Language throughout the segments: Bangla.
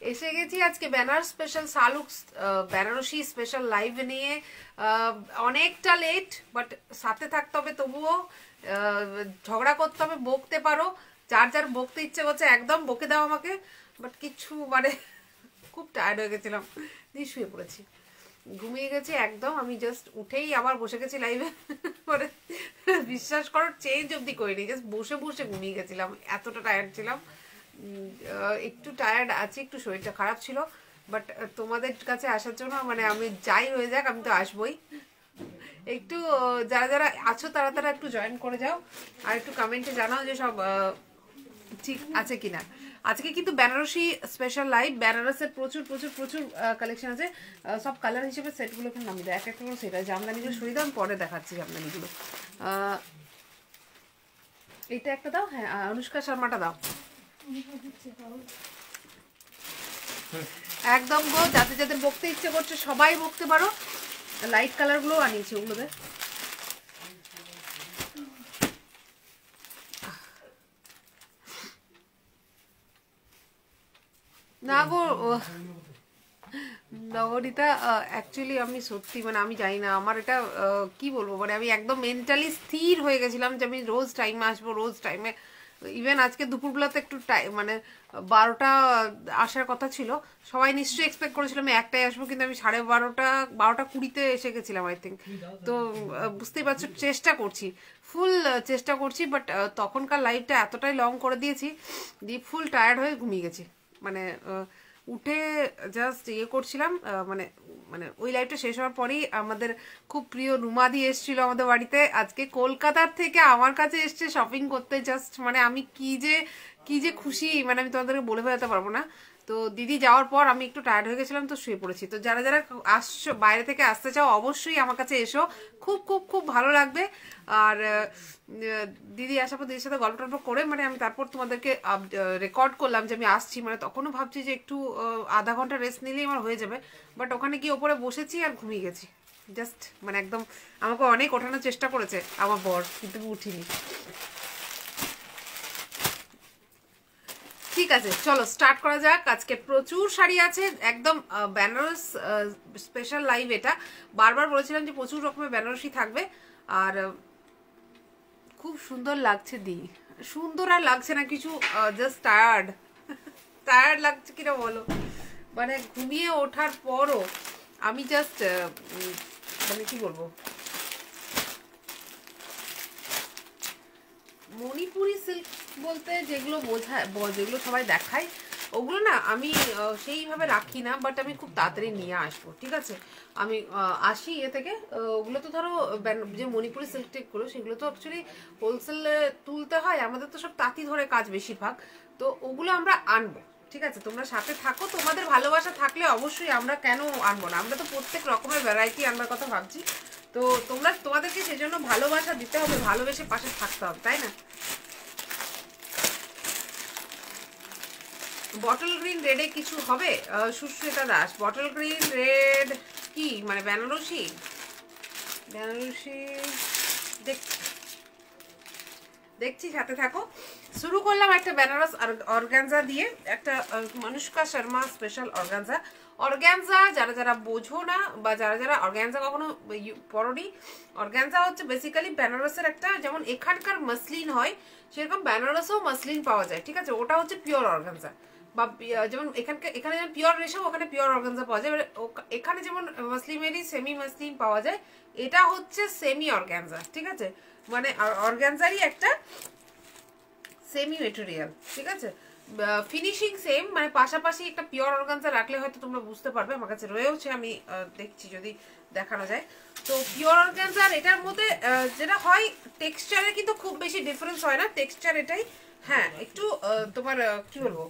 এসে গেছি আজকে ব্যানার স্পেশাল শালুক বেনারসি স্পেশাল লাইভ নিয়ে। অনেকটা লেট, বাট সাথে থাকতে হবে, তবুও ঝগড়া করতে হবে, বকতে পারো, যার যার বকতে ইচ্ছে করছে একদম বকে দাও আমাকে, বাট কিছু মানে খুব টায়ার্ড হয়ে গেছিলাম, দিয়ে শুয়ে পড়েছি, ঘুমিয়ে গেছি একদম। আমি জাস্ট উঠেই আবার বসে গেছি লাইভে, মানে বিশ্বাস করো চেঞ্জ অব্দি করিনি, জাস্ট বসে বসে ঘুমিয়ে গেছিলাম, এতটা টায়ার্ড ছিলাম। একটু টায়ার্ড আছি, একটু শরীরটা খারাপ ছিল, বাট তোমাদের কাছে আসার জন্য মানে আমি যাই হয়ে যাক আমি তো আসবোই। একটু যারা যারা আছো তারা তারা একটু জয়েন করে যাও, আর একটু কমেন্টে জানাও যে সব ঠিক আছে কিনা। আজকে কিন্তু বেনারসি স্পেশাল লাইভ, বেনারসের প্রচুর প্রচুর প্রচুর কালেকশন আছে। সব কালার হিসেবে সেটগুলো এখানে নামিয়ে দেয়, এক একটা করে সেট আছে। জামদানিগুলো সরিয়ে দাও, আমি পরে দেখাচ্ছি জামদানিগুলো। এইটা একটা দাও, হ্যাঁ অনুষ্কা শর্মাটা দাও একদম গো। যাদের যাদের বকতে ইচ্ছে করছে সবাই বকতে পারো। লাইট কালার গুলো আনিয়েছি, ওগুলোতে না গো নগরীটা অ্যাকচুয়ালি আমি সত্যি মানে আমি জানি না আমার এটা কি বলবো, মানে আমি একদম মেন্টালি স্থির হয়ে গেছিলাম যে আমি রোজ টাইমে আসবো, রোজ টাইমে। ইভেন আজকে দুপুরবেলাতে একটু মানে 12টা আসার কথা ছিল, সবাই নিশ্চয়ই এক্সপেক্ট করেছিল আমি একটাই আসবো, কিন্তু আমি 12:30 12টা 20 এসে গেছিলাম আই থিঙ্ক। তো বুঝতেই পারছো চেষ্টা করছি, ফুল চেষ্টা করছি, বাট তখনকার লাইফটা এতটাই লং করে দিয়েছি, দিয়ে ফুল টায়ার্ড হয়ে ঘুমিয়ে গেছি। মানে উঠে জাস্ট ইয়ে করছিলাম, মানে মানে ওই লাইভটা শেষ হওয়ার পরেই আমাদের খুব প্রিয় রুমাদি এসেছিল আমাদের বাড়িতে আজকে কলকাতার থেকে আমার কাছে এসছে শপিং করতে। জাস্ট মানে আমি কি যে খুশি, মানে আমি তোমাদেরকে বলে বোঝাতে পারবো না। তো দিদি যাওয়ার পর আমি একটু টায়ার্ড হয়ে গেছিলাম, তো শুয়ে পড়েছি। তো যারা যারা আসছো বাইরে থেকে আসতে চাও অবশ্যই আমার কাছে এসো, খুব খুব খুব ভালো লাগবে। আর দিদি আসার পর দিদির সাথে গল্প টল্প করে মানে আমি তারপর তোমাদেরকে রেকর্ড করলাম যে আমি আসছি, মানে তখনও ভাবছি যে একটু আধা ঘন্টা রেস্ট নিলেই আমার হয়ে যাবে, বাট ওখানে গিয়ে ওপরে বসেছি আর ঘুমিয়ে গেছি জাস্ট। মানে একদম আমাকে অনেক ওঠানোর চেষ্টা করেছে আমার বর, কিন্তু আমি উঠিনি। ঠিক আছে চলো স্টার্ট করা যাক। আজকে প্রচুর শাড়ি আছে, একদম বেনারস স্পেশাল লাইভ এটা। বারবার বলেছিলাম যে প্রচুর রকমের বেনারসি থাকবে, আর খুব সুন্দর লাগছে দি, সুন্দর আর লাগছে না কিছু, জাস্ট টায়ার্ড টায়ার্ড লাগছে কিনা বলো। মানে ঘুমিয়ে ওঠার পরও আমি জাস্ট মানে কি বলবো, মণিপুরি সিল্ক বলতে যেগুলো বোঝায়, যেগুলো সবাই দেখায় ওগুলো না আমি সেইভাবে রাখি না, বাট আমি খুব তাড়াতাড়ি নিয়ে আসবো, ঠিক আছে। আমি আসি এ থেকে। ওগুলো তো ধরো যে মণিপুরি সিল্ক টিকগুলো সেগুলো তো অ্যাকচুয়ালি হোলসেলে তুলতে হয়, আমাদের তো সব তাঁতি ধরে কাজ বেশিরভাগ, তো ওগুলো আমরা আনবো, ঠিক আছে। তোমরা সাথে থাকো, তোমাদের ভালোবাসা থাকলে অবশ্যই আমরা কেন আনবো না, আমরা তো প্রত্যেক রকমের ভ্যারাইটি আনবার কথা ভাবছি। তো তোমরা তোমাদেরকে সেজন্য ভালোবাসা দিতে হবে, ভালোবেসে পাশে থাকতে হবে, তাই না। বটল গ্রিন রেডে কিছু হবে? সুশ্রিতা দাস, বটল গ্রিন রেড কি মানে বেনারসি? বেনারসি দেখছি, সাথে থাকো। শুরু করলাম একটা বেনারস অর্গানজা দিয়ে, একটা Anushka Sharma special organza. Organza যারা যারা বোঝো না বা যারা যারা অর্গানজা কখনো পড়োনি, অর্গানজা হচ্ছে বেসিক্যালি বেনারসের একটা, যেমন এখানকার মসলিন হয় সেরকম বেনারসেও মসলিন পাওয়া যায়, ঠিক আছে। ওটা হচ্ছে পিওর অর্গানজা, বা যেমন এখানে যেমন পিওর রেশম ওখানে পিওর অর্গানজা পাওয়া যায়। এখানে যেমন মসলিনেরই সেমি মসলিন পাওয়া যায়, এটা হচ্ছে সেমি অর্গানজা, ঠিক আছে। মানে অর্গানজারই একটা সেমি মেটেরিয়াল, ঠিক আছে। ফিনিশিং সেম, মানে পাশাপাশি একটা পিওর অর্গানজা রাখলে হয়তো তোমরা বুঝতে পারবে। আমার কাছে রয়েছে, আমি দেখছি যদি দেখানো যায়। তো পিওর অর্গানজা আর এটার মধ্যে যেটা হয়, টেক্সচারে কিন্তু খুব বেশি ডিফারেন্স হয় না, টেক্সচার এটাই। হ্যাঁ একটু তোমার কি বলবো,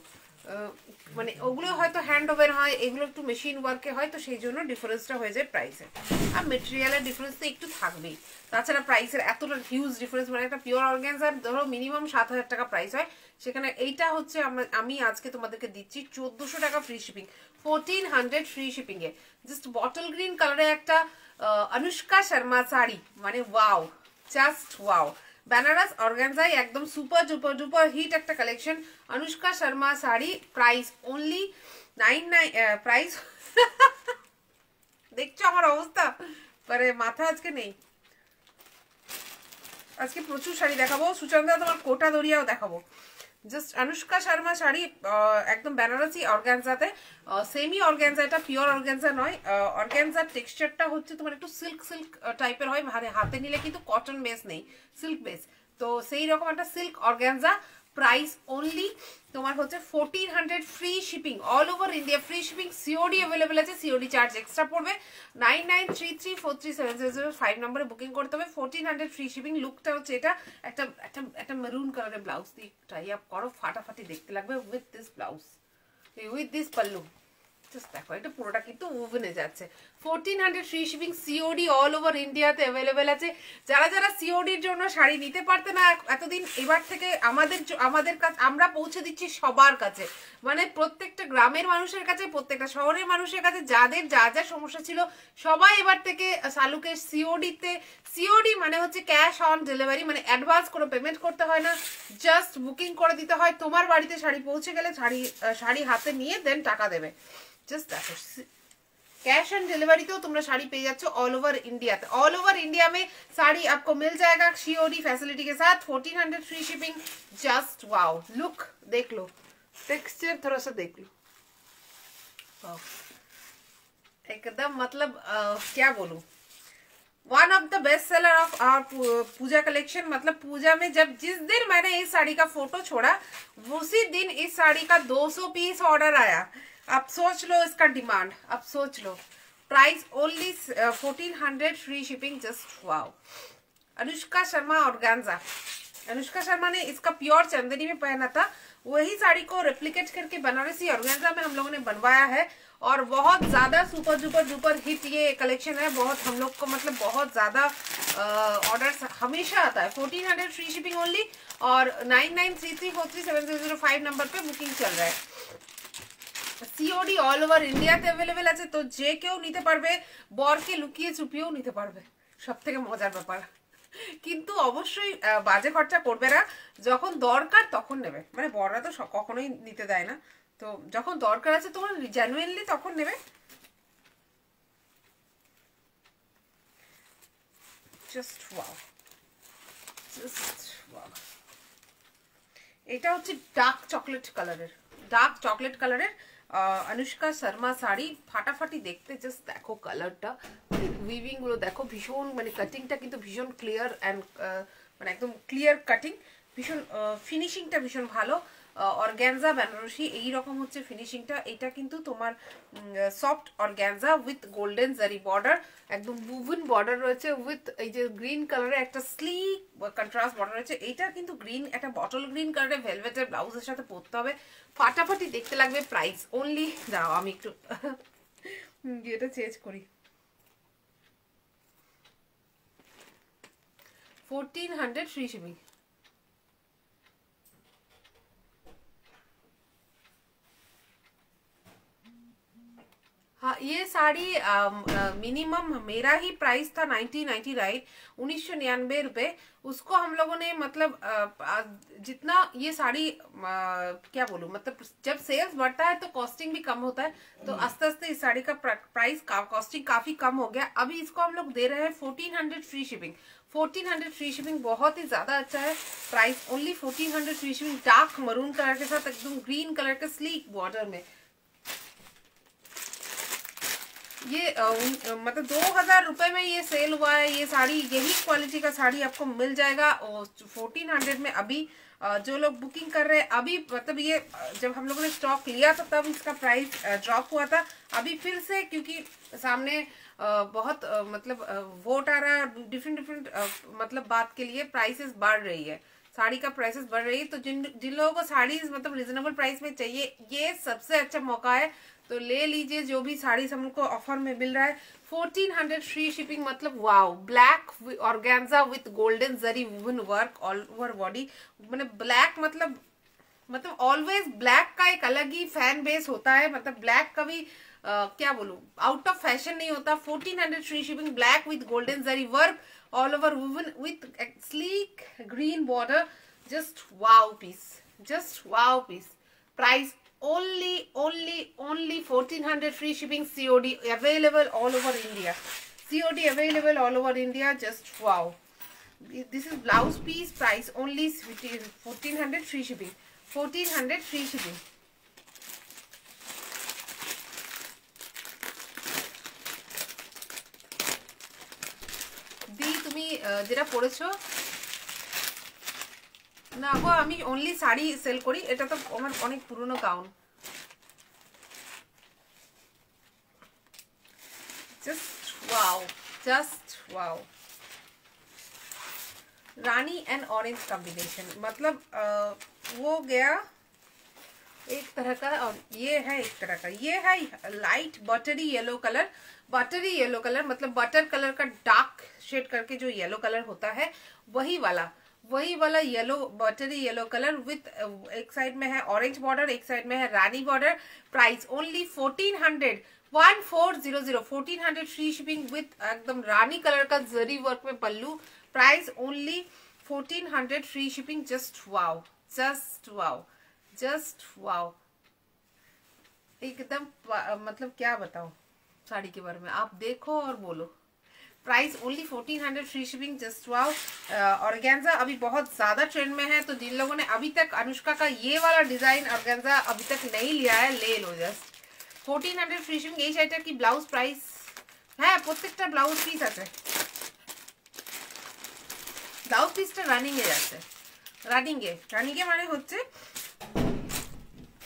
মানে ওগুলো হয়তো হ্যান্ড ওভেন হয়, এগুলো একটু মেশিন ওয়ার্কে হয়, তো সেই জন্য ডিফারেন্সটা হয়ে যায় প্রাইসে। আর মেটেরিয়ালের ডিফারেন্স তো একটু থাকবেই, তাছাড়া প্রাইসের এতটা হিউজ ডিফারেন্স। মানে একটা পিওর অর্গানজার ধরো মিনিমাম 7,000 টাকা প্রাইস হয়, সেখানে এইটা হচ্ছে আমি আজকে তোমাদেরকে দিচ্ছি 1400 টাকা ফ্রি শিপিং, 1400 ফ্রি শিপিং এ। জাস্ট বটল গ্রিন কালারে একটা অনুষ্কা শর্মা শাড়ি, মানে ওয়াও, জাস্ট ওয়াও। বেনারস অর্গানজাই একদম সুপার ডুপার ডুপার হিট একটা collection. Anushka Sharma sari, price only price দেখছো আমার অবস্থা, মানে মাথা আজকে নেই। আজকে প্রচুর শাড়ি দেখাবো, সুচন্দা তোমার কোটা দরিয়াও দেখাবো। জাস্ট অনুষ্কা শর্মা শাড়ি, একদম বেনারসি অর্গানজাতে, সেমি অর্গানজা, এটা পিওর অর্গানজা নয়। অর্গানজার টেক্সচারটা হচ্ছে তোমার একটু সিল্ক সিল্ক টাইপের হয়, হাতে নিলে কিন্তু কটন বেস নেই, সিল্ক বেস। তো সেই রকম একটা সিল্ক অর্গানজা। প্রাইস অনলি তোমার হচ্ছে 1400, free shipping all over India, free shipping, COD available আছে, সিওডি চার্জ এক্সট্রা পড়বে। 9933437005 নম্বরে বুকিং করতে হবে। 1400 ফ্রি শিপিং। লুকটা হচ্ছে এটা, একটা একটা একটা মেরুন কালারের ব্লাউজ দিয়ে টাই আপ করো, ফাটাফাটি দেখতে লাগবে with this blouse, with this pallu. Just দেখো, এটা পুরোটা কিন্তু ওভেনে যাচ্ছে। 1400 free shipping, COD all over ইন্ডিয়াতে অ্যাভেলেবেল আছে। যারা যারা সিওডির জন্য শাড়ি নিতে পারতে না এতদিন, এবার থেকে আমাদের কাছে আমরা পৌঁছে দিচ্ছি সবার কাছে, মানে প্রত্যেকটা গ্রামের মানুষের কাছে, প্রত্যেকটা শহরের মানুষের কাছে, যাদের যা যা সমস্যা ছিল সবাই এবার থেকে শালুকের সিওডিতে। সিওডি মানে হচ্ছে ক্যাশ অন ডেলিভারি, মানে অ্যাডভান্স কোনো পেমেন্ট করতে হয় না, জাস্ট বুকিং করে দিতে হয়। তোমার বাড়িতে শাড়ি পৌঁছে গেলে শাড়ি হাতে নিয়ে দেন টাকা দেবে। जस्ट देखो, कैश ऑन डिलीवरी तो तुम साड़ी पे जाচ্ছ all over India. All over India में साड़ी आपको मिल जाएगा सीओडी फैसिलिटी के साथ। 1400 free shipping. Just wow, look देख लो, टेक्सचर थोड़ा सा देख लो, एकदम मतलब क्या बोलूं, one of the best seller of our Puja collection. मतलब पूजा में जब जिस दिन मैंने इस साड़ी का फोटो छोड़ा, उसी दिन इस साड़ी का 200 पीस ऑर्डर आया। अब सोच लो इसका डिमांड, अब सोच लो। Price only 1400 free shipping. Just wow, Anushka Sharma organza. Anushka Sharma ने इसका प्योर चंदेरी में पहना था, वही साड़ी को रेप्लिकेट करके बनारसी ऑर्गेन्जा में हम लोगों ने बनवाया है। और बहुत ज्यादा सुपर डुपर डुपर हिट ये कलेक्शन है। बहुत हम लोग को मतलब बहुत ज्यादा ऑर्डर हमेशा आता है। 1400 फ्री शिपिंग ओनली। और 9933437005 नंबर पे बुकिंग चल रहा है। সিওডি অল ওভার ইন্ডিয়াতে অ্যাভেলেবেল আছে। তো যে কেউ নিতে পারবে, বরকে লুকিয়ে চুপিয়েও নিতে পারবে, সব থেকে মজার ব্যাপার। কিন্তু অবশ্যই বাজে খরচা করবে না, যখন দরকার তখন নেবে। মানে বররা তো কখনোই নিতে দেয় না, তো যখন দরকার আছে তোমার জেনুইনলি তখন নেবে। Just wow, just wow. এটা হচ্ছে ডার্ক চকলেট কালারের, ডার্ক চকলেট কালারের अनुष्का शर्मा শাড়ি, ফাটাফাটি দেখতে। জাস্ট দেখো কালারটা, উইভিং গুলো দেখো, ভীষণ মানে কাটিংটা কিন্তু ভীষণ ক্লিয়ার অ্যান্ড মানে একদম ক্লিয়ার কাটিং, ভীষণ ফিনিশিংটা ভীষণ ভালো। অর্গ্যানজা বেনারসি এইরকম হচ্ছে ফিনিশিংটা। এটা কিন্তু তোমার সফট অর্গ্যানজা উইথ গোল্ডেন জারি বর্ডার, একদম মুভেন বর্ডার রয়েছে, উইথ এই যে গ্রিন কালারের একটা স্লিক কন্ট্রাস্ট বর্ডার রয়েছে। এইটা কিন্তু গ্রিন, একটা বটল গ্রিন কালারের ভেলভেটের ব্লাউজের সাথে পরতে হবে, ফাটাফাটি দেখতে লাগবে। প্রাইস অনলি, দাঁড়াও আমি একটু এটা চেঞ্জ করি, 1400 फ्री शिपिंग। हाँ, ये साड़ी मिनिमम मेरा ही प्राइस था 1999 रुपए। उसको हम लोगों ने मतलब जितना ये साड़ी क्या बोलूं, मतलब जब सेल्स बढ़ता है तो कॉस्टिंग भी कम होता है। तो आस्ते आस्ते इस साड़ी का प्राइस कॉस्टिंग काफी कम हो गया। अभी इसको हम लोग दे रहे हैं 1400 फ्री शिपिंग। 1400 फ्री शिपिंग बहुत ही ज्यादा अच्छा है। Price only 1400 free shipping. Dark maroon colour के साथ एकदम ग्रीन कलर के स्लीक बॉर्डर में। ये मतलब 2000 रुपए में ये सेल हुआ है। ये साड़ी, यही क्वालिटी का साड़ी आपको मिल जाएगा 1400 में। अभी जो लोग बुकिंग कर रहे हैं, अभी मतलब ये जब हम लोगों ने स्टॉक लिया था तब इसका प्राइस ड्रॉप हुआ था। अभी फिर से क्योंकि सामने बहुत मतलब वोट आ रहा है, डिफरेंट डिफरेंट मतलब बात के लिए प्राइसेस बढ़ रही है, साड़ी का प्राइसेस बढ़ रही है। तो जिन लोगों को साड़ी मतलब रिजनेबल प्राइस में चाहिए, ये सबसे अच्छा मौका है। तो ले लीजिए जो भी साड़ी हमको ऑफर में मिल रहा है। 1400 फ्री शिपिंग। मतलब wow, black organza with golden zari woven work all over body. मतलब ब्लैक मतलब ऑलवेज ब्लैक का एक अलग ही फैन बेस होता है। मतलब ब्लैक कभी क्या बोलूं, आउट ऑफ फैशन नहीं होता। 1400 free shipping, black with golden zari work all over woven with sleek green border. Just wow piece, just wow piece. Price only only 1400 free shipping, COD available all over India. COD available all over India. Just wow. This is blouse piece price only 1400 free shipping. 1400 free shipping. দি তুমি যেটা পরেছো না গো, আমি অনলি শাড়ি সেল করি, এটা তো আমার অনেক পুরনো gown. Just wow, just wow. Rani and orange combination, मतलब वो गया एक तरह का और ये है एक तरह का। ये है light buttery yellow colour, buttery yellow colour मतलब बटर कलर का डार्क शेड करके जो येलो कलर होता है वही वाला yellow, buttery yellow colour with एक साइड में है ऑरेंज बॉर्डर, एक साइड में है रानी border. Price only 1400, 1400 free shipping with एकदम रानी कलर का जरी वर्क में pallu. Price only 1400 free shipping. Just wow, just wow, just wow, एकदम मतलब क्या बताऊं साड़ी के बारे में, आप देखो और बोलो। Price only 1400 free shipping. Just wow. Organza अभी बहुत ज्यादा ट्रेंड में है, तो जिन लोगों ने अभी तक अनुष्का का ये वाला डिजाइन ऑर्गेन्जा अभी तक नहीं लिया है, ले लो। Just 1400 free shipping. এই শাড়িটার কি ব্লাউজ প্রাইস? হ্যাঁ, প্রত্যেকটা ব্লাউজ পিস আছে। ব্লাউজ পিসটা রানিং এ যাচ্ছে, রানিং এ মানে হচ্ছে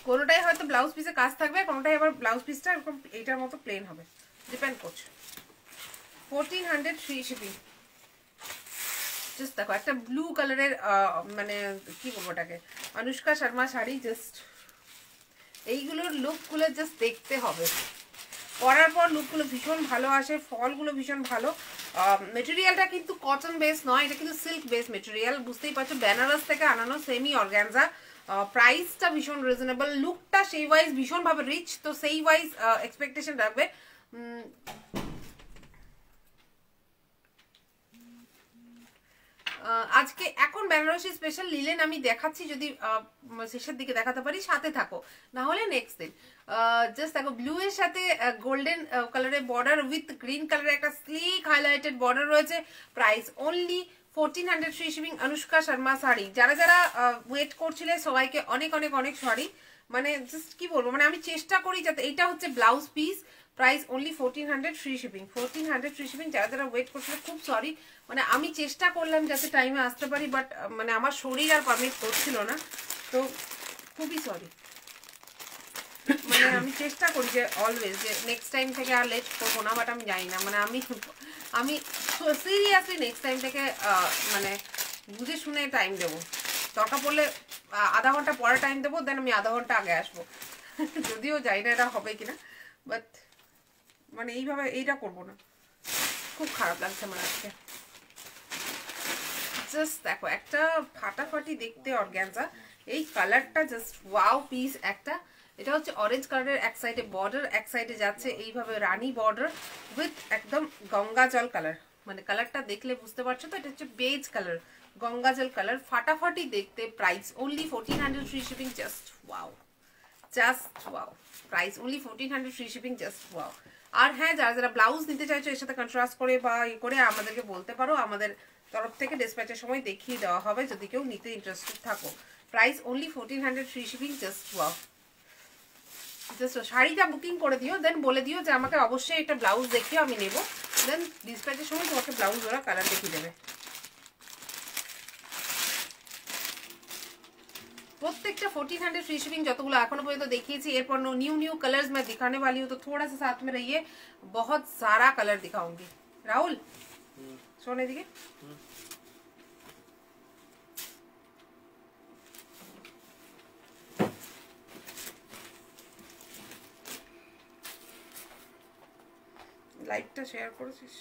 কোনোটাই হয়তো ব্লাউজ পিসে কাজ থাকবে, কোনোটাই আবার ব্লাউজ পিসটা এরকম এইটার মতো প্লেন হবে, ডিপেন্ড করছে। 1400 ফ্রি শিপিং। জাস্ট দেখো একটা ব্লু কালারের মানে কি বলবো ওটাকে, অনুষ্কা শর্মা শাড়ি। জাস্ট এইগুলোর লুকগুলো জাস্ট দেখতে হবে, পরার পর লুকগুলো ভীষণ ভালো আসে, ফলগুলো ভীষণ ভালো। মেটেরিয়ালটা কিন্তু কটন বেস নয়, এটা কিন্তু সিল্ক বেস মেটেরিয়াল, বুঝতেই পারছো, বেনারস থেকে আনানো সেমি অর্গানজা। প্রাইসটা ভীষণ রিজনেবল, লুকটা সেই ওয়াইজ ভীষণভাবে রিচ, তো সেই ওয়াইজ এক্সপেকটেশন রাখবে। আজকে এখন বেনারসি স্পেশাল লিলেন আমি দেখাচ্ছি, যদি শেষের দিকে দেখাতে পারি সাথে থাকো, না হলে নেক্সট দিন। জাস্ট দেখো ব্লু এর সাথে গোল্ডেন কালারের বর্ডার উইথ গ্রিন কালারের একটা স্লিক হাইলাইটেড বর্ডার রয়েছে। Price only 1400 free shipping. Anushka Sharma sari, যারা যারা ওয়েট করছিলে সবাইকে অনেক অনেক অনেক সরি, মানে জাস্ট কি বলবো, মানে আমি চেষ্টা করি যাতে, এইটা হচ্ছে blouse piece. Price only 1400 free shipping. 1400 free shipping. যারা যারা ওয়েট করছিল খুব সরি, মানে আমি চেষ্টা করলাম যাতে টাইমে আসতে পারি, বাট মানে আমার শরীর আর পারমিট করছিল না, তো খুবই সরি। মানে আমি চেষ্টা করি যে অলওয়েজ যে নেক্সট টাইম থেকে আর লেট করবো না, বাট আমি জানি না, মানে আমি সিরিয়াসলি নেক্সট টাইম থেকে মানে বুঝে শুনে টাইম দেবো, দরকার পড়লে আধা ঘন্টা পরে টাইম দেবো, দেন আমি আধা ঘন্টা আগে আসবো। যদিও জানি না এটা হবে কিনা, বাট মানে এইভাবে এইটা করবো না, খুব খারাপ লাগছে আমার আজকে। জাস্ট দেখো একটা ফাটাফাটি দেখতে অর্গানজা, এই কালারটা জাস্ট ওয়াও পিস একটা। এটা হচ্ছে অরেঞ্জ কালারের, এক সাইডে বর্ডার, এক সাইডে যাচ্ছে এইভাবে রানী বর্ডার উইথ একদম গঙ্গা জল কালার, মানে কালারটা দেখলে বুঝতে পারছো তো, এটা হচ্ছে বেজ কালার, গঙ্গা জল কালার, ফাটাফাটি দেখতে। Price only 1400 free shipping. Just wow, just wow. Price only 1400 free shipping. Just wow. আর হ্যাঁ, যারা যারা ব্লাউজ নিতে চাইছো এর সাথে কন্ট্রাস্ট করে বা ই করে আমাদেরকে বলতে পারো, আমাদের তরফ থেকে ডিসপ্যাচের সময় দেখিয়ে দেওয়া হবে যদি কেউ নিতে ইন্টারেস্টেড থাকো। Price only 1400 free shipping. Just wow. Just শাড়িটা বুকিং করে দিও, দেন বলে দিও যে আমাকে অবশ্যই একটা ব্লাউজ দেখিও, আমি নেবো, দেন ডিসপ্যাচের সময় তোমাকে ব্লাউজ ওরা কালার দেখিয়ে দেবে। प्रत्येक 1400 फ्री शिपिंग যতগুলো এখনো পর্যন্ত দেখিয়েছি, এরপর न्यू कलर्स मैं दिखाने वाली हूँ, तो थोड़ा सा साथ में रहिए, बहुत सारा कलर दिखाऊंगी। राहुल सोने दिखे লাইভটা শেয়ার করেছিস?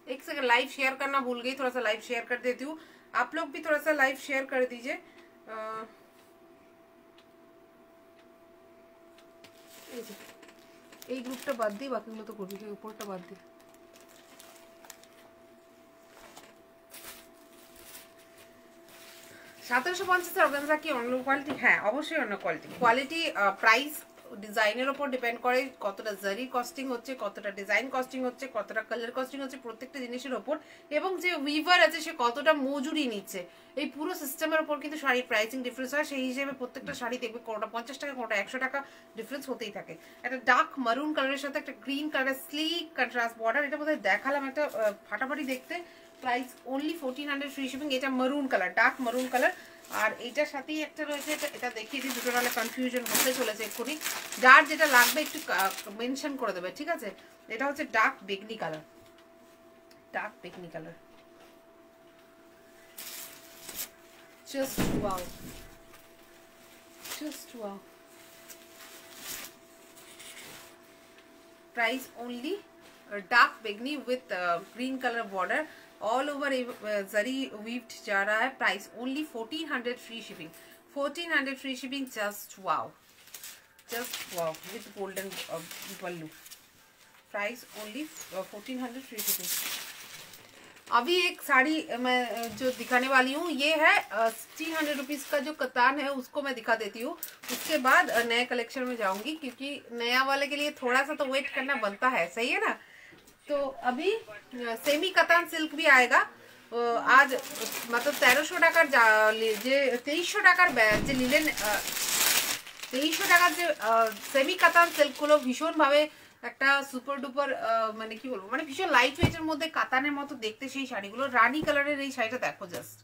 एक सेकंड, लाइव शेयर करना भूल गई, थोड़ा सा लाइव शेयर कर देती हूँ, आप लोग भी थोड़ा सा लाइव शेयर कर दीजिए। এই গ্রুপটা বাদ দিই, বাকিগুলো তো করবি, ऊपरটা বাদ দিই। 1750 অর্গানজা কি অন্য কোয়ালিটি? হ্যাঁ অবশ্যই অন্য কোয়ালিটি। কোয়ালিটি প্রাইস ডিজাইনের ওপর ডিপেন্ড করে, কতটা জারি কস্টিং হচ্ছে, কতটা ডিজাইন কস্টিং হচ্ছে, কতটা কালার কস্টিং হচ্ছে, প্রত্যেকটা জিনিসের ওপর, এবং যে উইভার আছে সে কতটা মজুরি নিচ্ছে, এই পুরো সিস্টেমের ওপর কিন্তু শাড়ির প্রাইসিং ডিফারেন্স হয়। সেই হিসেবে প্রত্যেকটা শাড়ি দেখবে কোনোটা 50 টাকা, কোনোটা 100 টাকা ডিফারেন্স হতেই থাকে। একটা ডার্ক মারুন কালারের সাথে একটা গ্রিন কালারের স্লিক কন্ট্রাস্ট বর্ডার, এটা বোধহয় দেখালাম, একটা ফাটাফাটি দেখতে। Price only 1400 free shipping. এটা maroon colour, dark maroon colour. আর এইটার সাথেই একটা রয়েছে, এটা দেখিয়ে দিই, দুটো নাহলে কনফিউশন হতে চলেছে এক্ষুনি। যার যেটা লাগবে একটু মেনশন করে দেবে, ঠিক আছে? এটা হচ্ছে ডার্ক বেগনি কালার, ডার্ক বেগনি colour. Just wow, just wow. Price only dark begni with green color border, all over zari weaved जा रहा है। Price only 1400 free shipping, 1400 free shipping। just wow, just wow with golden pallu। Price only 1400 free shipping। अभी एक साड़ी मैं जो दिखाने वाली हूँ, ये है 1600 रुपीज़ का जो कतान है उसको मैं दिखा देती हूँ। उसके बाद नए कलेक्शन में जाऊंगी, क्योंकि नया वाले के लिए थोड़ा सा तो वेट करना बनता है, सही है ना? तो अभी सेमी कतान सिल्क भी आएगा आज, मतलब 1300 টাকার যে 2300 টাকার যে লিলেন 2300 টাকার যে সেমি কাতান সিল্কগুলো ভীষণভাবে একটা সুপার ডুপার, মানে কি বলবো, মানে ভীষণ লাইট ওয়েটের মধ্যে কাতানের মতো দেখতে সেই শাড়িগুলো। রানী কালারের এই শাড়িটা দেখো জাস্ট,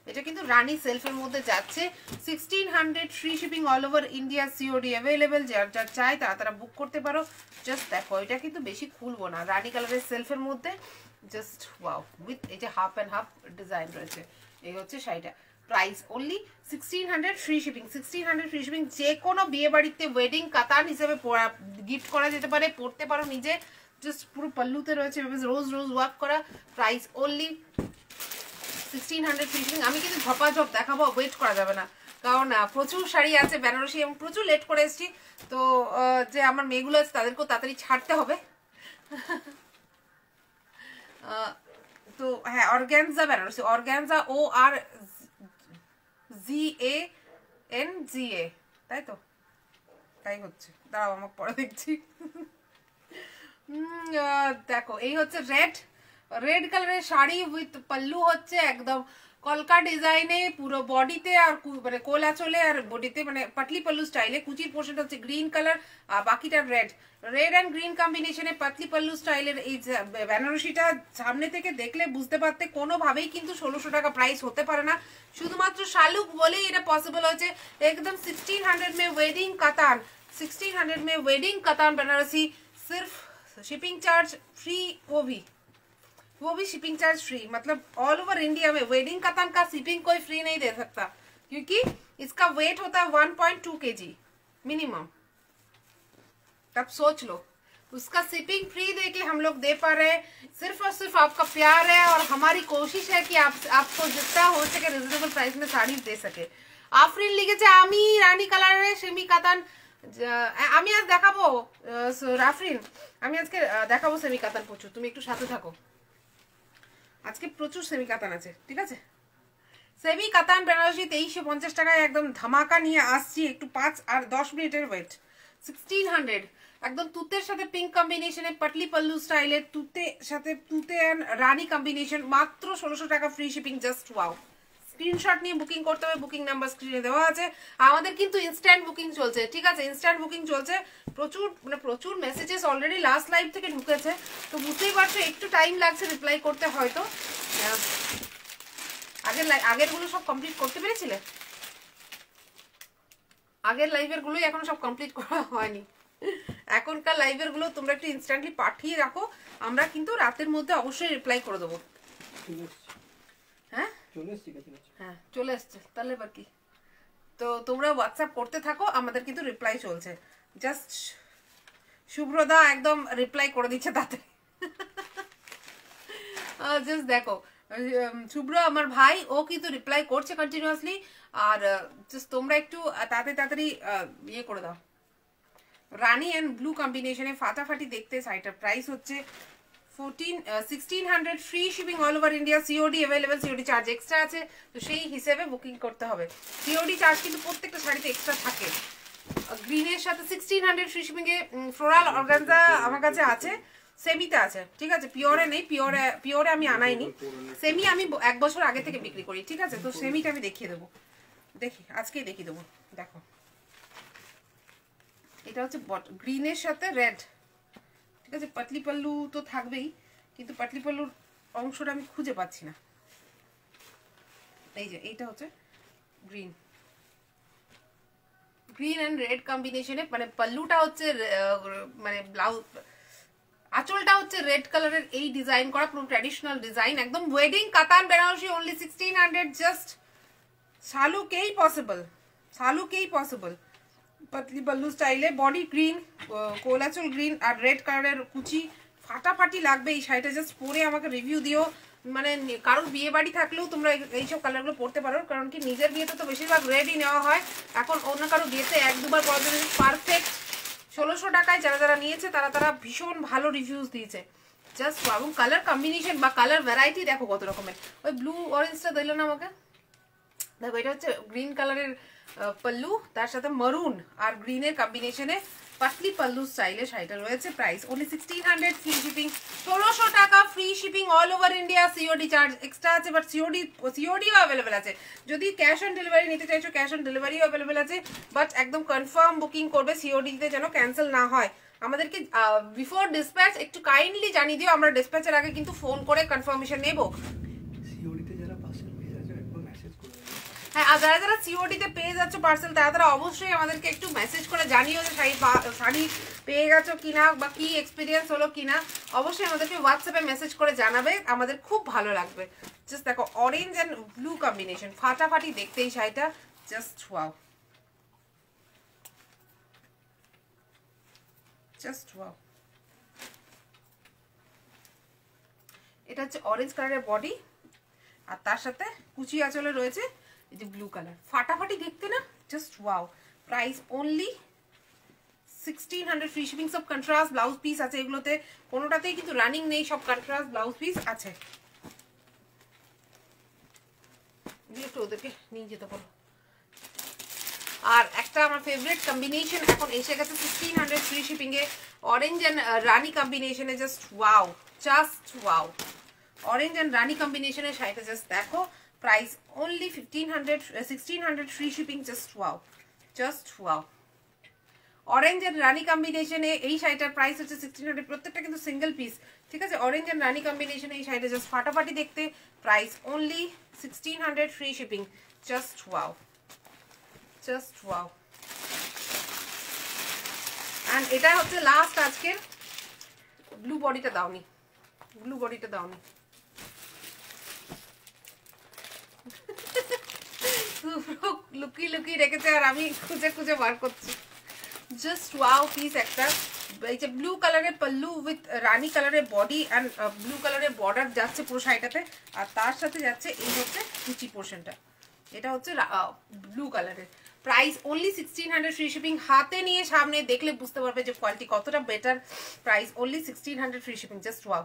এটা কিন্তু রানী সেলফের মধ্যে যাচ্ছে। 1600 free shipping, all over India, COD available. যার যার চাই তারা বুক করতে পারো। জাস্ট দেখো, এটা কিন্তু বেশি খুলবো না, রানী কালারের সেলফের মধ্যে জাস্ট ওয়াও, উইথ এই যে হাফ অ্যান্ড হাফ ডিজাইন রয়েছে। এই হচ্ছে শাড়িটা। Price only 1600 free shipping, 1600 free shipping. যে কোনো বিয়ে বাড়িতে ওয়েডিং কাতান হিসেবে গিফট করা যেতে পারে, পরতে পারো নিজে। জাস্ট পুরো পাল্লুতে রয়েছে রোজ রোজ ওয়ার্ক করা। Price only 1600 free shipping. আমি কিন্তু ঝপাঝপ দেখাবো, ওয়েট করা যাবে না, কারণ প্রচুর শাড়ি আছে বেনারসি, এবং প্রচুর লেট করে এসেছি। তো যে আমার মেয়েগুলো আছে তাদেরকেও তাড়াতাড়ি ছাড়তে হবে। তো হ্যাঁ, অর্গানজা বেনারসি, অর্গানজা ORGANZA, তাই তো? তাই হচ্ছে, দাঁড়াও আমাকে পরে দেখছি। দেখো, এই হচ্ছে রেড কালারের শাড়ি উইথ পাল্লু হচ্ছে একদম কলকা ডিজাইনে, পুরো বডিতে আর মানে কোলা চলে, আর বডিতে মানে পাতলি পাল্লু স্টাইলে। কুচির পোর্শনটা হচ্ছে গ্রিন কালার, আর বাকিটা রেড অ্যান্ড গ্রিন কম্বিনেশনে পাতলি পাল্লু স্টাইলের এই বেনারসিটা সামনে থেকে দেখলে বুঝতে পারতে কোনোভাবেই কিন্তু 1600 টাকা প্রাইস হতে পারে না। শুধুমাত্র শালুক বলেই এটা পসিবল হয়েছে। একদম 1600 में वेडिंग कतान, 1600 में वेडिंग कतान बनारसी, सिर्फ शिपिंग चार्ज फ्री, वो भी शिपिंग चार्ज फ्री। मतलब ऑल ओवर इंडिया में वेडिंग कतान का शिपिंग कोई फ्री नहीं दे सकता, क्योंकि इसका वेट होता है 1.2 kg मिनिमम। तब सोच लो, उसका शिपिंग फ्री दे के हम लोग दे पा रहे हैं। सिर्फ और सिर्फ आपका प्यार है और हमारी कोशिश है कि आपको जितना हो सके रिजनेबल प्राइस में साड़ी दे सके। आफरीन लिखेছে আমি রানী কালারের সেমি কাতান, আমি আজ দেখাবো। আফরিন, আমি আজকে দেখাবো সেমি কাতান প্রচুর, তুমি একটু সাথে থাকো। আজকে প্রচুর সেমি কাতান আছে, ঠিক আছে? সেমি কাতান বেনারসি 2350 টাকায় একদম ধামাকা নিয়ে আসছি। একটু 5 আর 10 মিনিটের ওয়েট। 1600 একদম তুতের সাথে পিঙ্ক কম্বিনেশনে, পাটলি পাল্লু স্টাইলের, তুতে এন্ড রানী কম্বিনেশন, মাত্র 1600 টাকা free shipping. Just wow. Screenshot নিয়ে বুকিং করতে হবে, বুকিং নাম্বার স্ক্রিনে দেওয়া আছে। আমাদের কিন্তু ইনস্ট্যান্ট বুকিং চলছে, ঠিক আছে? ইনস্ট্যান্ট বুকিং চলছে। প্রচুর মেসেজেস অলরেডি লাস্ট লাইভ থেকে ঢুকেছে, তো বুঝতেই পারছো একটু টাইম লাগছে রিপ্লাই করতে হয়তো। আগেরগুলো সব কমপ্লিট করতে পেরেছিলে? আগের লাইভের গুলোই এখন সব কমপ্লিট করা হয়নি। এখনকার লাইভের গুলো তোমরা একটু ইনস্ট্যান্টলি পাঠিয়ে রাখো, আমরা কিন্তু রাতের মধ্যে অবশ্যই রিপ্লাই করে দেবো। হ্যাঁ হ্যাঁ, চলে এসছে, তাহলে এবার কি? তো তোমরা হোয়াটসঅ্যাপ করতে থাকো, আমাদের কিন্তু রিপ্লাই চলছে। জাস্ট শুভ্রদা একদম রিপ্লাই করে দিচ্ছে তাতে। জাস্ট দেখো, শুভ্র আমার ভাই, ও কিন্তু রিপ্লাই করছে কন্টিনিউয়াসলি। আর জাস্ট তোমরা একটু তাড়াতাড়ি ইয়ে করে দাও। রানী অ্যান্ড ব্লু কম্বিনেশনে ফাটাফাটি দেখতে শাড়িটার প্রাইস হচ্ছে 1600 free shipping all over India, COD available, COD charge extra আছে, তো সেই হিসেবে বুকিং করতে হবে। সিওডি চার্জ কিন্তু প্রত্যেকটা শাড়িতে এক্সট্রা থাকে। গ্রিনের সাথে 1600 ফ্রি শিপিং এ ফ্লোরাল অর্গানজা আমার কাছে আছে, সেমিতে আছে, ঠিক আছে, পিওরে নেই, পিওরে আমি আনাইনি, সেমি আমি 1 বছর আগে থেকে বিক্রি করি, ঠিক আছে। তো সেমিটা আমি দেখিয়ে দেবো, আজকেই দেখিয়ে দেবো। দেখো এটা হচ্ছে গ্রিনের সাথে রেড, ঠিক আছে। পাতলি পাল্লু তো থাকবেই, কিন্তু পাতলি পাল্লুর অংশটা আমি খুঁজে পাচ্ছি না। এই যে এইটা হচ্ছে গ্রিন অ্যান্ড রেড কম্বিনেশনে, মানে পাল্লুটা হচ্ছে মানে ব্লাউজ, আঁচলটা হচ্ছে রেড কালারের, এই ডিজাইন করা পুরো ট্র্যাডিশনাল ডিজাইন, একদম ওয়েডিং কাতান বেনারসি, অনলি 1600, জাস্ট শালুকেই পসিবল। পাতলি পাল্লু স্টাইলে, বডি গ্রিন, কোলাচল গ্রিন আর রেড কালারের কুচি, ফাটাফাটি লাগবে এই শাড়িটা। জাস্ট পরে আমাকে রিভিউ দিও, মানে কারোর বিয়ে বাড়ি থাকলেও তোমরা এইসব কালারগুলো পরতে পারো, কারণ কি নিজের বিয়েতে তো বেশিরভাগ রেডই নেওয়া হয়, এখন অন্য কারো বিয়েতে 1-2 বার পরার জন্য পারফেক্ট। 1600 টাকায় যারা নিয়েছে তারা ভীষণ ভালো রিভিউজ দিয়েছে, জাস্ট। এবং কালার কম্বিনেশন বা কালার ভ্যারাইটি দেখো কত রকমের। ওই ব্লু অরেঞ্জটা দিল না আমাকে, দেখো এটা হচ্ছে গ্রিন কালারের পাল্লু, তার সাথে মারুন আর গ্রিনের কম্বিনেশনে পাতলি পাল্লু স্টাইলে শাড়িটা রয়েছে। প্রাইস অনলি 1600, ফ্রি শিপিং 1600 টাকা, free shipping all over India, COD charge extra আছে, বাট সিওডিও অ্যাভেলেবেল আছে। যদি ক্যাশ অন ডেলিভারি নিতে চাইছো, ক্যাশ অন ডেলিভারিও অ্যাভেলেবেল আছে, বাট একদম কনফার্ম বুকিং করবে, সিওডিতে যেন ক্যান্সেল না হয়। আমাদেরকে বিফোর ডিসপ্যাচ একটু কাইন্ডলি জানিয়ে দিও, আমরা ডিসপ্যাচের আগে কিন্তু ফোন করে কনফার্মেশন নেব। হ্যাঁ, আর যারা সিওডিতে পেয়ে যাচ্ছ পার্সেল, তারা অবশ্যই আমাদেরকে একটু মেসেজ করে জানিও যে শাড়ি পেয়ে গেছো কিনা বা কি এক্সপিরিয়েন্স হলো কিনা, অবশ্যই আমাদেরকে হোয়াটসঅ্যাপে মেসেজ করে জানাবে, আমাদের খুব ভালো লাগবে। জাস্ট দেখো অরেঞ্জ অ্যান্ড ব্লু কম্বিনেশন, ফাটাফাটি দেখতে এই শাড়িটা, জাস্ট ওয়াও, এটা হচ্ছে অরেঞ্জ কালারের বডি, আর তার সাথে কুচি আঁচলে রয়েছে এই যে ব্লু কালার, ফাটাফাটি দেখতে না, just wow. Price only 1600, free shipping. সব কন্ট্রাস্ট ব্লাউজ পিস আছে এগুলোতে, কোনোটাতেই কিন্তু রানিং নেই, সব কন্ট্রাস্ট ব্লাউজ পিস আছে। একটু ওদেরকে নিয়ে যেতে পারো। আর একটা আমার ফেভারিট কম্বিনেশন এখন এসে গেছে 1600 ফ্রি শিপিং এ, অরেঞ্জ এন্ড রানি কম্বিনেশনে, জাস্ট ওয়াও, অরেঞ্জ এন্ড রানি কম্বিনেশনের শাড়িটা জাস্ট দেখো। Price only 1600 free shipping, just wow. Orange and রানি কম্বিনেশনে এই শাড়িটার প্রাইস হচ্ছে 1600, প্রত্যেকটা কিন্তু সিঙ্গেল পিস, ঠিক আছে। অরেঞ্জ এন্ড রানি কম্বিনেশনে এই শাড়িটা জাস্ট ফাটাফাটি দেখতে, price only 1600 free shipping, just wow. And এটা হচ্ছে লাস্ট আজকের। ব্লু বডিটা দাওনি, লুকিয়ে রেখেছে আর আমি খুঁজে বার করছি। জাস্ট ওয়াও পিস একটা, এই যে ব্লু কালারের পাল্লু উইথ রানি কালারের বডি অ্যান্ড ব্লু কালারের বর্ডার যাচ্ছে পুরো শাড়িটাতে, আর তার সাথে যাচ্ছে এই হচ্ছে কুচি পোর্শনটা, এটা হচ্ছে ব্লু কালারের। Price only 1600 free shipping. হাতে নিয়ে সামনে দেখলে বুঝতে পারবে যে কোয়ালিটি কতটা better. Price only 1600 free shipping, just wow.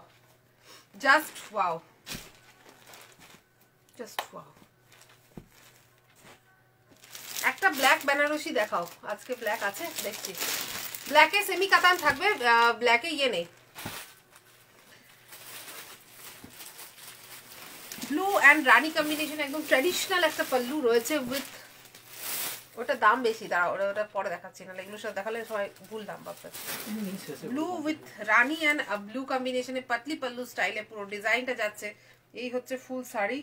একটা ব্ল্যাক বেনারসি দেখাও, আজকে ব্ল্যাক আছে দেখছি, ব্ল্যাকে সেমি কাতান থাকবে, ব্ল্যাকে ইয়ে নেই। ব্লু অ্যান্ড রানি কম্বিনেশন, একদম ট্র্যাডিশনাল একটা পাল্লু রয়েছে উইথ, ওটা দাম বেশি, দাঁড়া ওটা পরে দেখাচ্ছি, না এগুলো সব দেখালে সবাই ভুল দাম ভাববে। ব্লু উইথ রানি অ্যান্ড ব্লু কম্বিনেশনে পাতলি পাল্লু স্টাইলে পুরো ডিজাইনটা যাচ্ছে, এই হচ্ছে ফুল শাড়ি।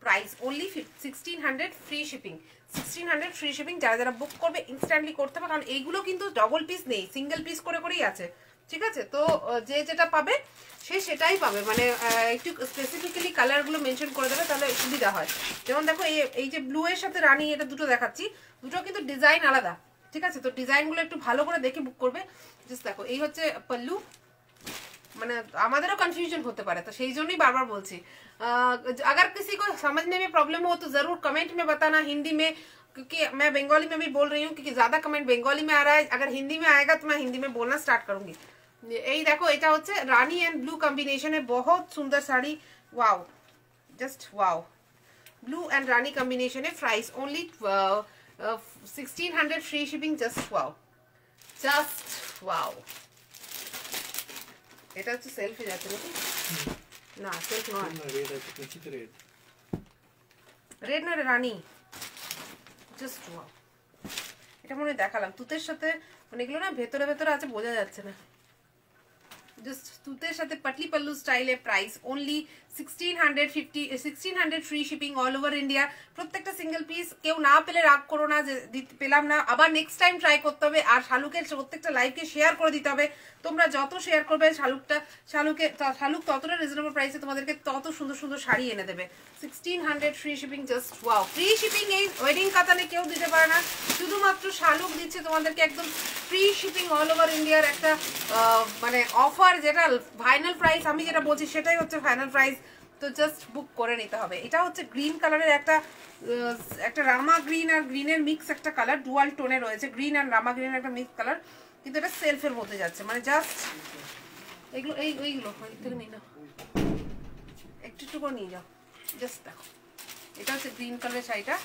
Price only 1600 free shipping, 1600 free shipping. যারা বুক করবে ইনস্ট্যান্টলি করতে হবে, কারণ এইগুলো কিন্তু ডবল পিস নেই, সিঙ্গেল পিস করেই আছে, ঠিক আছে। তো যে যেটা পাবে সে সেটাই পাবে, মানে একটু স্পেসিফিক্যালি কালারগুলো মেনশন করে দেবে, তাহলে সুবিধা হয়। যেমন দেখো এই যে ব্লু এর সাথে রানি, এটা দুটো দেখাচ্ছি, দুটো কিন্তু ডিজাইন আলাদা, ঠিক আছে। তো ডিজাইনগুলো একটু ভালো করে দেখে বুক করবে। জাস্ট দেখো এই হচ্ছে পাল্লু, মানে আমাদেরও কन्फ्यूजन होते पारे, तो সেই জন্যই বারবার বলছি। अगर किसी को समझने में प्रॉब्लम हो तो जरूर कमेंट में बताना हिंदी में, क्योंकि मैं बंगाली में भी बोल रही हूँ, क्योंकि ज्यादा कमेंट बंगाली में आ रहा है। अगर हिंदी में आएगा तो मैं हिंदी में बोलना स्टार्ट करूंगी। এই দেখো এটা হচ্ছে রানী এন্ড ব্লু কম্বিনেশনে বহুত সুন্দর sari. Wow, just wow, blue and রানী কম্বিনেশনে, price only 1600 free shipping. Just wow, just wow. এটা হচ্ছে সেলফি যাচ্ছে নাকি? না সেলফ নয়, রেড না রানী। জাস্ট ওয়াও, এটা মনে দেখালাম তুতের সাথে, মানে এগুলো না ভেতরে ভেতরে আছে, বোঝা যাচ্ছে না। জাস্ট তুতের সাথে পাটলি পাল্লু স্টাইলে, price only 1600 free shipping all over India. প্রত্যেকটা সিঙ্গেল পিস, কেউ না পেলে রাগ করো না যে পেলাম না, আবার নেক্সট টাইম ট্রাই করতে হবে। আর শালুকের প্রত্যেকটা লাইভকে শেয়ার করে দিতে হবে। তোমরা যত শেয়ার করবে শালুক ততটা রিজনেবল প্রাইসে তোমাদেরকে তত সুন্দর সুন্দর শাড়ি এনে দেবে। 1600 free shipping. Just wow, free shipping এই ওয়েডিং কাতানে কেউ দিতে পারে না, শুধুমাত্র শালুক দিচ্ছে তোমাদেরকে একদম ফ্রি শিপিং অল ওভার ইন্ডিয়ার একটা মানে অফার, যেটা ফাইনাল প্রাইস আমি যেটা বলছি সেটাই হচ্ছে ফাইনাল প্রাইস। তো জাস্ট বুক করে নিতে হবে। এটা হচ্ছে গ্রিন কালারের একটা রামা গ্রিন আর গ্রিনের মিক্স একটা কালার, ডুয়াল টোনে রয়েছে, গ্রিন আর রামা গ্রিনের একটা মিক্স কালার, কিন্তু এটা সেলফের মধ্যে যাচ্ছে, মানে জাস্ট এগুলো ওইগুলো থেকে নিয়ে নাও, একটু করে নিয়ে যাও। জাস্ট দেখো, এটা হচ্ছে গ্রিন কালারের শাড়িটা,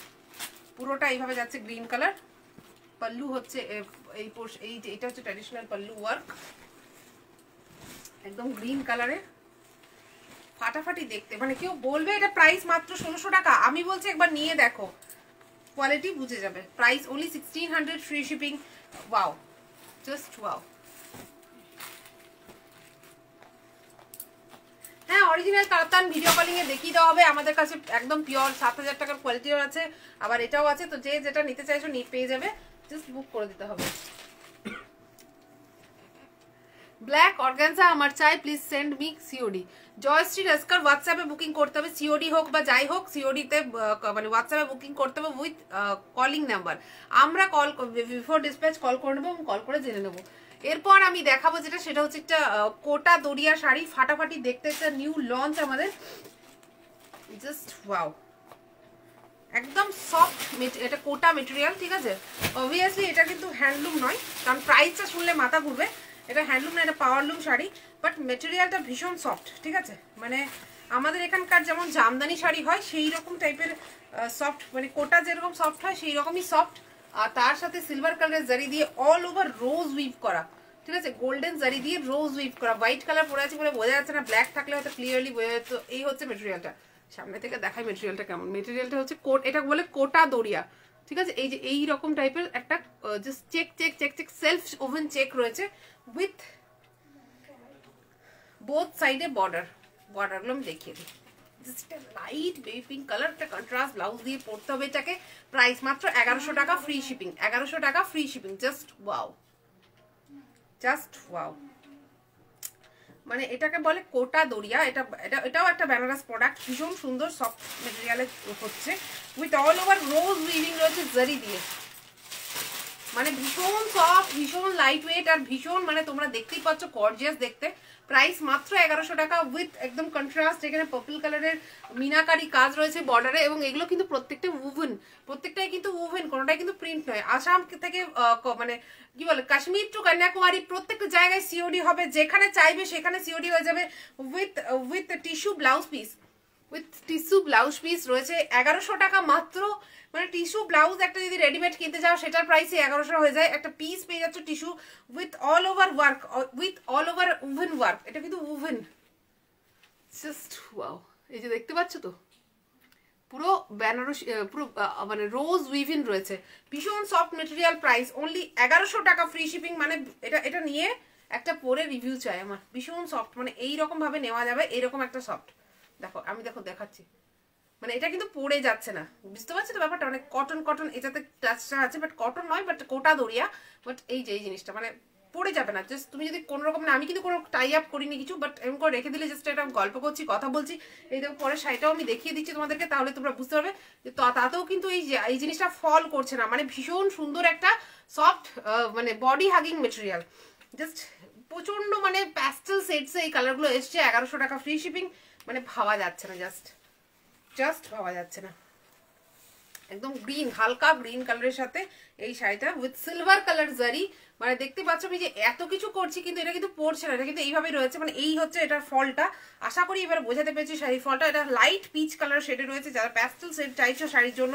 পুরোটা এইভাবে যাচ্ছে গ্রিন কালার। পাল্লু হচ্ছে এই যে এটা হচ্ছে ট্র্যাডিশনাল পাল্লু ওয়ার্ক, একদম গ্রিন কালারে, ফাটাফাটি দেখতে। মানে কেউ বলবে এটা প্রাইস মাত্র 1600 টাকা, আমি বলছি একবার নিয়ে দেখো, কোয়ালিটি বুঝে যাবে। Price only 1600 free shipping. Wow, just wow. হ্যাঁ, অরিজিনাল কাতান ভিডিও কলিং এ দেখিয়ে দেওয়া হবে। আমাদের কাছে একদম পিওর 7000 টাকার কোয়ালিটিও আছে, আবার এটাও আছে। তো যে যেটা নিতে চাইছো পেয়ে যাবে, জাস্ট বুক করে দিতে হবে। ব্ল্যাক অর্গানজা আমার চাই, please send me COD. Joyshree রাস্কার হোয়াটসঅ্যাপে বুকিং করতে হবে, সিওডি হোক বা যাই হোক, সিওডিতে মানে হোয়াটসঅ্যাপে বুকিং করতে হবে উইথ কলিং নাম্বার। আমরা কল বিফোর ডিসপ্যাচ কল করে নেবো এবং কল করে জেনে নেবো। এরপর আমি দেখাবো যেটা, সেটা হচ্ছে একটা কোটা দরিয়া শাড়ি, ফাটাফাটি দেখতে, একটা নিউ লঞ্চ আমাদের। জাস্ট ওয়াও, একদম সফট, এটা কোটা মেটেরিয়াল, ঠিক আছে। অবভিয়াসলি এটা কিন্তু হ্যান্ডলুম নয়, কারণ প্রাইসটা শুনলে মাথা ঘুরবে। এটা হ্যান্ডলুম না, এটা পাওয়ারলুম শাড়ি, বাট মেটেরিয়ালটা ভীষণ সফট, ঠিক আছে। মানে আমাদের এখানকার যেমন জামদানি শাড়ি হয় সেই রকম টাইপের সফট, মানে কোটা যেরকম সফট হয় সেই রকমই সফট। আর তার সাথে সিলভার কালারের জারি দিয়ে অল ওভার রোজ উইভ করা, ঠিক আছে, গোল্ডেন জারি দিয়ে রোজ উইভ করা। হোয়াইট কালার পরে আছে বলে বোঝা যাচ্ছে না, ব্ল্যাক থাকলে হয়তো ক্লিয়ারলি বোঝা যেত। এই হচ্ছে মেটেরিয়ালটা, সামনে থেকে দেখাই মেটেরিয়ালটা কেমন। মেটেরিয়ালটা হচ্ছে এটা বলে কোটা দরিয়া, ঠিক আছে। এই যে এই রকম টাইপের একটা just check check check check self woven check রয়েছে, উইথ বোথ সাইডে বর্ডারগুলো আমি দেখিয়ে দিই। Just light baby pink colour, একটা কন্ট্রাস্ট ব্লাউজ দিয়ে পড়তে হবে এটাকে। প্রাইস মাত্র 1100 টাকা ফ্রি শিপিং, 1100 টাকা free shipping. Just wow, just wow. মানে এটাকে বলে কোটা দরিয়া, এটাও একটা বেনারস প্রোডাক্ট, ভীষণ সুন্দর সফট মেটেরিয়ালে হচ্ছে, with all over rose weaving রয়েছে জারি দিয়ে। মানে ভীষণ সফট, ভীষণ লাইট ওয়েট, আর ভীষণ মানে তোমরা দেখতেই পাচ্ছ গর্জিয়াস দেখতে। প্রাইস মাত্র 1100 টাকা, উইথ একদম কন্ট্রাস্ট, এখানে পার্পল কালারের মিনাকারি কাজ রয়েছে বর্ডারে, এবং এগুলো কিন্তু প্রত্যেকটা উভেন, প্রত্যেকটাই কিন্তু উভেন, কোনোটাই কিন্তু প্রিন্ট নয়। আসাম থেকে মানে কি বলে কাশ্মীর টু কন্যাকুমারী প্রত্যেকটা জায়গায় সিওডি হবে, যেখানে চাইবে সেখানে সিওডি হয়ে যাবে, উইথ টিস্যু ব্লাউজ পিস, রয়েছে 1100 টাকা মাত্র। মানে টিস্যু ব্লাউজ একটা যদি রেডিমেড কিনতে যাও সেটার প্রাইসে 1100 হয়ে যায়, একটা পিস পেয়ে যাচ্ছ tissue with all over work, with all over woven work. এটা কিন্তু উভেন, জাস্ট ওয়াও। এই যে দেখতে পাচ্ছ তো, পুরো বেনারসি, পুরো মানে রোজ উইভিন রয়েছে, ভীষণ সফট মেটেরিয়াল। প্রাইস অনলি 1100 টাকা ফ্রি শিপিং। মানে এটা নিয়ে একটা পরে রিভিউ চাই আমার। ভীষণ সফট, মানে এইরকম ভাবে নেওয়া যাবে, এইরকম একটা সফট। দেখো আমি দেখাচ্ছি, মানে এটা কিন্তু পড়ে যাচ্ছে না, বুঝতে পারছো তো ব্যাপারটা। মানে কটন এটাতে টাচটা আছে, বাট কটন নয়, বাট কোটা দরিয়া। বাট এই যে এই জিনিসটা মানে পড়ে যাবে না। জাস্ট তুমি যদি কোনো রকম, না আমি কিন্তু কোনো টাই আপ করিনি কিছু, বাট এমন করে রেখে দিলে জাস্ট এটা গল্প করছি, কথা বলছি। এই দেখো পরে শাড়িটাও আমি দেখিয়ে দিচ্ছি তোমাদেরকে, তাহলে তোমরা বুঝতে পারবে যে তাতেও কিন্তু এই জিনিসটা ফল করছে না। মানে ভীষণ সুন্দর একটা সফট মানে বডি হাগিং মেটেরিয়াল, জাস্ট প্রচন্ড মানে প্যাস্টেল সেটসে এই কালারগুলো এসছে। 1100 টাকা ফ্রি শিপিং, মানে ভাবা যাচ্ছে না, জাস্ট ভাবা যাচ্ছে না। একদম গ্রিন, হালকা গ্রিন কালারের সাথে এই শাড়িটা, উইথ সিলভার কালার জারি, মানে দেখতে পাচ্ছ আমি যে এত কিছু করছি কিন্তু এটা কিন্তু পড়ছে না, এটা কিন্তু এইভাবেই রয়েছে। মানে এই হচ্ছে এটার ফলটা, আশা করি এবার বোঝাতে পেরেছি শাড়ির ফলটা। এটা লাইট পিচ কালার শেডে রয়েছে। যারা প্যাস্টেল শেড চাইছো শাড়ির জন্য,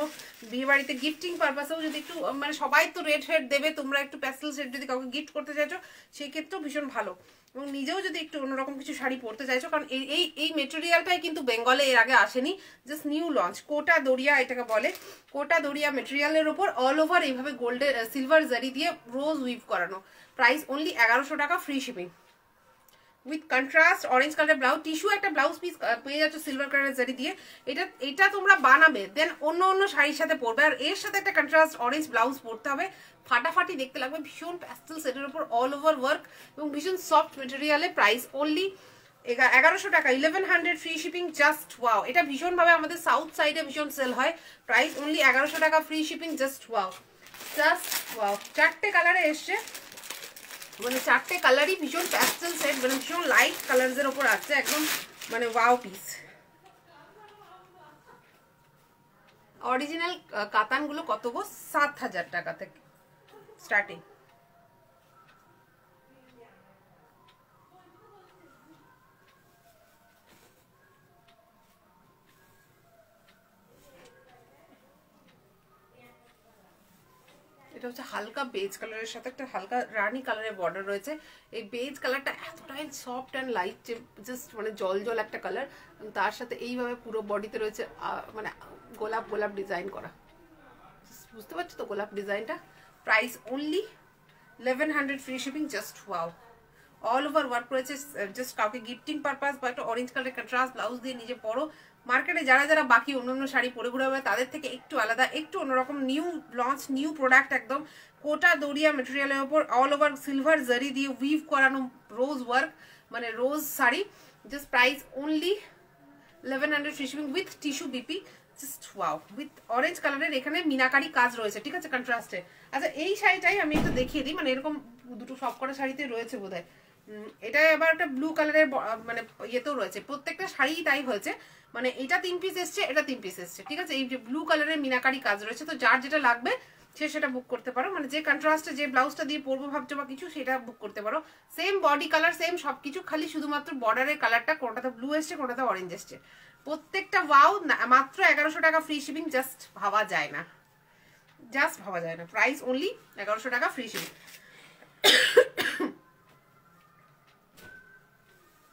বিয়ে বাড়িতে গিফটিং পারপাসেও যদি একটু, মানে সবাই তো রেড শেড দেবে, তোমরা একটু প্যাস্টেল শেড যদি কাউকে গিফট করতে চাইছো সেই ক্ষেত্রেও ভীষণ ভালো। এবং নিজেও যদি একটু অন্যরকম কিছু শাড়ি পরতে চাইছো, কারণ এই মেটেরিয়ালটাই কিন্তু বেঙ্গলে এর আগে আসেনি, জাস্ট নিউ লঞ্চ। কোটা দরিয়া এটাকে বলে, কোটা দরিয়া মেটেরিয়ালের ওপর অল ওভার এইভাবে গোল্ডের সিলভার জারি দিয়ে রোজ উইভ করানো। প্রাইস অনলি 1100 টাকা, free shipping. With contrast orange কালারের ব্লাউজ, টিস্যু একটা ব্লাউজ পিস পেয়ে যাচ্ছ সিলভার কালারের জারি দিয়ে। এটা তোমরা বানাবে, দেন অন্য শাড়ির সাথে পরবে, আর এর সাথে একটা কন্ট্রাস্ট অরেঞ্জ ব্লাউজ পরতে হবে, ফাটাফাটি দেখতে লাগবে। ভীষণ প্যাস্টেল সেটের উপর অল ওভার ওয়ার্ক এবং ভীষণ সফট মেটেরিয়ালে। প্রাইস অনলি 1100 টাকা, 1100 ফ্রি শিপিং। জাস্ট ওয়াও, এটা ভীষণভাবে আমাদের সাউথ সাইডে ভীষণ সেল হয়। প্রাইস অনলি 1100 টাকা, free shipping. Just wow, just wow. 4টে কালারে এসছে, মানে 4টে কালারই ভীষণ প্যাস্টেল সেট, মানে ভীষণ লাইট কালারসের ওপর আছে একদম, মানে ওয়াও পিস। অরিজিনাল কাতানগুলো কত গো? 7000 টাকা থেকে স্টার্টিং। এটা হচ্ছে হালকা বেজ কালারের সাথে একটা হালকা রানি কালারের বর্ডার রয়েছে। এই বেজ কালারটা এতটাই সফট অ্যান্ড লাইট যে জাস্ট মানে জল জল একটা কালার, তার সাথে এইভাবে পুরো বডিতে রয়েছে মানে গোলাপ গোলাপ ডিজাইন করা, বুঝতে পারছো তো গোলাপ ডিজাইনটা। Price only 1100 free shipping. Just wow, all over work রয়েছে। জাস্ট কাউকে গিফটিং পারপাস বা একটা অরেঞ্জ কালারের কন্ট্রাস্ট ব্লাউজ দিয়ে নিজে পরো। মার্কেটে যারা বাকি অন্য শাড়ি পরে ঘুরে হবে তাদের থেকে একটু আলাদা, একটু অন্যরকম, নিউ লঞ্চ, নিউ প্রোডাক্ট একদম। কোটা দরিয়া মেটেরিয়ালের ওপর অল ওভার সিলভার জারি দিয়ে উইভ করানো রোজ ওয়ার্ক, মানে rose sari. Just price only 1100 free shipping with tissue বিপি। জাস্ট ওয়াও, উইথ অরেঞ্জ কালারের এখানে মিনাকারি কাজ রয়েছে, ঠিক আছে, কন্ট্রাস্টে। আচ্ছা এই শাড়িটাই আমি একটু দেখিয়ে দিই, মানে এরকম দুটো সব কটা শাড়িতে রয়েছে বোধহয়। এটা আবার একটা ব্লু কালারের মানে ইয়েতেও রয়েছে, প্রত্যেকটা শাড়ি তাই হয়েছে। মানে এটা 3 পিস এসছে, এটা 3 পিস এসছে, ঠিক আছে। এই যে ব্লু কালারের মিনাকারি কাজ রয়েছে, তো যার যেটা লাগবে সে সেটা বুক করতে পারো। মানে যে কন্ট্রাস্টে যে ব্লাউজটা দিয়ে পরবো ভাবছো বা কিছু, সেটা বুক করতে পারো। সেম বডি কালার, সেম সবকিছু, খালি শুধুমাত্র বর্ডারের কালারটা কোনটাতে ব্লু এসছে কোনটাতে অরেঞ্জ এসছে। প্রত্যেকটা ওয়াও, মাত্র 1100 টাকা ফ্রি শিপিং। জাস্ট ভাবা যায় না, জাস্ট ভাবা যায় না। প্রাইস অনলি 1100 টাকা, ফ্রি শিপিং।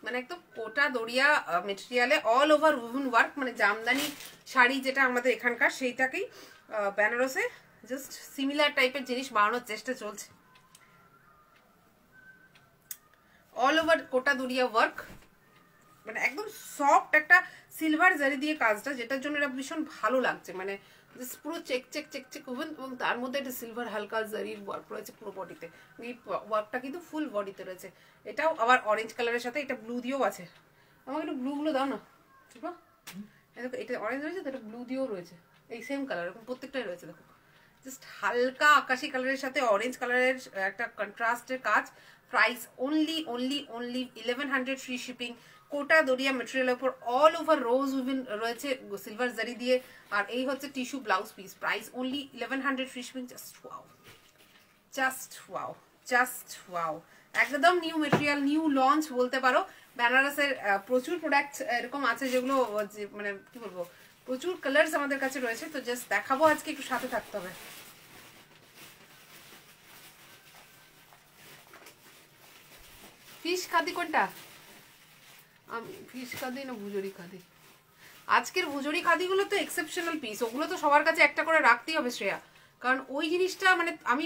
মানে একদম কোটা দরিয়া মেটেরিয়ালে অল ওভার উভেন ওয়ার্ক, মানে জামদানি শাড়ি যেটা আমাদের এখানকার, সেইটাকেই বেনারসে জাস্ট সিমিলার টাইপের জিনিস বানানোর চেষ্টা চলছে। অল ওভার কোটা দরিয়া ওয়ার্ক, মানে একদম সফট একটা সিলভার জারি দিয়ে কাজটা, যেটার জন্য এটা ভীষণ ভালো লাগছে। মানে জাস্ট পুরো check check check check woven, এবং তার মধ্যে একটা সিলভার হালকা জারির ওয়ার্ক রয়েছে পুরো বডিতে। এই ওয়ার্কটা কিন্তু ফুল বডিতে রয়েছে। এটাও আবার অরেঞ্জ কালারের সাথে এটা ব্লু দিয়েও আছে। আমাকে একটু ব্লুগুলো দাও না, ঠিক আছে। দেখো এটা অরেঞ্জ রয়েছে, তো এটা ব্লু দিয়েও রয়েছে, এই সেম কালার, এরকম প্রত্যেকটাই রয়েছে। দেখো জাস্ট হালকা আকাশি কালারের সাথে অরেঞ্জ কালারের একটা কন্ট্রাস্টের কাজ। Price only 1100 free shipping. Kota Doria মেটেরিয়ালের উপর অল ওভার রোজ উইভিন রয়েছে সিলভার জারি দিয়ে, আর এই হচ্ছে tissue blouse piece. Price only 1100 free shipping. Just wow, just wow, just wow. একদম নিউ মেটেরিয়াল, নিউ লঞ্চ বলতে পারো। বেনারসের প্রচুর প্রোডাক্ট এরকম আছে যেগুলো মানে কি বলবো, প্রচুর কালার্স আমাদের কাছে রয়েছে। তো জাস্ট দেখাবো আজকে, একটু সাথে থাকতে হবে। ফিশ খাদি কোনটা? আমি ফিশ খাদি না ভুজুরি খাদি? আজকের ভুজুরি খাদিগুলো তো এক্সেপশনাল পিস, ওগুলো তো সবার কাছে একটা করে রাখতেই হবে শ্রেয়া। কারণ ওই জিনিসটা মানে আমি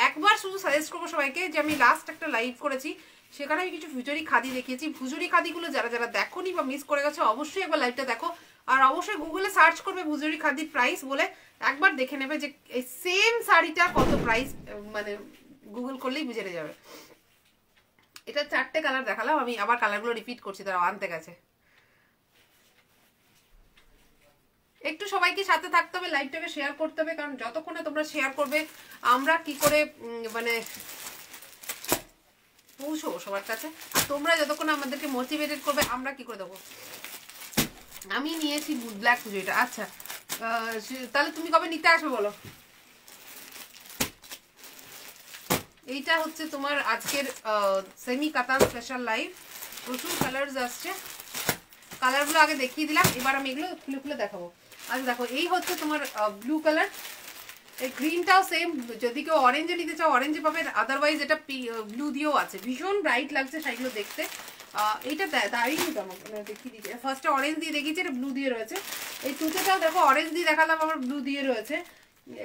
একবার শুধু সাজেস্ট করবো সবাইকে, যে আমি লাস্ট একটা লাইভ করেছি সেখানে আমি কিছু ভুজুরি খাদি দেখিয়েছি। ভুজুরি খাদিগুলো যারা যারা দেখোনি বা মিস করে গেছো, অবশ্যই একবার লাইভটা দেখো, আর অবশ্যই গুগলে সার্চ করবে ভুজুরি খাদির প্রাইস বলে, একবার দেখে নেবে যে এই সেম শাড়িটা কত প্রাইস, মানে গুগল করলেই বুঝে যাবে। এটা 4টে কালার দেখালাম, আমি আবার কালারগুলো রিপিট করছি, তারা আনতে গেছে। একটু সবাইকে সাথে থাকতে হবে, লাইভটাকে শেয়ার করতে হবে, কারণ যতক্ষণে তোমরা শেয়ার করবে আমরা কি করে মানে পৌঁছো সবার কাছে, আর তোমরা যতক্ষণ আমাদেরকে মোটিভেটেড করবে আমরা কি করে দেবো। আমি নিয়েছি ব্ল্যাক পুজোটা। আচ্ছা তাহলে তুমি কবে নিতে আসবে বলো? এইটা হচ্ছে তোমার আজকের সেমি কাতান স্পেশাল লাইভ, প্রচুর কালার্স আসছে। কালারগুলো আগে দেখিয়ে দিলাম, এবার আমি এগুলো খুলে খুলে দেখাবো। আচ্ছা দেখো, এই হচ্ছে তোমার ব্লু কালার, এই গ্রিনটাও সেম, যদি কেউ অরেঞ্জে নিতে চাও অরেঞ্জে পাবে, আদারওয়াইজ এটা ব্লু দিয়েও আছে, ভীষণ ব্রাইট লাগছে শাড়িগুলো দেখতে। এইটা দাঁড়িয়ে নিতাম দেখিয়ে দিচ্ছি, ফার্স্টে অরেঞ্জ দিয়ে দেখিয়েছি, এটা ব্লু দিয়ে রয়েছে। এই তুতেটাও দেখো অরেঞ্জ দিয়ে দেখালাম, আবার ব্লু দিয়ে রয়েছে।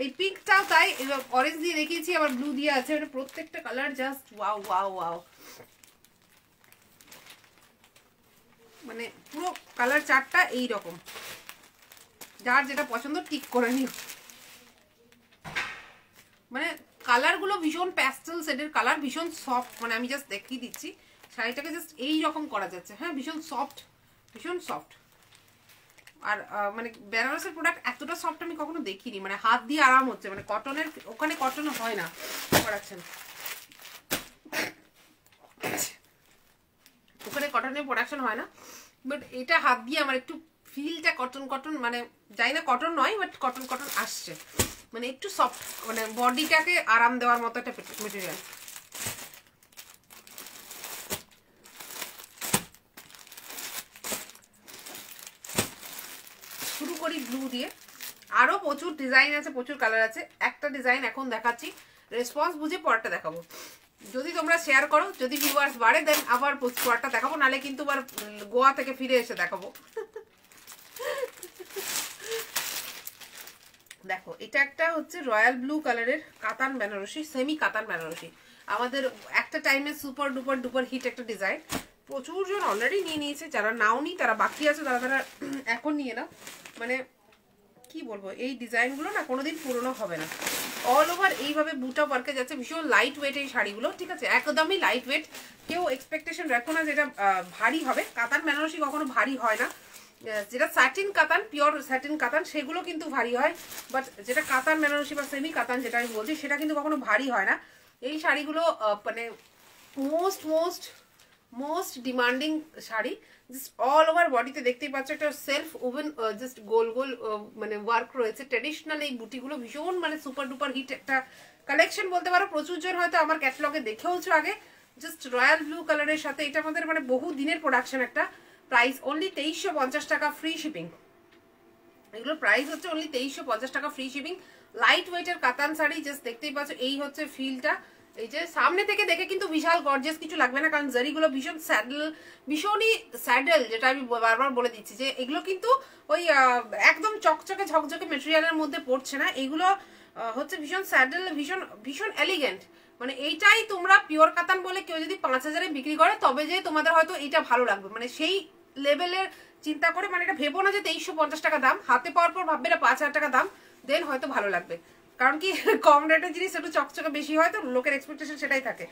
এই পিঙ্কটাও তাই, এবার অরেঞ্জ দিয়ে দেখিয়েছি আবার ব্লু দিয়ে আছে, মানে প্রত্যেকটা colour just wow wow wow, মানে পুরো কালার চারটা এইরকম, যার যেটা পছন্দ ঠিক করে নিও। মানে কালারগুলো ভীষণ প্যাস্টেল শেডের কালার, ভীষণ সফট, মানে আমি জাস্ট দেখিয়ে দিচ্ছি শাড়িটাকে, জাস্ট এইরকম করা যাচ্ছে। হ্যাঁ, ভীষণ সফট, ভীষণ সফট। আর মানে বেনারসের প্রোডাক্ট এতটা সফট আমি কখনো দেখিনি, মানে হাত দিয়ে আরাম হচ্ছে, মানে কটনের, ওখানে কটন হয় না পড়াচ্ছেন, ওখানে কটনের প্রোডাকশন হয় না, বাট এটা হাত দিয়ে আমার একটু ফিলটা কটন কটন, মানে যাই না কটন নয়, বাট কটন কটন আসছে, মানে একটু সফট, মানে বডিটাকে আরাম দেওয়ার মতো একটা মেটেরিয়াল। শুরু করি ব্লু দিয়ে, আরো প্রচুর ডিজাইন আছে, প্রচুর কালার আছে। একটা ডিজাইন এখন দেখাচ্ছি, রেসপন্স বুঝে পরটা দেখাবো। যদি তোমরা শেয়ার করো, যদি ভিউয়ার্স বাড়ে, দেন আবার পরটা দেখাবো, নালে কিন্তু আবার গোয়া থেকে ফিরে এসে দেখাবো। দেখো, এটা একটা হচ্ছে রয়্যাল ব্লু কালারের কাতান বেনারসি, সেমি কাতান বেনারসি, আমাদের একটা টাইমে সুপার ডুপার ডুপার হিট একটা ডিজাইন, প্রচুর জন অলরেডি নিয়ে নিয়েছে, যারা নাও নি তারা বাকি আছে, তারা এখন নিয়ে নাও। মানে কি বলবো, এই ডিজাইনগুলো না কোনোদিন পুরনো হবে না, অল ওভার এইভাবে বুটা ওয়ার্কে যাচ্ছে, ভীষণ লাইট ওয়েট এই শাড়িগুলো, ঠিক আছে, একদমই লাইট ওয়েট, কেউ এক্সপেকটেশন রাখো না যেটা ভারী হবে, কাতান বেনারসি কখনো ভারী হয় না, যেটা স্যাটিন কাতান, পিওর স্যাটিন কাতান, সেগুলো কিন্তু ভারী হয়, বাট যেটা কাতান বেনারসি বা সেমি কাতান যেটা আমি বলছি, সেটা কিন্তু কখনো ভারী হয় না। এই শাড়িগুলো মানে most most most demanding sari, just all over বডিতে দেখতেই পাচ্ছ একটা সেলফ ওভেন, জাস্ট গোল গোল মানে ওয়ার্ক রয়েছে, ট্রেডিশনাল এই বুটিগুলো ভীষণ মানে সুপার ডুপার হিট একটা কালেকশন বলতে পারো, প্রচুর জন হয়তো আমার ক্যাটালগে দেখেওছো আগে, জাস্ট রয়্যাল ব্লু কালারের সাথে, এটা আমাদের মানে বহু দিনের প্রোডাকশন একটা, প্রাইস অনলি 2350 টাকা, ফ্রি শিপিং, এগুলোর প্রাইস হচ্ছে অনলি 2350 টাকা, ফ্রি শিপিং, লাইট ওয়েটের কাতান শাড়ি, জাস্ট দেখতেই পাচ্ছ, এই হচ্ছে ফিলটা, এই যে সামনে থেকে দেখে কিন্তু বিশাল গর্জিয়াস কিছু লাগবে না, কারণ জারিগুলো ভীষণ স্যাডেল, ভীষণই স্যাডেল, যেটা আমি বারবার বলে দিচ্ছি যে এগুলো কিন্তু ওই একদম চকচকে ঝকঝকে মেটেরিয়ালের মধ্যে পড়ছে না, এগুলো হচ্ছে ভীষণ স্যাডেল, ভীষণ ভীষণ এলিগেন্ট, মানে এইটাই তোমরা পিওর কাতান বলে কেউ যদি 5000-এ বিক্রি করে, তবে যে তোমাদের হয়তো এইটা ভালো লাগবে, মানে সেই লেভেলের চিন্তা করে, মানে এটা ভেবো না যে 2350 টাকা দাম, হাতে পাওয়ার পর ভাববে এটা 5000 টাকা দাম, দেন হয়তো ভালো লাগবে, কারণ কি কম রেটের জিনিস একটু চকচকে বেশি হয়, তো লোকের এক্সপেকটেশন সেটাই থাকে।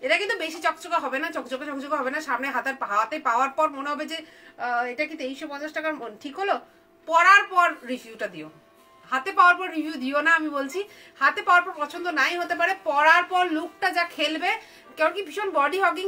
এটা কিন্তু বেশি চকচকে হবে না, চকচকে চকচকে হবে না, সামনে হাতে পাওয়ার পর মনে হবে যে এটা কি 2350 টাকার ঠিক হলো, পরার পর রিভিউটা দিও, হাতে পাওয়ার পর রিভিউ দিও না, আমি বলছি হাতে পাওয়ার পর পছন্দ নাই হতে পারে, পরার পর লুকটা যা খেলবে, কারণ কি ভীষণ বডি হগিং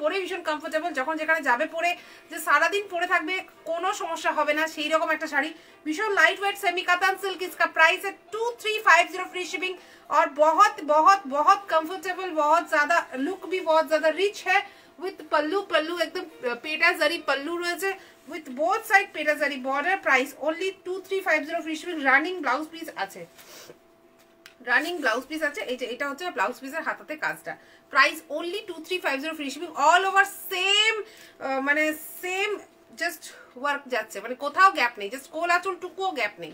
পরে ভীষণ কমফোর্টেবল, যখন যেখানে যাবে পরে যে সারাদিন পরে থাকবে কোনো সমস্যা হবে না, সেই রকম একটা শাড়ি, भीषण light weight semi katan silk, इसका प्राइस है 2350 फ्री शिपिंग, और बहुत बहुत बहुत कंफर्टेबल, बहुत ज्यादा लुक भी बहुत ज्यादा रिच है, विथ पल्लू, पल्लू एकदम पेटा जरी पल्लू रही है, with both side PETA zari border, price only 2350 free shipping, running blouse piece আছে, রানিং ব্লাউজ পিস আছে, এই যে এটা হচ্ছে ব্লাউজ পিসের হাতাতে কাজটা, price only 2350 free shipping, all over same, মানে সেম জাস্ট ওয়ার্ক যাচ্ছে, মানে কোথাও গ্যাপ নেই, জাস্ট কোল আঁচল টুকুও গ্যাপ নেই,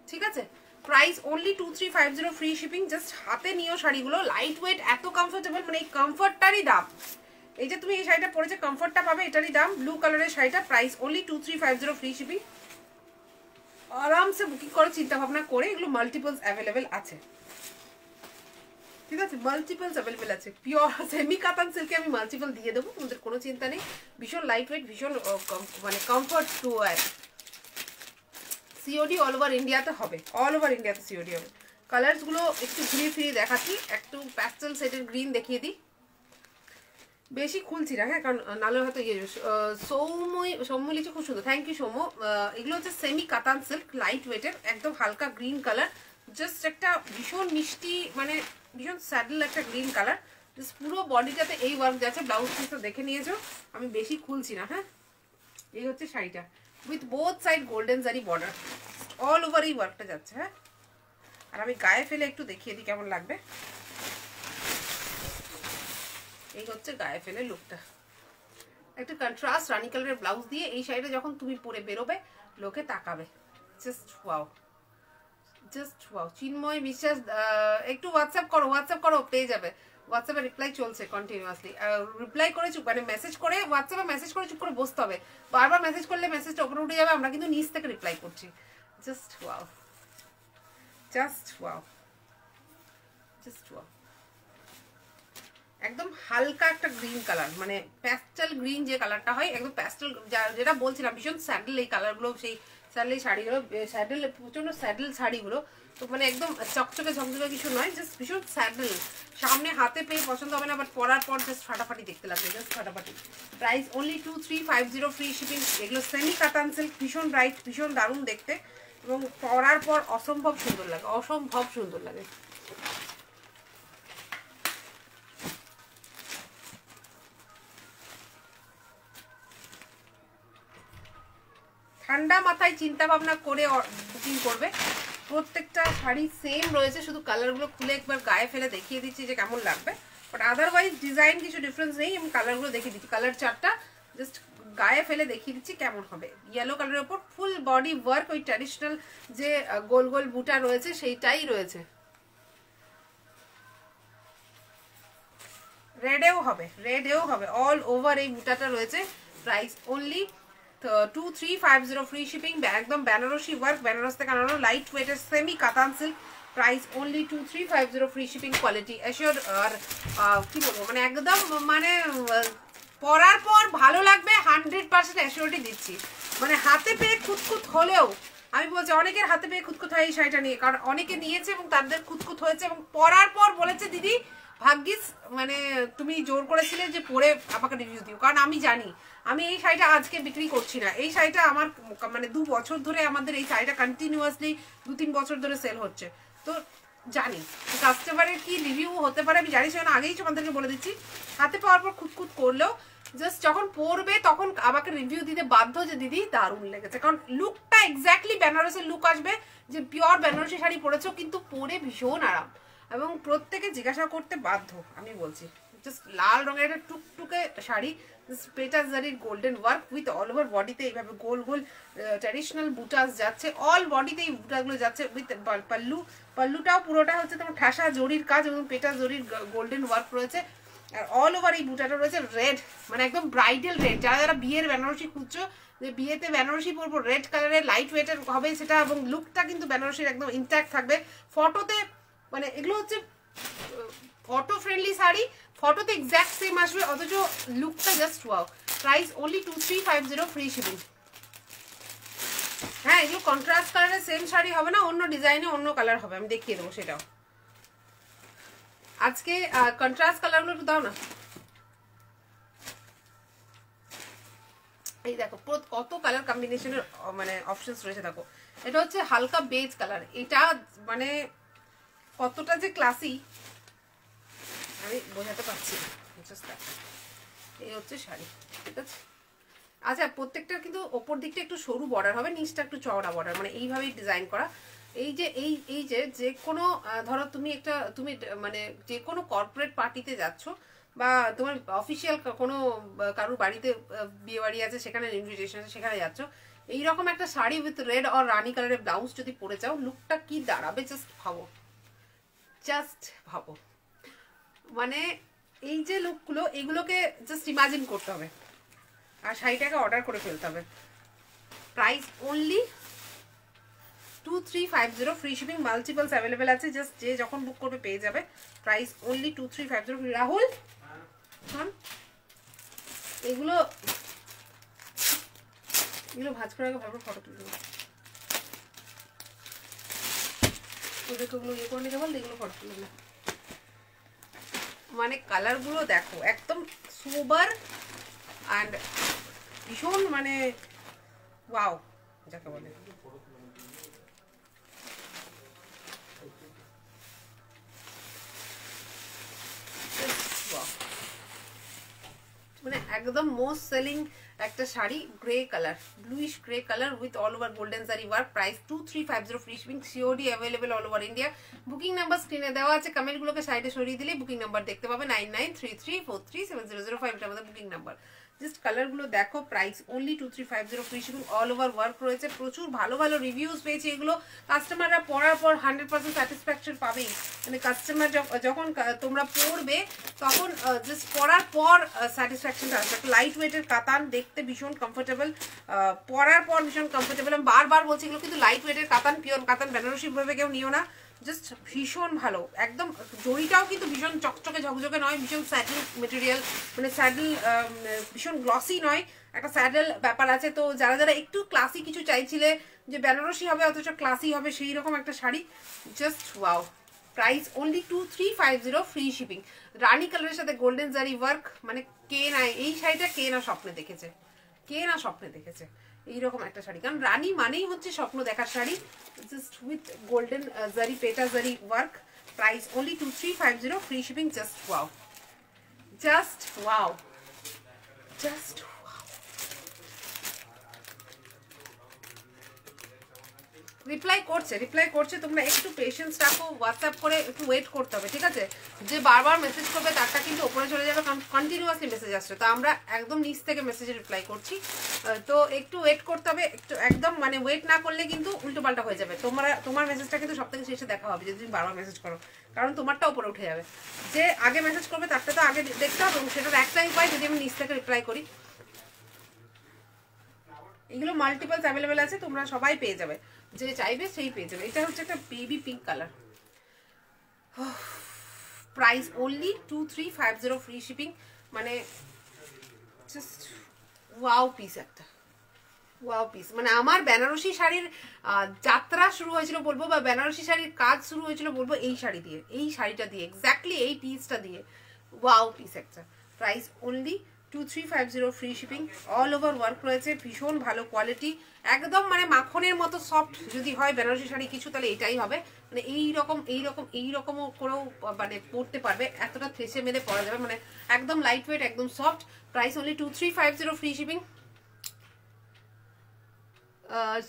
ঠিক আছে, price only 2350 free shipping, just হাতে নিও শাড়িগুলো, লাইট ওয়েট, এত কমফোর্টেবল, মানে এই কমফোর্টটারই দাম, এই যে তুমি এই শাড়িটা পরেছে কমফোর্টটা পাবে, এটারই দাম, ব্লু কালারের শাড়িটা, প্রাইস অনলি 2350 ফ্রি শিপিং, আরামসে বুকিং করে চিন্তা ভাবনা করে, এগুলো মাল্টিপলস অ্যাভেলেবেল আছে, ঠিক আছে, মাল্টিপলস অ্যাভেলেবেল আছে, পিওর সেমি কাতান সিল্কে আমি মাল্টিপল দিয়ে দেবো, তোমাদের কোনো চিন্তা নেই, ভীষণ লাইট ওয়েট, ভীষণ মানে comfort two wire, COD all over ইন্ডিয়াতে হবে, অল ওভার ইন্ডিয়াতে সিওডি হবে। কালার্সগুলো একটু ঘুরিয়ে ফিরিয়ে দেখাচ্ছি, একটু প্যাস্টেল শেডের গ্রিন দেখিয়ে দিই, বেশি খুলছি না, হ্যাঁ, কারণ নালে হয়তো ইয়ে, সৌম্য লিচু খুব সুন্দর, থ্যাংক ইউ সৌম্য, এগুলো হচ্ছে সেমি কাতান সিল্ক, লাইট ওয়েটের, একদম হালকা গ্রিন কালার, জাস্ট একটা ভীষণ মিষ্টি, মানে ভীষণ স্যাডেল একটা গ্রিন কালার, পুরো বডিটাতে এই ওয়ার্ক যাচ্ছে। ব্লাউজ পিসটা দেখে নিয়েছো, আমি বেশি খুলছি না। হ্যাঁ, এই হচ্ছে শাড়িটা উইথ বোথ সাইড গোল্ডেন জারি বর্ডার, অল ওভার এই ওয়ার্কটা যাচ্ছে। হ্যাঁ, আর আমি গায়ে ফেলে একটু দেখিয়ে দিই কেমন লাগবে। এই হচ্ছে গায়ে ফেলে লুকটা, একটা কন্ট্রাস্ট রানি কালারের ব্লাউজ দিয়ে এই শাড়িটা যখন তুমি পরে বেরোবে লোকে তাকাবে। Just wow, just wow. Chinmoy Biswas একটু হোয়াটসঅ্যাপ করো, পেয়ে যাবে। হোয়াটসঅ্যাপে রিপ্লাই চলছে কন্টিনিউয়াসলি। রিপ্লাই করে চুপ, মানে মেসেজ করে, হোয়াটসঅ্যাপে মেসেজ করে চুপ করে বসতে হবে। বারবার মেসেজ করলে মেসেজটা ওপরে উঠে যাবে, আমরা কিন্তু নিচ থেকে রিপ্লাই করছি। Just wow, just wow, just wow. একদম হালকা একটা গ্রিন কালার, মানে প্যাস্টেল গ্রিন যে কালারটা হয়, একদম প্যাস্টেল, যেটা বলছিলাম ভীষণ স্যাডেল এই কালারগুলো, সেই স্যাডেল এই শাড়িগুলো, স্যাডেল প্রচন্ড স্যাডেল শাড়িগুলো। তো মানে একদম চকচকে ঝকঝকে কিছু নয়, জাস্ট ভীষণ স্যাডেল। সামনে হাতে পেয়ে পছন্দ হবে না, বাট পরার পর জাস্ট ফাটাফাটি দেখতে লাগবে, জাস্ট ফাটাফাটি। Price only 2350, free shipping. এগুলো সেমি কাতান সিল্ক, ভীষণ ব্রাইট, ভীষণ দারুণ দেখতে, এবং পরার পর অসম্ভব সুন্দর লাগে, অসম্ভব সুন্দর লাগে। ঠান্ডা মাথায় চিন্তা ভাবনা করে বুকিং করবে। প্রত্যেকটা শাড়ি সেম রয়েছে, শুধু কালারগুলো খুলে একবার গায়ে ফেলে দেখিয়ে দিচ্ছি যে কেমন লাগবে, বাট আদারওয়াইজ ডিজাইন কিছু ডিফারেন্স নেই। আমি কালারগুলো দেখিয়ে দিচ্ছি, কালার চারটা জাস্ট গায়ে ফেলে দেখিয়ে দিচ্ছি কেমন হবে। ইয়েলো কালারের ওপর ফুল বডি ওয়ার্ক, ওই ট্র্যাডিশনাল যে গোল গোল বুটা রয়েছে সেইটাই রয়েছে। রেডেও হবে, অল ওভার এই বুটাটা রয়েছে। Price only 2350, free shipping. একদম বেনারসি ওয়ার্ক, বেনারস থেকে আনানো, লাইট ওয়েটের semi katan silk. Price only 2350, free shipping, quality assure. আর কি বলবো, মানে একদম মানে পরার পর ভালো লাগবে, 100% অ্যাসিওরিটি দিচ্ছি। মানে হাতে পেয়ে খুঁতখুত হলেও, আমি বলছি অনেকের হাতে পেয়ে খুঁতখুত হয় এই শাড়িটা নিয়ে, কারণ অনেকে নিয়েছে এবং তাদের খুঁতখুত হয়েছে, এবং পরার পর বলেছে দিদি ভাগ্যিস মানে তুমি জোর করেছিলে যে পরে আমাকে রিভিউ দিও, কারণ আমি জানি আমি এই শাড়িটা আজকে বিক্রি করছি না। এই শাড়িটা আমার মানে 2 বছর ধরে, আমাদের এই শাড়িটা কন্টিনিউয়াসলি 2-3 বছর ধরে সেল হচ্ছে। তো জানি কাস্টমারের কি রিভিউ হতে পারে, আমি জানি, সেখানে আগেই তোমাদেরকে বলে দিচ্ছি। হাতে পাওয়ার পর খুঁতখুত করলেও জাস্ট যখন পরবে তখন আমাকে রিভিউ দিতে বাধ্য যে দিদি দারুণ লেগেছে, কারণ লুকটা এক্স্যাক্টলি বেনারসের লুক আসবে, যে পিওর বেনারসি শাড়ি পরেছো কিন্তু পরে ভীষণ আরাম, এবং প্রত্যেকে জিজ্ঞাসা করতে বাধ্য। আমি বলছি জাস্ট লাল রঙের একটা টুকটুকে শাড়ি, পেটাস জারির golden work with all over বডিতে এইভাবে গোল গোল ট্র্যাডিশনাল বুটাস যাচ্ছে, অল বডিতে এই বুটাগুলো যাচ্ছে উইথ পাল্লুটাও পুরোটা হচ্ছে তোমার ঠাসা জরির কাজ, এবং পেটাস জরির গোল্ডেন ওয়ার্ক রয়েছে। আর অল ওভার এই বুটাটা রয়েছে রেড, মানে একদম ব্রাইডাল রেড। যারা যারা বিয়ের বেনারসি খুঁজছো, যে বিয়েতে বেনারসি পরবো, রেড কালারের লাইট ওয়েটের হবে সেটা, এবং লুকটা কিন্তু বেনারসির একদম ইনট্যাক্ট থাকবে। ফটোতে মানে এগুলো হচ্ছে ফটো ফ্রেন্ডলি শাড়ি, ফটোতে এক্স্যাক্ট সেম আসবে, অথচ লুকটা just wow. Price only 2350, free shipping. হ্যাঁ, এগুলো কন্ট্রাস্ট কালারের সেম শাড়ি হবে না, অন্য ডিজাইনে অন্য কালার হবে, আমি দেখিয়ে দেবো সেটাও। আজকে কন্ট্রাস্ট কালারগুলো একটু দাও না। এই দেখো কত কালার কম্বিনেশনের মানে অপশনস রয়েছে, দেখো এটা হচ্ছে হালকা বেজ কালার, এটা মানে কতটা যে ক্লাসি আমি বোঝাতে পারছি না। এই হচ্ছে শাড়ি, ঠিক আছে। আচ্ছা, প্রত্যেকটা কিন্তু ওপর দিকটা একটু সরু বর্ডার হবে, নিচটা একটু চওড়া বর্ডার, মানে এইভাবেই ডিজাইন করা। এই যে এই যে কোনো ধরো তুমি মানে যে কোনো কর্পোরেট পার্টিতে যাচ্ছ, বা তোমার অফিসিয়াল কোনো কারোর বাড়িতে বিয়ে বাড়ি আছে, সেখানে ইনভিটেশন আছে, সেখানে যাচ্ছ, এইরকম একটা শাড়ি উইথ রেড আর রানি কালারের ব্লাউজ যদি পরে যাও, লুকটা কি দাঁড়াবে জাস্ট ভাবো। মানে এই যে লুকগুলো, এগুলোকে জাস্ট ইমাজিন করতে হবে, আর শাড়িটাকে অর্ডার করে ফেলতে হবে। Price only 2350, free shipping, multiples available আছে, জাস্ট যে যখন বুক করবে পেয়ে যাবে। Price only 2350। রাহুল এগুলো ভাঁজ করে আগে ভালো ফটো তুলে দেবো, ওগুলো ইয়ে করে নিতে বল, এগুলো ফটো তুলে না। মানে কালারগুলো দেখো একদম সোবার অ্যান্ড ভীষণ মানে ওয়াও যাকে বলে। মানে একদম মোস্ট সেলিং একটা sari, grey colour, bluish grey colour with all over golden zari work, price 2350, free shipping, COD available all over India. Booking number স্ক্রিনে দেওয়া আছে, কমেন্টগুলোকে সাইডে সরিয়ে দিলে বুকিং নাম্বার দেখতে পাবে 9933437005, এটা আমাদের বুকিং নাম্বার। জাস্ট কালারগুলো দেখো, price only 2350, free shipping, all over work রয়েছে। প্রচুর ভালো ভালো রিভিউজ পেয়েছি, এগুলো কাস্টমাররা পরার পর 100% স্যাটিসফ্যাকশন পাবেই। মানে কাস্টমার যখন তোমরা পরবে তখন জাস্ট পরার পর স্যাটিসফ্যাকশনটা আসবে। একটা লাইট ওয়েটের কাতান, দেখতে ভীষণ কমফোর্টেবল, পরার পর ভীষণ কমফোর্টেবল। আমি বারবার বলছি এগুলো কিন্তু লাইট ওয়েটের কাতান, পিওর কাতান, বেনারসি ভাবে কেউ নিও না, জাস্ট ভীষণ ভালো। একদম জড়িটাও কিন্তু ভীষণ চকচকে ঝকঝকে নয়, ভীষণ স্যাডেল মেটেরিয়াল, মানে স্যাডেল ভীষণ গ্লসি নয়, একটা স্যাডেল ব্যাপার আছে। তো যারা যারা একটু ক্লাসি কিছু চাইছিলে, যে বেনারসি হবে অথচ ক্লাসি হবে, সেই রকম একটা sari, just wow. Price only 2350, free shipping. রানি কালারের সাথে গোল্ডেন জারি ওয়ার্ক, মানে কে না এই শাড়িটা কে না স্বপ্নে দেখেছে, কে না স্বপ্নে দেখেছে এইরকম একটা শাড়ি। কারণ রানী মানেই হচ্ছে স্বপ্ন দেখার শাড়ি, জাস্ট উইথ গোল্ডেন জারি পেটা জারি work, price only 2350, free shipping, just wow, just wow, just reply করছে, তোমরা একটু পেশেন্স রাখো, হোয়াটসঅ্যাপ করে একটু ওয়েট করতে হবে, ঠিক আছে? যে বারবার মেসেজ করবে তারটা কিন্তু ওপরে চলে যাবে, কারণ কন্টিনিউয়াসলি মেসেজ আসছে, তো আমরা একদম নিচ থেকে মেসেজে রিপ্লাই করছি, তো একটু ওয়েট করতে হবে, একটু একদম মানে ওয়েট না করলে কিন্তু উল্টো পাল্টা হয়ে যাবে। তোমার মেসেজটা কিন্তু সব থেকে শেষে দেখা হবে যদি তুমি বারবার মেসেজ করো, কারণ তোমারটা উপরে উঠে যাবে। যে আগে মেসেজ করবে তারটা তো আগে দেখতে হবে, এবং সেটার একটাই উপায়, যদি আমি নিচ থেকে রিপ্লাই করি। এগুলো মাল্টিপলস অ্যাভেলেবেল আছে, তোমরা সবাই পেয়ে যাবে, যে চাইবে সেই পেয়ে যাবে। এটা হচ্ছে একটা baby pink colour, price only 2350, free shipping, মানে জাস্ট ওয়াও পিস, একটা ওয়াও পিস। মানে আমার বেনারসি শাড়ির যাত্রা শুরু হয়েছিল বলবো, বা বেনারসি শাড়ির কাজ শুরু হয়েছিল বলবো এই শাড়ি দিয়ে, এই শাড়িটা দিয়ে, এক্স্যাক্টলি এই পিসটা দিয়ে, ওয়াও পিস একটা। Price only 2350, free shipping, all over work রয়েছে, ভীষণ ভালো কোয়ালিটি, একদম মানে মাখনের মতো সফট যদি হয় বেনারসি শাড়ি কিছু, তাহলে এটাই হবে। মানে এইরকমও করেও মানে পরতে পারবে, এতটা থেসে মেরে পরা যাবে, মানে একদম লাইট ওয়েট, একদম soft. Price only 2350, free shipping.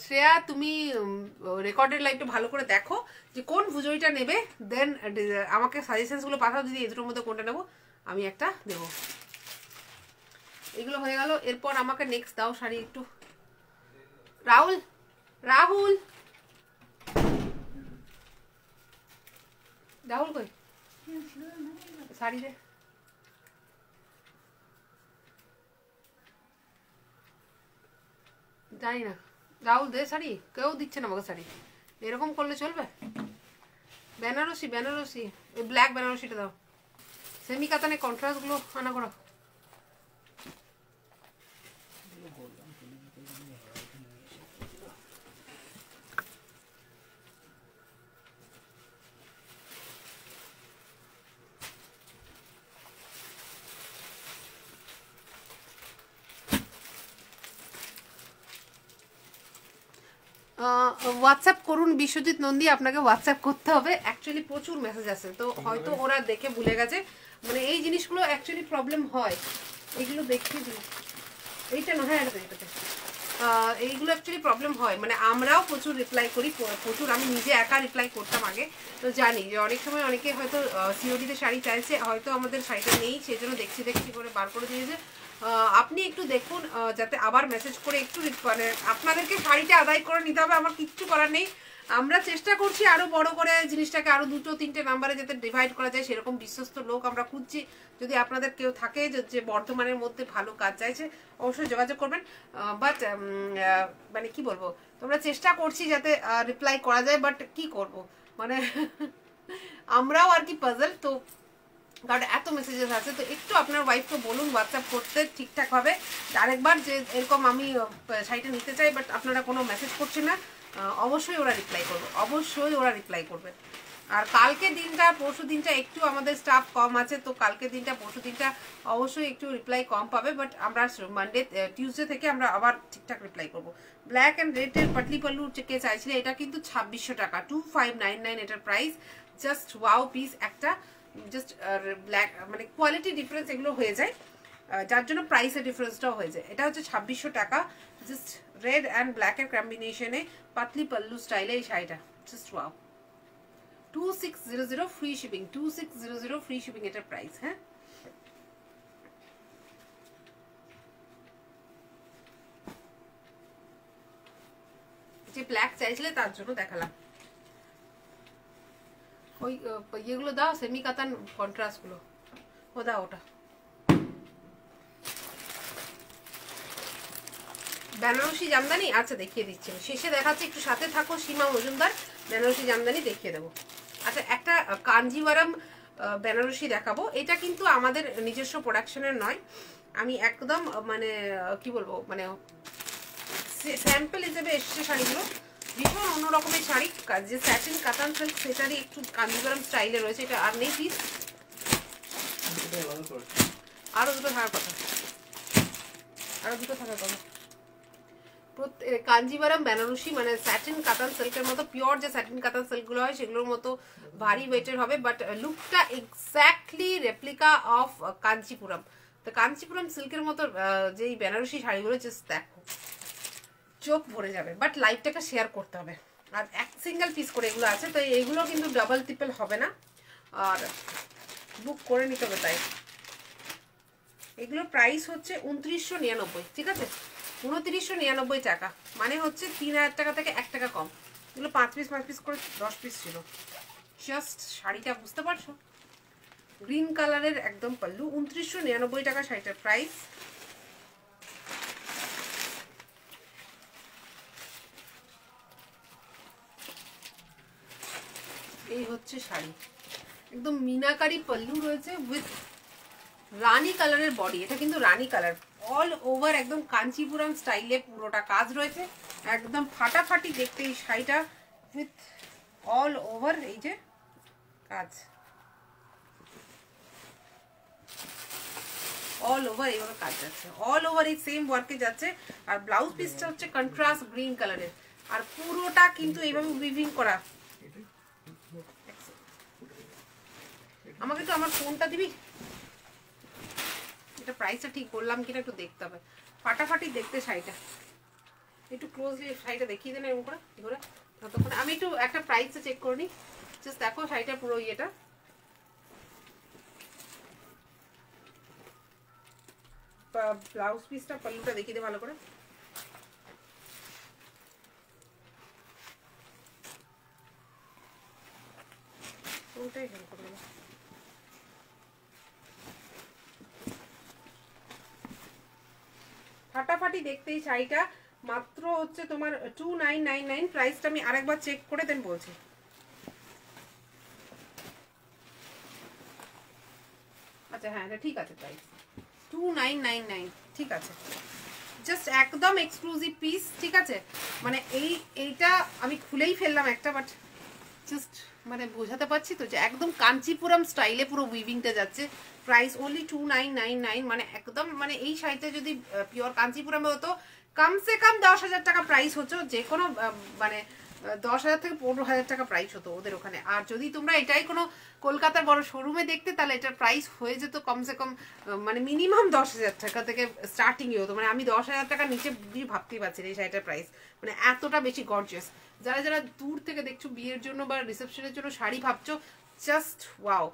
Shreya, তুমি রেকর্ডেড লাইভটা ভালো করে দেখো যে কোন ভুজরিটা নেবে, দেন আমাকে সাজেশনসগুলো পাঠাও, যদি এই দুটোর মধ্যে কোনটা নেবো আমি একটা দেবো। এগুলো হয়ে গেল, এরপর আমাকে নেক্সট দাও শাড়ি একটু। রাহুল রাহুল রাহুল কই শাড়ি দে, জানি না, রাহুল দে শাড়ি, কেউ দিচ্ছে না আমাকে শাড়ি, এরকম করলে চলবে? বেনারসি ওই ব্ল্যাক বেনারসিটা দাও, সেমি কাতানে কন্ট্রাস্টগুলো আনা করো। হোয়াটসঅ্যাপ করুন বিশ্বজিৎ নন্দী, আপনাকে হোয়াটসঅ্যাপ করতে হবে, অ্যাকচুয়ালি প্রচুর মেসেজ আছে, তো হয়তো ওরা দেখে ভুলে গেছে। মানে এই জিনিসগুলো অ্যাকচুয়ালি প্রবলেম হয়, এগুলো দেখিয়ে দিই, এইটা না, হ্যাঁ এটাতে, এইগুলো অ্যাকচুয়ালি প্রবলেম হয়। মানে আমরাও প্রচুর রিপ্লাই করি, প্রচুর, আমি নিজে একা রিপ্লাই করতাম আগে, তো জানি যে অনেক সময় অনেকে হয়তো সিওডিতে শাড়ি চাইছে, হয়তো আমাদের শাড়িটা নেই, সেই জন্য দেখছি করে বার করে দিয়েছে। আপনি একটু দেখুন, যাতে আবার মেসেজ করে একটু, মানে আপনাদেরকে শাড়িটা আদায় করে নিতে হবে, আমার কিচ্ছু করার নেই। আমরা চেষ্টা করছি আরো বড় করে জিনিসটাকে, আরো 2-3টে নাম্বারে যাতে ডিভাইড করা যায়, সেরকম বিশ্বস্ত লোক আমরা খুঁজছি। যদি আপনাদের কেউ থাকে যে বর্ধমানের মধ্যে ভালো কাজ চাইছে, অবশ্যই যোগাযোগ করবেন। বাট মানে কি বলবো, তোমরা চেষ্টা করছি যাতে রিপ্লাই করা যায়, বাট কি করব, মানে আমরাও আর কি পাজল, তো কারণ এত মেসেজেস আছে, তো একটু আপনার ওয়াইফকে বলুন হোয়াটসঅ্যাপ করতে ঠিকঠাকভাবে আরেকবার, যে এরকম আমি শাড়িটা নিতে চাই, বাট আপনারা কোনো মেসেজ করছেন না, অবশ্যই ওরা রিপ্লাই করবে। আর কালকে দিনটা পরশু দিনটা একটু আমাদের স্টাফ কম আছে, তো কালকে দিনটা পরশু দিনটা অবশ্যই একটু রিপ্লাই কম পাবে, বাট আমরা টিউসডে থেকে আমরা আবার ঠিকঠাক রিপ্লাই করব। ব্ল্যাক অ্যান্ড রেডের পাটলি পাল্লু কে চাইছিলে, এটা কিন্তু 2600 টাকা, 2599 এটার প্রাইস, জাস্ট ওয়াও পিস একটা, জাস্ট ব্ল্যাক, মানে কোয়ালিটি ডিফারেন্স এগুলো হয়ে যায়। যার জন্য প্রাইসের ডিফারেন্সটাও হয়ে যায়। এটা হচ্ছে 2600 টাকা, জাস্ট রেড অ্যান্ড ব্ল্যাকের কম্বিনেশনে পাতলি পাল্লু স্টাইলে এই শাড়িটা, just wow. 2600 free shipping, 2600 free shipping এটার প্রাইস। হ্যাঁ, যে ব্ল্যাক চাইছিলে তার জন্য দেখালাম। ওই ইয়েগুলো দাও, সেমি কাতান কন্ট্রাস্ট গুলো, ও দাও ওটা। বেনারসি জামদানি, আচ্ছা দেখিয়ে দিচ্ছি, শেষে দেখাচ্ছি, একটু সাথে থাকো। সীমা মজুমদার বেনারসি জামদানি দেখিয়ে দেবো। আচ্ছা, একটা কাঞ্জিভারাম বেনারসি দেখাবো। এটা কিন্তু আমাদের নিজস্ব প্রোডাকশনের নয়, আমি একদম মানে কি বলবো, মানে স্যাম্পল হিসেবে এসছে শাড়িগুলো। ভীষণ অন্য রকমের শাড়ি, যে স্যাটিন কাতান সিল্ক সেটারই একটু কাঞ্জিভারাম স্টাইলে রয়েছে। এটা আর নেই পিস, আরো দুটো থাকার কথা, আরো দুটো থাকার কথা। কাঞ্জিভারাম বেনারসি মানে স্যাটিন কাতান সিল্কের মতো, পিওর যে স্যাটিন কাতান সিল্কগুলো হয় সেগুলোর মতো ভারী ওয়েটের হবে, বাট লুকটা এক্স্যাক্টলি রেপ্লিকা অফ কাঞ্চিপুরম। তো কাঞ্চিপুরম সিল্কের মতো যেই বেনারসি শাড়িগুলো, জাস্ট দেখো চোখ ভরে যাবে, বাট লাইভটাকে শেয়ার করতে হবে। আর এক সিঙ্গেল পিস করে এগুলো আছে, তো এইগুলো কিন্তু ডাবল ট্রিপল হবে না, আর বুক করে নিতে হবে। তাই এগুলোর প্রাইস হচ্ছে 2999, ঠিক আছে, 2999 টাকা, মানে হচ্ছে 3000 টাকা থেকে 1 টাকা কম। এগুলো 5 পিস করে 10 পিস ছিল। জাস্ট শাড়িটা বুঝতে পারছো, গ্রিন কালারের একদম পাল্লু, 2999 টাকা শাড়িটার প্রাইস। এই হচ্ছে শাড়ি, একদম মিনাকারি পাল্লু রয়েছে উইথ রানী কালারের বডি। এটা কিন্তু রানী কালার, অল ওভার একদম কাঞ্চিপুরম স্টাইলে পুরোটা কাজ রয়েছে, একদম ফাটাফাটি দেখতে এই শাড়িটা, উইথ অল ওভার এই যে কাজ, অল ওভার এইভাবে কাজ যাচ্ছে, অল ওভার এই সেম ওয়ার্কে যাচ্ছে। আর ব্লাউজ পিসটা হচ্ছে কন্ট্রাস্ট গ্রিন কালারের, আর পুরোটা কিন্তু এইভাবে উইভিং করা। আমাকে তো আমার ফোনটা দিবি, এটা প্রাইসটা ঠিক বললাম কিনা একটু দেখতে হবে। ফাটাফাটি দেখতে শাড়িটা, একটু ক্লোজলি শাড়িটা দেখিয়ে দেন এরকম করে ধরে, ততক্ষণ আমি একটু একটা প্রাইসটা চেক করে নিই। জাস্ট দেখো শাড়িটা পুরো ইয়েটা, ব্লাউজ পিসটা পাল্লুটা দেখিয়ে দে ভালো করে। ওটাই হেল্প করে দেবো। ফাটাফাটি দেখতে এই শাড়িটা মাত্র হচ্ছে তোমার 2999। প্রাইসটা আমি আরেকবার চেক করে দেন বলছি। আচ্ছা হ্যাঁ, এটা ঠিক আছে, প্রাইস 2999, ঠিক আছে, জাস্ট একদম এক্সক্লুসিভ পিস, ঠিক আছে। মানে এইটা আমি খুলেই ফেললাম একটা, বাট জাস্ট মানে বোঝাতে পারছি তো যে একদম কাঞ্চিপুরম স্টাইলে পুরো উইভিংটা যাচ্ছে। প্রাইস অনলি 2999, মানে একদম মানে এই শাড়িটা যদি পিওর কাঞ্চিপুরমে হতো কমসে কম 10,000 টাকা প্রাইস হতো, যে কোনো মানে 10,000 থেকে 15,000 টাকা প্রাইস হতো ওদের ওখানে। আর যদি তোমরা এটাই কোনো কলকাতার বড় শোরুমে দেখতে, তাহলে এটার প্রাইস হয়ে যেত কমসে কম মানে মিনিমাম 10,000 টাকা থেকে স্টার্টিংই হতো। মানে আমি 10,000 টাকার নিচে ভাবতেই পারছি না এই শাড়িটার প্রাইস, মানে এতটা বেশি গর্জিয়াস। যারা যারা দূর থেকে দেখছো বিয়ের জন্য বা রিসেপশনের জন্য শাড়ি ভাবছো, জাস্ট ওয়াও,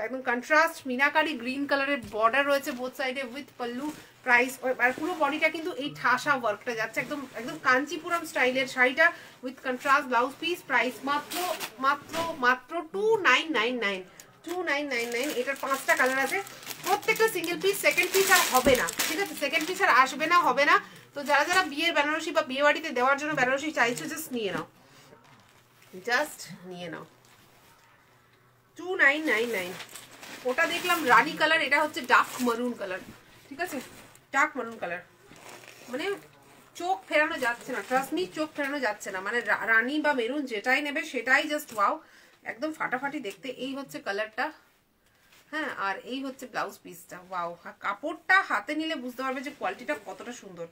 একদম কন্ট্রাস্ট মিনাকারি গ্রিন কালারের বর্ডার রয়েছে বোথ সাইডে উইথ পাল্লু। প্রাইস আর পুরো বডিটা কিন্তু এই ঠাসা ওয়ার্কটা যাচ্ছে, একদম একদম কাঞ্চিপুরম স্টাইলের শাড়িটা with contrast blouse piece. Price মাত্র মাত্র মাত্র 2999, 2999। এটার 5টা কালার আছে, প্রত্যেকটা সিঙ্গেল পিস, সেকেন্ড পিস আর হবে না, ঠিক আছে, সেকেন্ড পিস আর আসবে না, হবে না। তো যারা যারা বিয়ের বেনারসি বা বিয়ে বাড়িতে দেওয়ার জন্য বেনারসি চাইছো, জাস্ট নিয়ে নাও, জাস্ট নিয়ে নাও। 2999। ওটা দেখলাম রানী কালার, এটা হচ্ছে ডার্ক মারুন কালার, ঠিক আছে, ডার্ক মারুন কালার, মানে চোখ ফেরানো যাচ্ছে না, ট্রাস্ট মি, চোখ ফেরানো যাচ্ছে না। মানে রানী বা মেরুন যেটাই নেবে সেটাই জাস্ট ওয়াও, একদম ফাটাফাটি দেখতে। এই হচ্ছে কালারটা, হ্যাঁ, আর এই হচ্ছে ব্লাউজ পিসটা, ওয়াও। কাপড়টা হাতে নিলে বুঝতে পারবে যে কোয়ালিটিটা কতটা সুন্দর।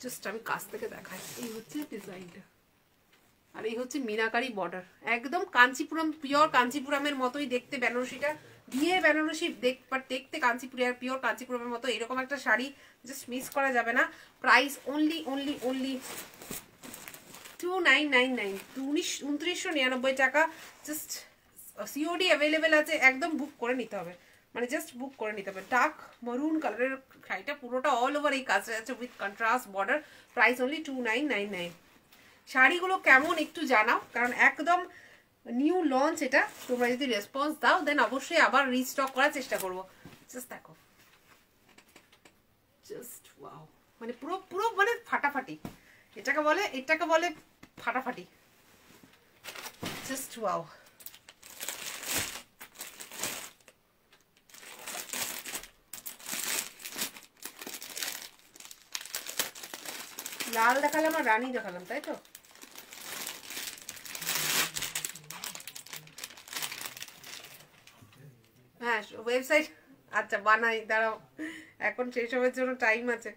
জাস্ট আমি কাছ থেকে দেখাই, এই হচ্ছে ডিজাইনটা, আর এই হচ্ছে মিনাকারি বর্ডার, একদম কাঞ্চিপুরম, পিওর কাঞ্চিপুরমের মতোই দেখতে বেনারসিটা, বিয়ে বেনারসি দেখতে কাঞ্চিপুরের পিওর কাঞ্চিপুরমের মতো এরকম একটা শাড়ি জাস্ট মিস করা যাবে না। প্রাইস অনলি 2999, 2999 টাকা। জাস্ট সিওডি অ্যাভেলেবেল আছে, একদম বুক করে নিতে হবে, মানে জাস্ট বুক করে নিতে হবে। ডার্ক মরুন কালারের শাড়িটা পুরোটা অল ওভার এই কাজটা আছে with contrast border. Price only 2999। শাড়িগুলো কেমন একটু জানাও, কারণ একদম নিউ লঞ্চ এটা। তোমরা যদি রেসপন্স দাও দেন অবশ্যই আবার রিস্টক করার চেষ্টা করবো। জাস্ট দেখো, জাস্ট ওয়াও, মানে পুরো পুরো মানে ফাটাফাটি। এটাকে বলে ফাটাফাটি। Just wow. লাল দেখালাম আর রানী দেখালাম, তাই তো? হ্যাঁ, ওয়েবসাইট আচ্ছা বানাই, দাঁড়াও, এখন সেই সবের জন্য টাইম আছে।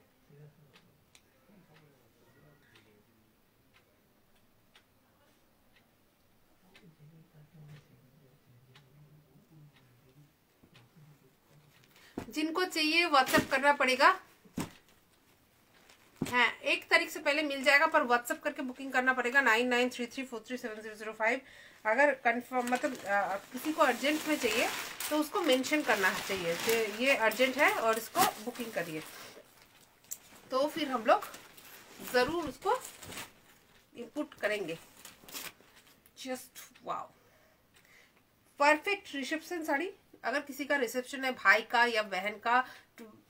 जिनको चाहिए व्हाट्सएप करना पड़ेगा। हाँ, 1 तारीख से पहले मिल जाएगा, पर व्हाट्सएप करके बुकिंग करना पड़ेगा 9933437005। अगर कंफर्म मतलब किसी को अर्जेंट में चाहिए तो उसको मेंशन करना चाहिए कि ये अर्जेंट है और इसको बुकिंग करिए, तो फिर हम लोग ज़रूर उसको इनपुट करेंगे। Just wow, perfect reception sari. अगर किसी का रिसेप्शन है, भाई का या बहन का,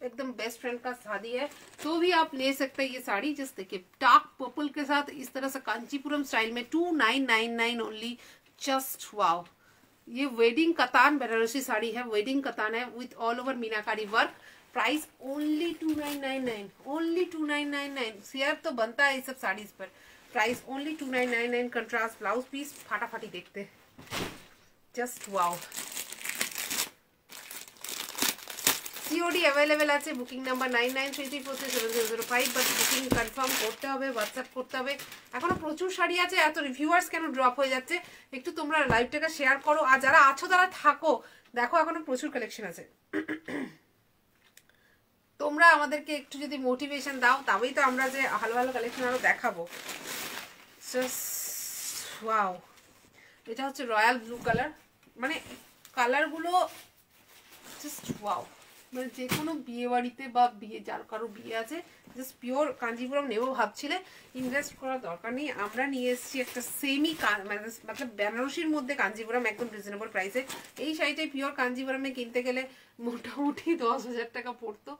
एकदम बेस्ट फ्रेंड का शादी है, तो भी आप ले सकते हैं ये साड़ी। जस्ट देखिए, डार्क पर्पल के साथ इस तरह से कांचीपुरम स्टाइल में 2999 ओनली। जस्ट वाओ, ये वेडिंग कतान बनारसी साड़ी है, वेडिंग कतान है with all over meenakari work. Price only 2999, only 2999। Share तो बनता है ये सब साड़ीज पर। Price only 2999। Contrast blouse piece फाटाफाटी देखते। Just wow. সিওডি অ্যাভেলেবেল আছে, booking number 9933437005। But booking confirm করতে হবে, হোয়াটসঅ্যাপ করতে হবে। এখনো প্রচুর শাড়ি আছে, এত রিভিউয়ার্স কেন ড্রপ হয়ে যাচ্ছে? একটু তোমরা লাইভটাকে শেয়ার করো, আর যারা আছো তারা থাকো, দেখো এখনো প্রচুর কালেকশন আছে। তোমরা আমাদেরকে একটু যদি মোটিভেশন দাও, তবেই তো আমরা যে ভালো ভালো কালেকশন আরো দেখাবো। ওয়াও, এটা হচ্ছে রয়্যাল ব্লু কালার, মানে কালারগুলো জাস্ট ওয়াও। মানে যে কোনো বিয়ে বাড়িতে বা বিয়ে, যার কারো বিয়ে আছে, জাস্ট পিওর কাঞ্জিপুরম নেবো ভাবছিলে, ইনভেস্ট করার দরকার নেই। আমরা নিয়ে এসেছি একটা সেমি মানে বেনারসির মধ্যে কাঞ্জিপুরম, একদম রিজনেবল প্রাইসে। এই শাড়িটাই পিওর কাঞ্জিপুরমে কিনতে গেলে মোটামুটি 10,000 টাকা পড়তো।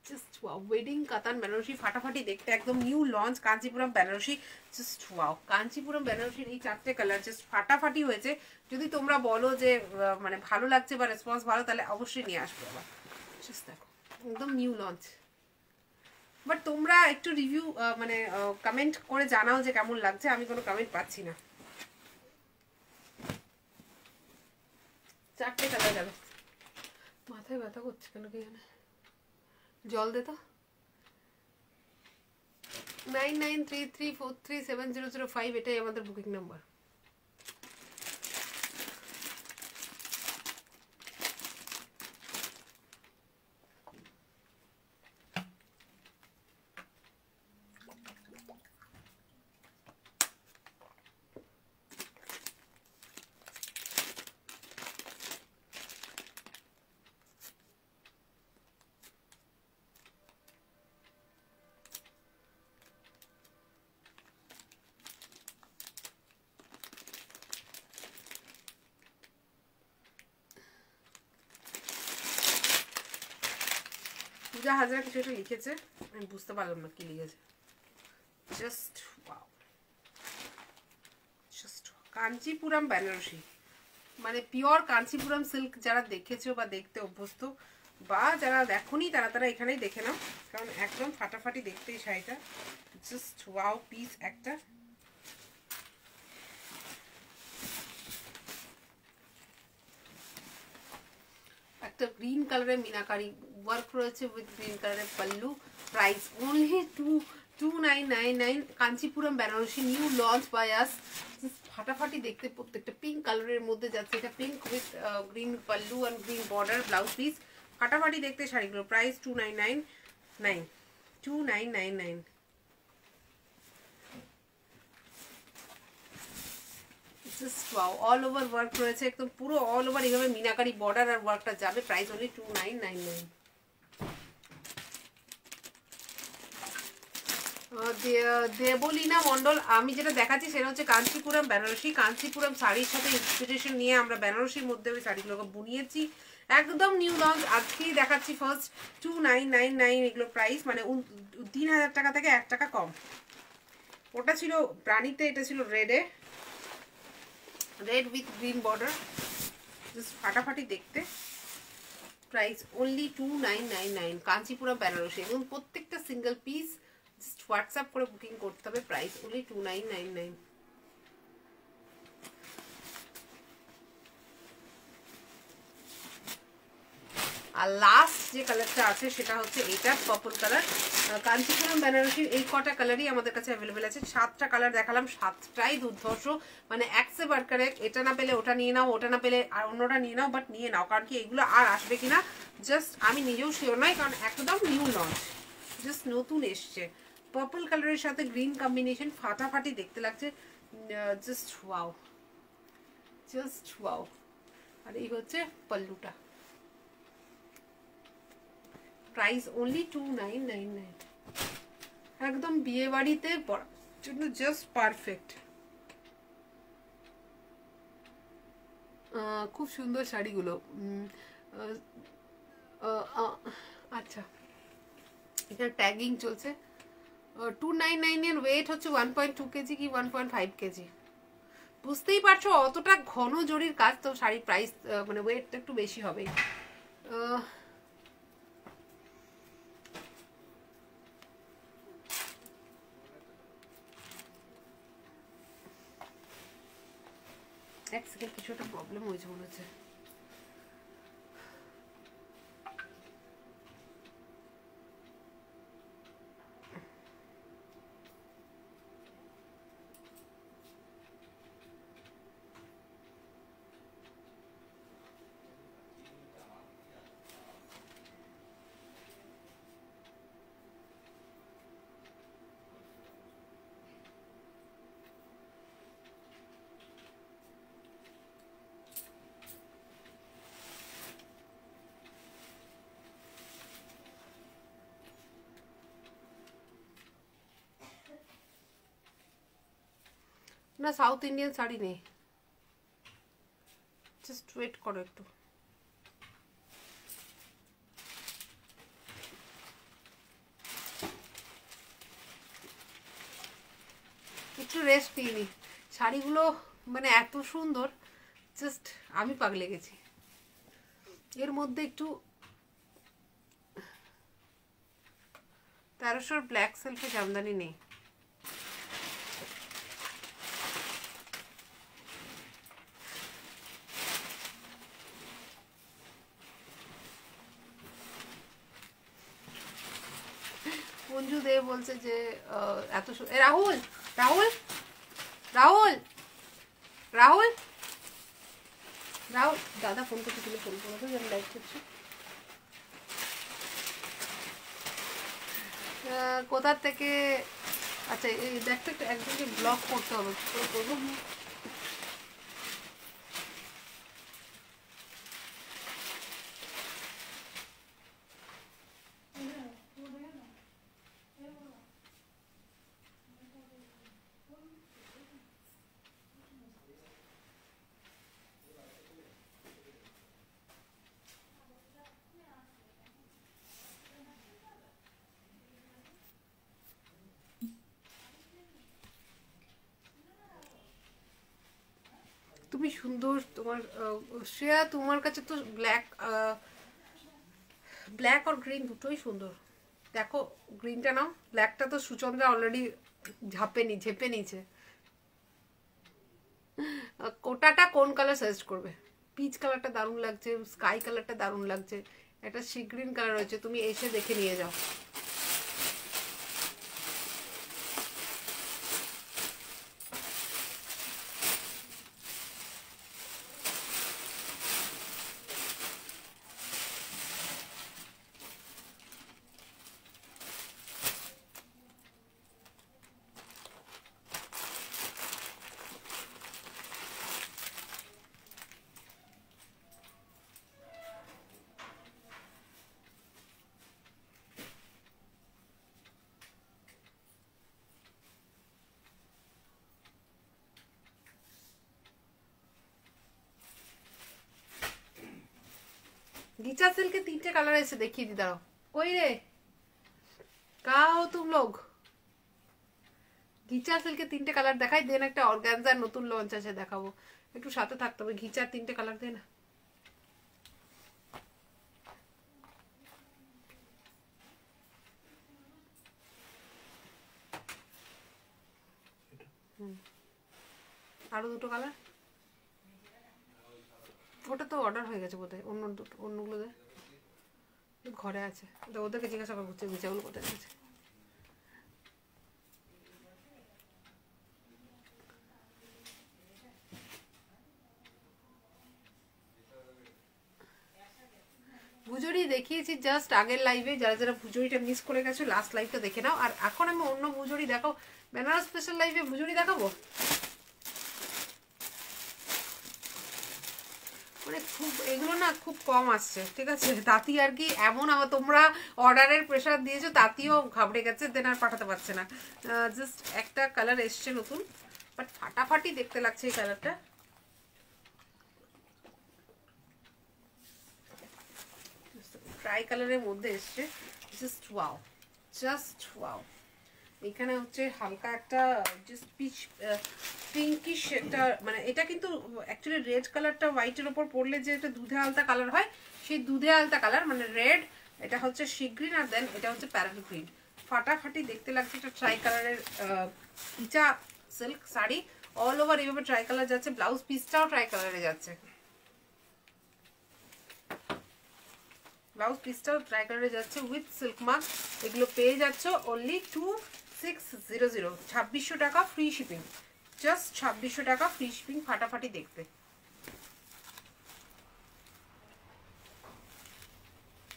জাস্ট ওয়াও, ওয়েডিং কাতান বেনারসি ফাটাফাটি দেখতে, একদম new launch Kanchipuram Banarasi. Just wow, Kanchipuram বেনারসির এই 4টে কালার জাস্ট ফাটাফাটি হয়েছে। যদি তোমরা বলো যে মানে ভালো লাগছে বা রেসপন্স ভালো, তাহলে অবশ্যই নিয়ে আসবো আবার। জাস্ট দেখো, একদম নিউ লঞ্চ। বাট তোমরা একটু রিভিউ মানে কমেন্ট করে জানাও যে কেমন লাগছে। আমি কোনো কমেন্ট পাচ্ছি না। 4টে কালার গেল, মাথায় ব্যথা করছে কেন কি জানে। জল দে তো। 9933437005 এটাই আমাদের বুকিং নাম্বার। পূজা হাজার কিছু একটা লিখেছে, আমি বুঝতে পারলাম না কি লিখেছে। Just wow, just Kanchipuram Banarasi, মানে পিওর কাঞ্চিপুরম সিল্ক। যারা দেখেছো বা দেখতে অভ্যস্ত, বা যারা দেখোনি তারা এখানেই দেখে নাও, কারণ একদম ফাটাফাটি দেখতে এই শাড়িটা। জাস্ট ওয়াও পিস একটা। একটা গ্রিন কালারের মিনাকারি ওয়ার্ক রয়েছে উইথ গ্রিন কালারের pallu. Price only 2999 Kanchipuram Banarasi new launch by us. ফাটাফাটি দেখতে, প্রত্যেকটা পিঙ্ক কালারের মধ্যে যাচ্ছে। এটা pink with green pallu and green border, blouse piece. ফাটাফাটি দেখতে শাড়িগুলো। প্রাইস 2999, 2999। অল ওভার ওয়ার্ক রয়েছে একদম, পুরো অল ওভার এইভাবে মিনাকারি বর্ডার আর ওয়ার্কটা যাবে। Price only 2999। দেবলীনা মন্ডল, আমি যেটা দেখাচ্ছি সেটা হচ্ছে কাঞ্চিপুরম বেনারসি। কাঞ্চিপুরম শাড়ির সাথে ইন্সপিরেশন নিয়ে আমরা বেনারসির মধ্যে ওই শাড়িগুলোকে বুনিয়েছি। একদম নিউ লঞ্চ, আজকেই দেখাচ্ছি ফার্স্ট। 2999 এগুলো প্রাইস, মানে 3000 টাকা থেকে 1 টাকা কম। ওটা ছিল রানীতে, এটা ছিল রেডে, red with green border, just ফাটাফাটি দেখতে। Price only 2999 Kanchipuram Banarasi. এবং প্রত্যেকটা সিঙ্গেল পিস জাস্ট হোয়াটসঅ্যাপ করে বুকিং করতে হবে। Price only 2999। আর লাস্ট যে কালারটা আছে সেটা হচ্ছে এইটা পার্পল কালার। কাঞ্চিপুরম বেনারসির এই কটা কালারই আমাদের কাছে অ্যাভেলেবেল আছে। 7টা কালার দেখালাম, 7টাই দুর্ধর্ষ, মানে একসে বারকার এক। এটা না পেলে ওটা নিয়ে নাও, ওটা না পেলে আর অন্যটা নিয়ে নাও, বাট নিয়ে নাও। কারণ কি এগুলো আর আসবে কিনা জাস্ট আমি নিজেও শিওর নয়, কারণ একদম নিউ লঞ্চ, জাস্ট নতুন এসছে। পার্পল কালারের সাথে গ্রিন কম্বিনেশন, ফাটাফাটি দেখতে লাগছে। Just wow, just wow. আর এই হচ্ছে পাল্লুটা। Price only 2999। একদম বিয়ে বাড়িতে পরার জন্য জাস্ট পারফেক্ট। খুব সুন্দর শাড়িগুলো। আচ্ছা, এখানে ট্যাগিং চলছে। 299 এর ওয়েট হচ্ছে 1.2 কেজি কি 1.5 কেজি। বুঝতেই পারছো অতটা ঘন জরির কাজ, তো শাড়ির প্রাইস মানে ওয়েটটা একটু বেশি হবে। এক সেকেন্ড, কিছু একটা প্রবলেম হয়েছে মনে হচ্ছে। না, সাউথ ইন্ডিয়ান শাড়ি নেই, জাস্ট ওয়েট করো একটু। একটু রেস্ট নিয়ে নি। শাড়িগুলো মানে এত সুন্দর, জাস্ট আমি পাগলে গেছি। এর মধ্যে একটু 1300 ব্ল্যাক সেলফে জামদানি নেই। মঞ্জু দে বলছে যে এত রাহুল রাহুল রাহুল রাহুল রাহুল দাদা ফোন করতে তুলে ফোন করো, আমি লাইভ করছি। কোথা থেকে? আচ্ছা, এই দেখতে একজনকে ব্লক করতে হবে, করবো। তুমি সুন্দর, তোমার শ্রেয়া, তোমার কাছে তো ব্ল্যাক ব্ল্যাক আর গ্রিন দুটোই সুন্দর। দেখো গ্রিনটা নাও, ব্ল্যাকটা তো সুচন্দ্রা অলরেডি ঝেপে নিয়েছে। কোটাটা কোন কালার সাজেস্ট করবে? পিচ কালারটা দারুণ লাগছে, স্কাই কালারটা দারুণ লাগছে, একটা সি গ্রিন কালার রয়েছে, তুমি এসে দেখে নিয়ে যাও। गीचा सिल्क के 3টে কালার এসে দেখিয়ে দি দাঁড়াও। কই রে কাহা হো তুম লোগ? গিচার সিল্কের 3টে কালার দেখাই, দেন একটা অর্গানজার নতুন লঞ্চ আছে দেখাবো, একটু সাথে থাকতে হবে। গিচার 3টে কালার দে না। আরো দুটো কালার, ওটা তো অর্ডার হয়ে গেছে বোধহয়। অন্য দুটো অন্যগুলো দে, ঘরে আছে, ওদেরকে জিজ্ঞাসা করবো গিচাগুলো কোথায় আছে। ভুজুরি দেখিয়েছি জাস্ট আগের লাইভে, যারা যারা ভুজুরিটা মিস করে গেছো লাস্ট লাইভটা দেখে নাও। আর এখন আমি অন্য ভুজুরি দেখাও, বেনারস স্পেশাল লাইভে ভুজুরি দেখাবো। মানে খুব এগুলো না খুব কম আসছে, ঠিক আছে। তাঁতি আর কি এমন তোমরা অর্ডারের প্রেশার দিয়েছো, তাঁতিও ঘাবড়ে গেছে, দেন আর পাঠাতে পারছে না। জাস্ট একটা কালার এসছে নতুন, বাট ফাটাফাটি দেখতে লাগছে এই কালারটা। ট্রাই কালারের মধ্যে এসছে, জাস্ট ওয়াও, জাস্ট ওয়াও। এখানে হচ্ছে হালকা একটা জাস্ট পিঙ্কিশ একটা, মানে এটা কিন্তু অ্যাকচুয়ালি রেড কালারটা হোয়াইটের ওপর পড়লে যে একটা দুধে আলতা কালার হয়, সেই দুধে আলতা কালার মানে রেড। এটা হচ্ছে সি গ্রিন, আর দেন এটা হচ্ছে প্যারেট গ্রিন। ফাটাফাটি দেখতে লাগছে। একটা ট্রাই কালারের গিচা সিল্ক শাড়ি, অল ওভার এইভাবে ট্রাই কালার যাচ্ছে, ব্লাউজ পিসটাও ট্রাই কালারে যাচ্ছে, ব্লাউজ পিসটাও ট্রাই কালারে যাচ্ছে উইথ সিল্ক মার্ক। এগুলো পেয়ে যাচ্ছ অনলি 2600, 2600 টাকা ফ্রি শিপিং, জাস্ট 2600 টাকা ফ্রি শিপিং। ফাটাফাটি দেখতে,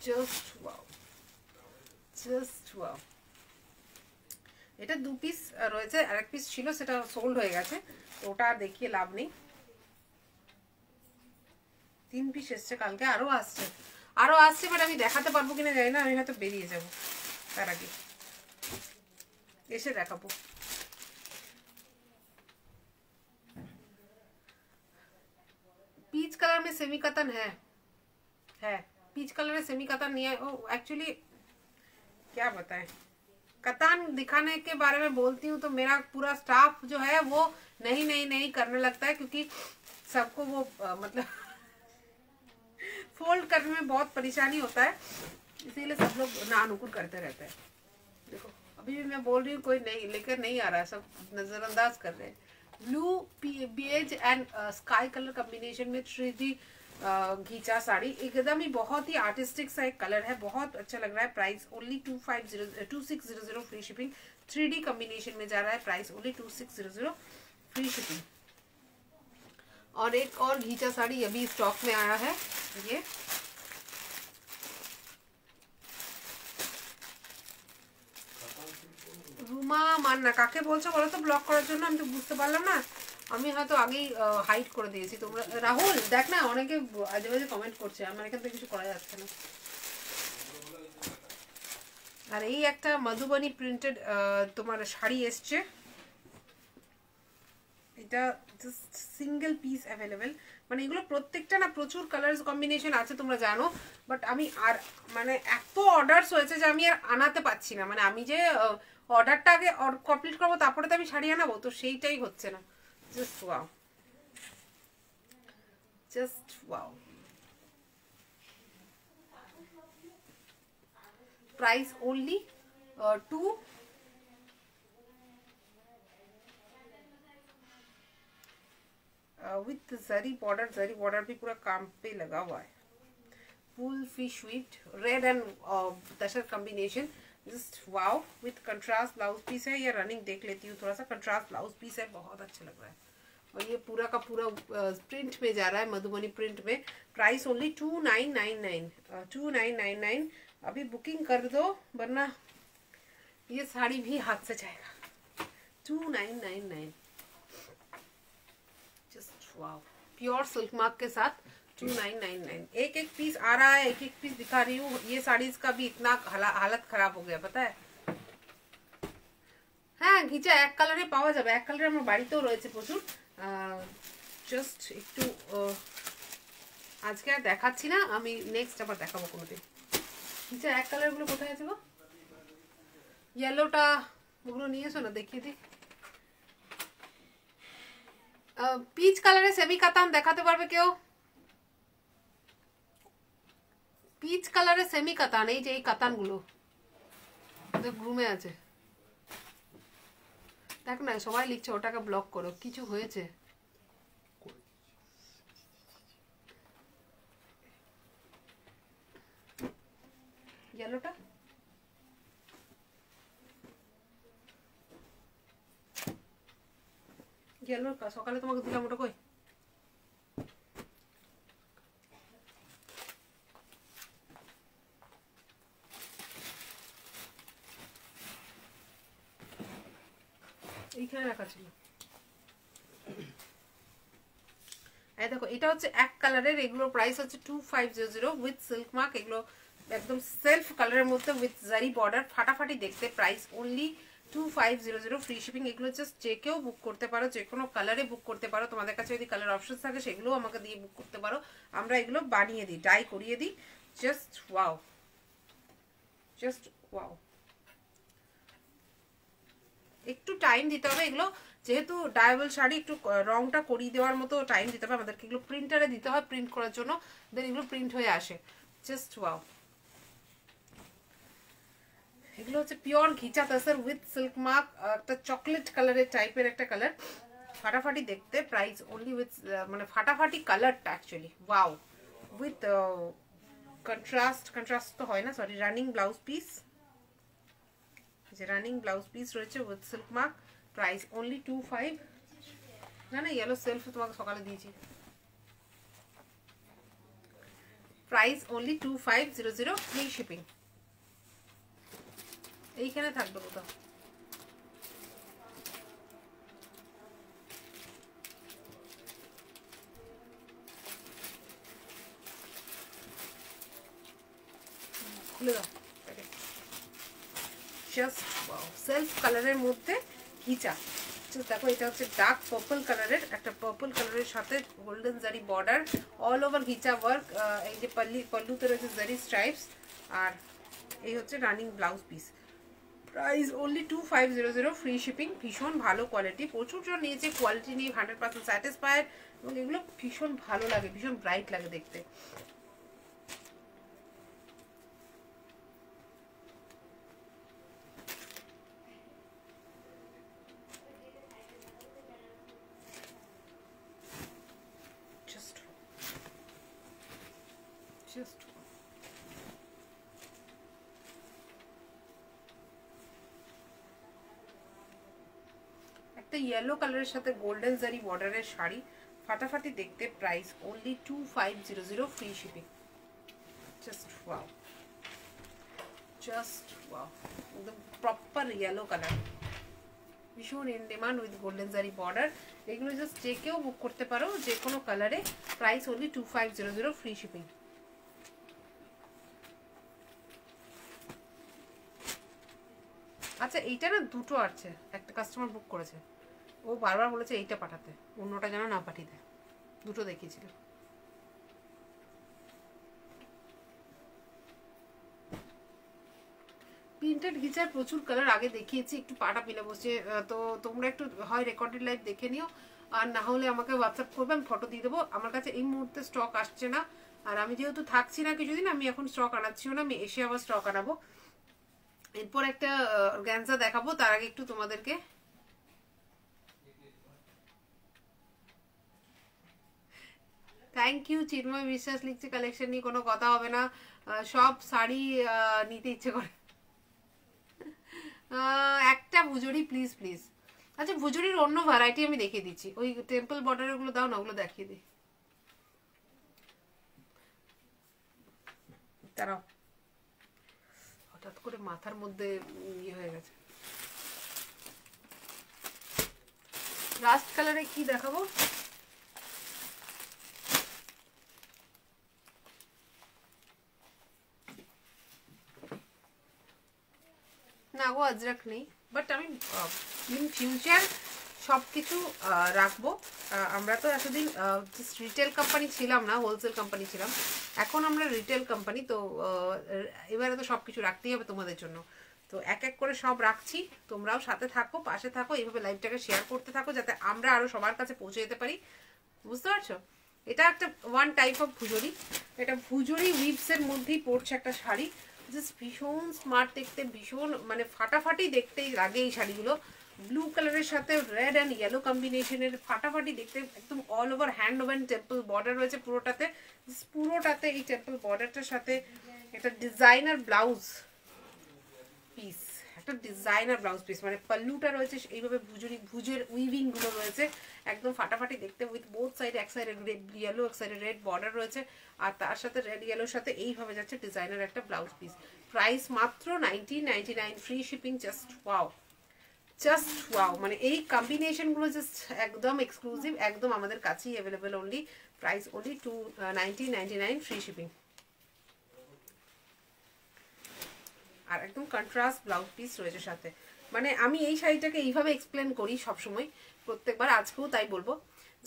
জাস্ট ওয়াও, জাস্ট ওয়াও। এটা 2 পিস রয়েছে, আরেক পিস ছিল সেটা সোল্ড হয়ে গেছে, ওটা দেখিয়ে লাভ নেই। 3 পিস এসছে, কালকে আরো আসছে, আরো আসছে, বাট আমি দেখাতে পারবো কিনা জানি না, আমি হয়তো বেরিয়ে যাবো, তার আগে এসে দেখাবো। पीच कलर में सेमी कतन है पीच कलर में सेमी कतन नहीं है। वो एक्चुअली क्या बताएं, कतान दिखाने के बारे में बोलती हूँ तो मेरा पूरा स्टाफ जो है वो नहीं करने लगता है, क्योंकि सबको वो मतलब फोल्ड करने में बहुत परेशानी होता है, इसीलिए सब लोग नानुकुर करते रहते हैं। देखो अभी भी मैं बोल रही हूँ, कोई नहीं लेकर नहीं आ रहा है, सब नजरअंदाज कर रहे हैं। Blue beige and sky colour combination में 3D घीचा साड़ी, एकदम ही बहुत ही आर्टिस्टिक सा एक कलर है, बहुत अच्छा लग रहा है। Price only 2600 free shipping. 3D combination में जा रहा है, प्राइस ओनली 2600 फ्री शिपिंग। और एक और घीचा साड़ी अभी स्टॉक में आया है, ये রুমা মান্না। কাকে বলছো বলো তো ব্লক করার জন্য? আমি তো বুঝতে পারলাম না, আমি হয়তো আগেই হাইড করে দিয়েছি। তোমরা রাহুল দেখ না, অনেকে আজে বাজে কমেন্ট করছে, আমার এখান থেকে কিছু করা যাচ্ছে না। আর এই একটা মধুবনী প্রিন্টেড তোমার শাড়ি এসছে, এটা জাস্ট সিঙ্গেল পিস অ্যাভেলেবেল। মানে এগুলো প্রত্যেকটা না প্রচুর কালার কম্বিনেশন আছে তোমরা জানো, বাট আমি আর মানে এত অর্ডারস হয়েছে যে আমি আর আনাতে পারছি না। মানে আমি যে অর্ডারটা আগে কমপ্লিট করবো তারপরে তো আমি শাড়ি আনাবো, তো সেইটাই হচ্ছে না। Just wow, just wow. Price only 2 with zari border भी पूरा काम पे लगा हुआ है। Full fish with red and दशर combination, just wow. With contrast blouse piece है, ये रनिंग देख लेती हूँ, थोड़ा सा कंट्रास्ट ब्लाउज पीस है, बहुत अच्छा लग रहा है। और ये पूरा का पूरा प्रिंट में जा रहा है, मधुबनी प्रिंट में। प्राइस ओनली 2999 अभी बुकिंग कर दो वरना ये साड़ी भी हाथ से जाएगा। 2999, वाओ, प्योर सिल्क मार्क के साथ 2999। एक एक पीस आ रहा है, एक एक पीस दिखा रही हूँ। ये साड़ीज का भी इतना हालत खराब हो गया पता है। হ্যাঁ ঘিচা এক কালারে পাওয়া যাবে, এক কালারে আমার বাড়িতেও রয়েছে প্রচুর। জাস্ট একটু আজকে আর দেখাচ্ছি না, আমি নেক্সট আবার দেখাবো কোনোদিন। নিচে এক কালারগুলো কোথায় আছে গো? ইয়েলোটা ওগুলো নিয়ে এসো না, দেখিয়ে দিই। পিচ কালারে সেমি কাতান দেখাতে পারবে কেউ? পিচ কালারে সেমি কাতান, এই যে এই কাতানগুলো গ্রুমে আছে। দেখ না সবাই লিখছে ওটাকে ব্লক করো, কিছু হয়েছে? ইয়েলোটা ইয়েলো সকালে তোমাকে দিলাম, ওটা কই? এইখানে রাখা ছিল। এই দেখো এটা হচ্ছে এক কালারের, এগুলোর প্রাইস হচ্ছে 2500 উইথ সিল্ক মার্ক। এগুলো একদম সেলফ কালারের মধ্যে উইথ জারি বর্ডার, ফাটাফাটি দেখতে। Price only 2500, free shipping. এগুলো জাস্ট যে কেউ বুক করতে পারো, যে কোনো কালারে বুক করতে পারো। তোমাদের কাছে যদি কালার অপশন থাকে সেগুলোও আমাকে দিয়ে বুক করতে পারো, আমরা এগুলো বানিয়ে দিই, ডাই করিয়ে দিই। Just wow, just wow. একটু টাইম দিতে হবে এগুলো, যেহেতু ডায়াবল শাড়ি, একটু রংটা করিয়ে দেওয়ার মতো টাইম দিতে হবে আমাদেরকে। এগুলো প্রিন্টারে দিতে হয় প্রিন্ট করার জন্য, দেন এগুলো প্রিন্ট হয়ে আসে। Just wow. এগুলো হচ্ছে pure ghicha tussar with silk mark, একটা চকলেট কালারের টাইপের একটা কালার, ফাটাফাটি দেখতে। প্রাইস অনলি উইথ মানে ফাটাফাটি কালারটা অ্যাকচুয়ালি ওয়াও, উইথ কন্ট্রাস্ট তো হয় না, সরি, রানিং ব্লাউজ পিস। যে রানিং ব্লাউজ পিস রয়েছে with silk mark. Price only 25। না না, ইয়েলো সেলফ তোমাকে সকালে দিয়েছি। Price only 2500, free shipping. এইখানে থাকবে কোথাও। খুলে দাও। জাস্ট ওয়াও, সেলফ কালারের মধ্যে ঘিচা। দেখো এটা হচ্ছে ডার্ক পার্পল কালারের, একটা পার্পল কালারের সাথে গোল্ডেন জারি বর্ডার, অল ওভার ঘিচা ওয়ার্ক। এই যে পল্লুতে রয়েছে জারি স্ট্রাইপস, আর এই হচ্ছে running blouse piece. Price only 2500, free shipping. ভীষণ ভালো কোয়ালিটি, প্রচুর জন নিয়েছে, কোয়ালিটি নিয়ে 100% স্যাটিসফাইড, এবং এগুলো ভীষণ ভালো লাগে, ভীষণ ব্রাইট লাগে দেখতে। জাস্ট একটা ইয়েলো কালারের সাথে গোল্ডেন জারি বর্ডারের শাড়ি, ফাটাফাটি দেখতে। Price only 2500, free shipping. Just wow, just wow, একদম প্রপার ইয়েলো কালার, ভীষণ ইন ডিমান্ড উইথ গোল্ডেন জারি বর্ডার। এগুলো জাস্ট যে কেউ বুক করতে পারো, যে কোনো কালারে। Price only 2500, free shipping. আচ্ছা এইটা না দুটো আছে, একটা কাস্টমার বুক করেছে, ও বারবার বলেছে এইটা পাঠাতে, অন্যটা যেন না পাঠিয়ে দেয়। দুটো দেখিয়েছিল। প্রিন্টেড ঘিচার প্রচুর কালার আগে দেখিয়েছি, একটু পাটা পিলে বসে, তো তোমরা একটু হয় রেকর্ডেড লাইভ দেখে নিও, আর না হলে আমাকে হোয়াটসঅ্যাপ করবে, আমি ফটো দিয়ে দেবো। আমার কাছে এই মুহূর্তে স্টক আসছে না, আর আমি যেহেতু থাকছি না কিছুদিন, আমি এখন স্টক আনাচ্ছিও না, আমি এসে আবার স্টক আনাবো। এরপর একটা অর্গানজা দেখাবো, তার আগে একটু তোমাদেরকে থ্যাংক ইউ। চিন্ময় বিশ্বাস লিখছে কালেকশন নিয়ে কোনো কথা হবে না, সব শাড়ি নিতে ইচ্ছে করে। একটা ভুজুরি প্লিজ প্লিজ। আচ্ছা ভুজুরির অন্য ভ্যারাইটি আমি দেখিয়ে দিচ্ছি, ওই টেম্পল বর্ডারের গুলো দাও না, ওগুলো দেখিয়ে দিই। দাঁড়াও, হঠাৎ করে মাথার মধ্যে ইয়ে হয়ে গেছে। রাস্ট কালারে কি দেখাবো? না গো আজরাক নেই, বাট আমি ইন ফিউচার সব কিছু রাখবো। আমরা তো এতদিন রিটেল কোম্পানি ছিলাম না, হোলসেল কোম্পানি ছিলাম, এখন আমরা রিটেল কোম্পানি। তো এবারে তো সব কিছু রাখতেই হবে তোমাদের জন্য। তো এক এক করে সব রাখছি, তোমরাও সাথে থাকো, পাশে থাকো, এইভাবে লাইভটাকে শেয়ার করতে থাকো যাতে আমরা আরও সবার কাছে পৌঁছে যেতে পারি। বুঝতে পারছো? এটা একটা ওয়ান টাইপ অফ ভুজুরি। এটা ভুজুরি উইভসের মধ্যেই পড়ছে একটা শাড়ি, জাস্ট ভীষণ স্মার্ট দেখতে, ভীষণ মানে ফাটাফাটি দেখতেই লাগে এই শাড়িগুলো। ব্লু কালারের সাথে রেড অ্যান্ড ইয়েলো কম্বিনেশনের, ফাটাফাটি দেখতে, একদম all over hand woven temple border রয়েছে পুরোটাতে। পুরোটাতে এই টেম্পল বর্ডারটার সাথে একটা ডিজাইনার ব্লাউজ পিস, একটা ডিজাইনার ব্লাউজ পিস, মানে পাল্লুটা রয়েছে এইভাবে ভুজের উইভিং গুলো রয়েছে, একদম ফাটাফাটি দেখতে, উইথ বোথ সাইড, এক সাইডে ইয়েলো, এক সাইডে রেড বর্ডার রয়েছে, আর তার সাথে রেড ইয়েলোর সাথে এইভাবে যাচ্ছে ডিজাইনার একটা ব্লাউজ পিস। প্রাইস মাত্র 1999, free shipping. Just wow, just wow, মানে এই কম্বিনেশনগুলো জাস্ট একদম এক্সক্লুসিভ, একদম আমাদের কাছেই available. Only price only 1999, free shipping. আর একদম কন্ট্রাস্ট ব্লাউজ পিস রয়েছে সাথে। মানে আমি এই শাড়িটাকে এইভাবে এক্সপ্লেন করি সবসময়, প্রত্যেকবার, আজকেও তাই বলবো,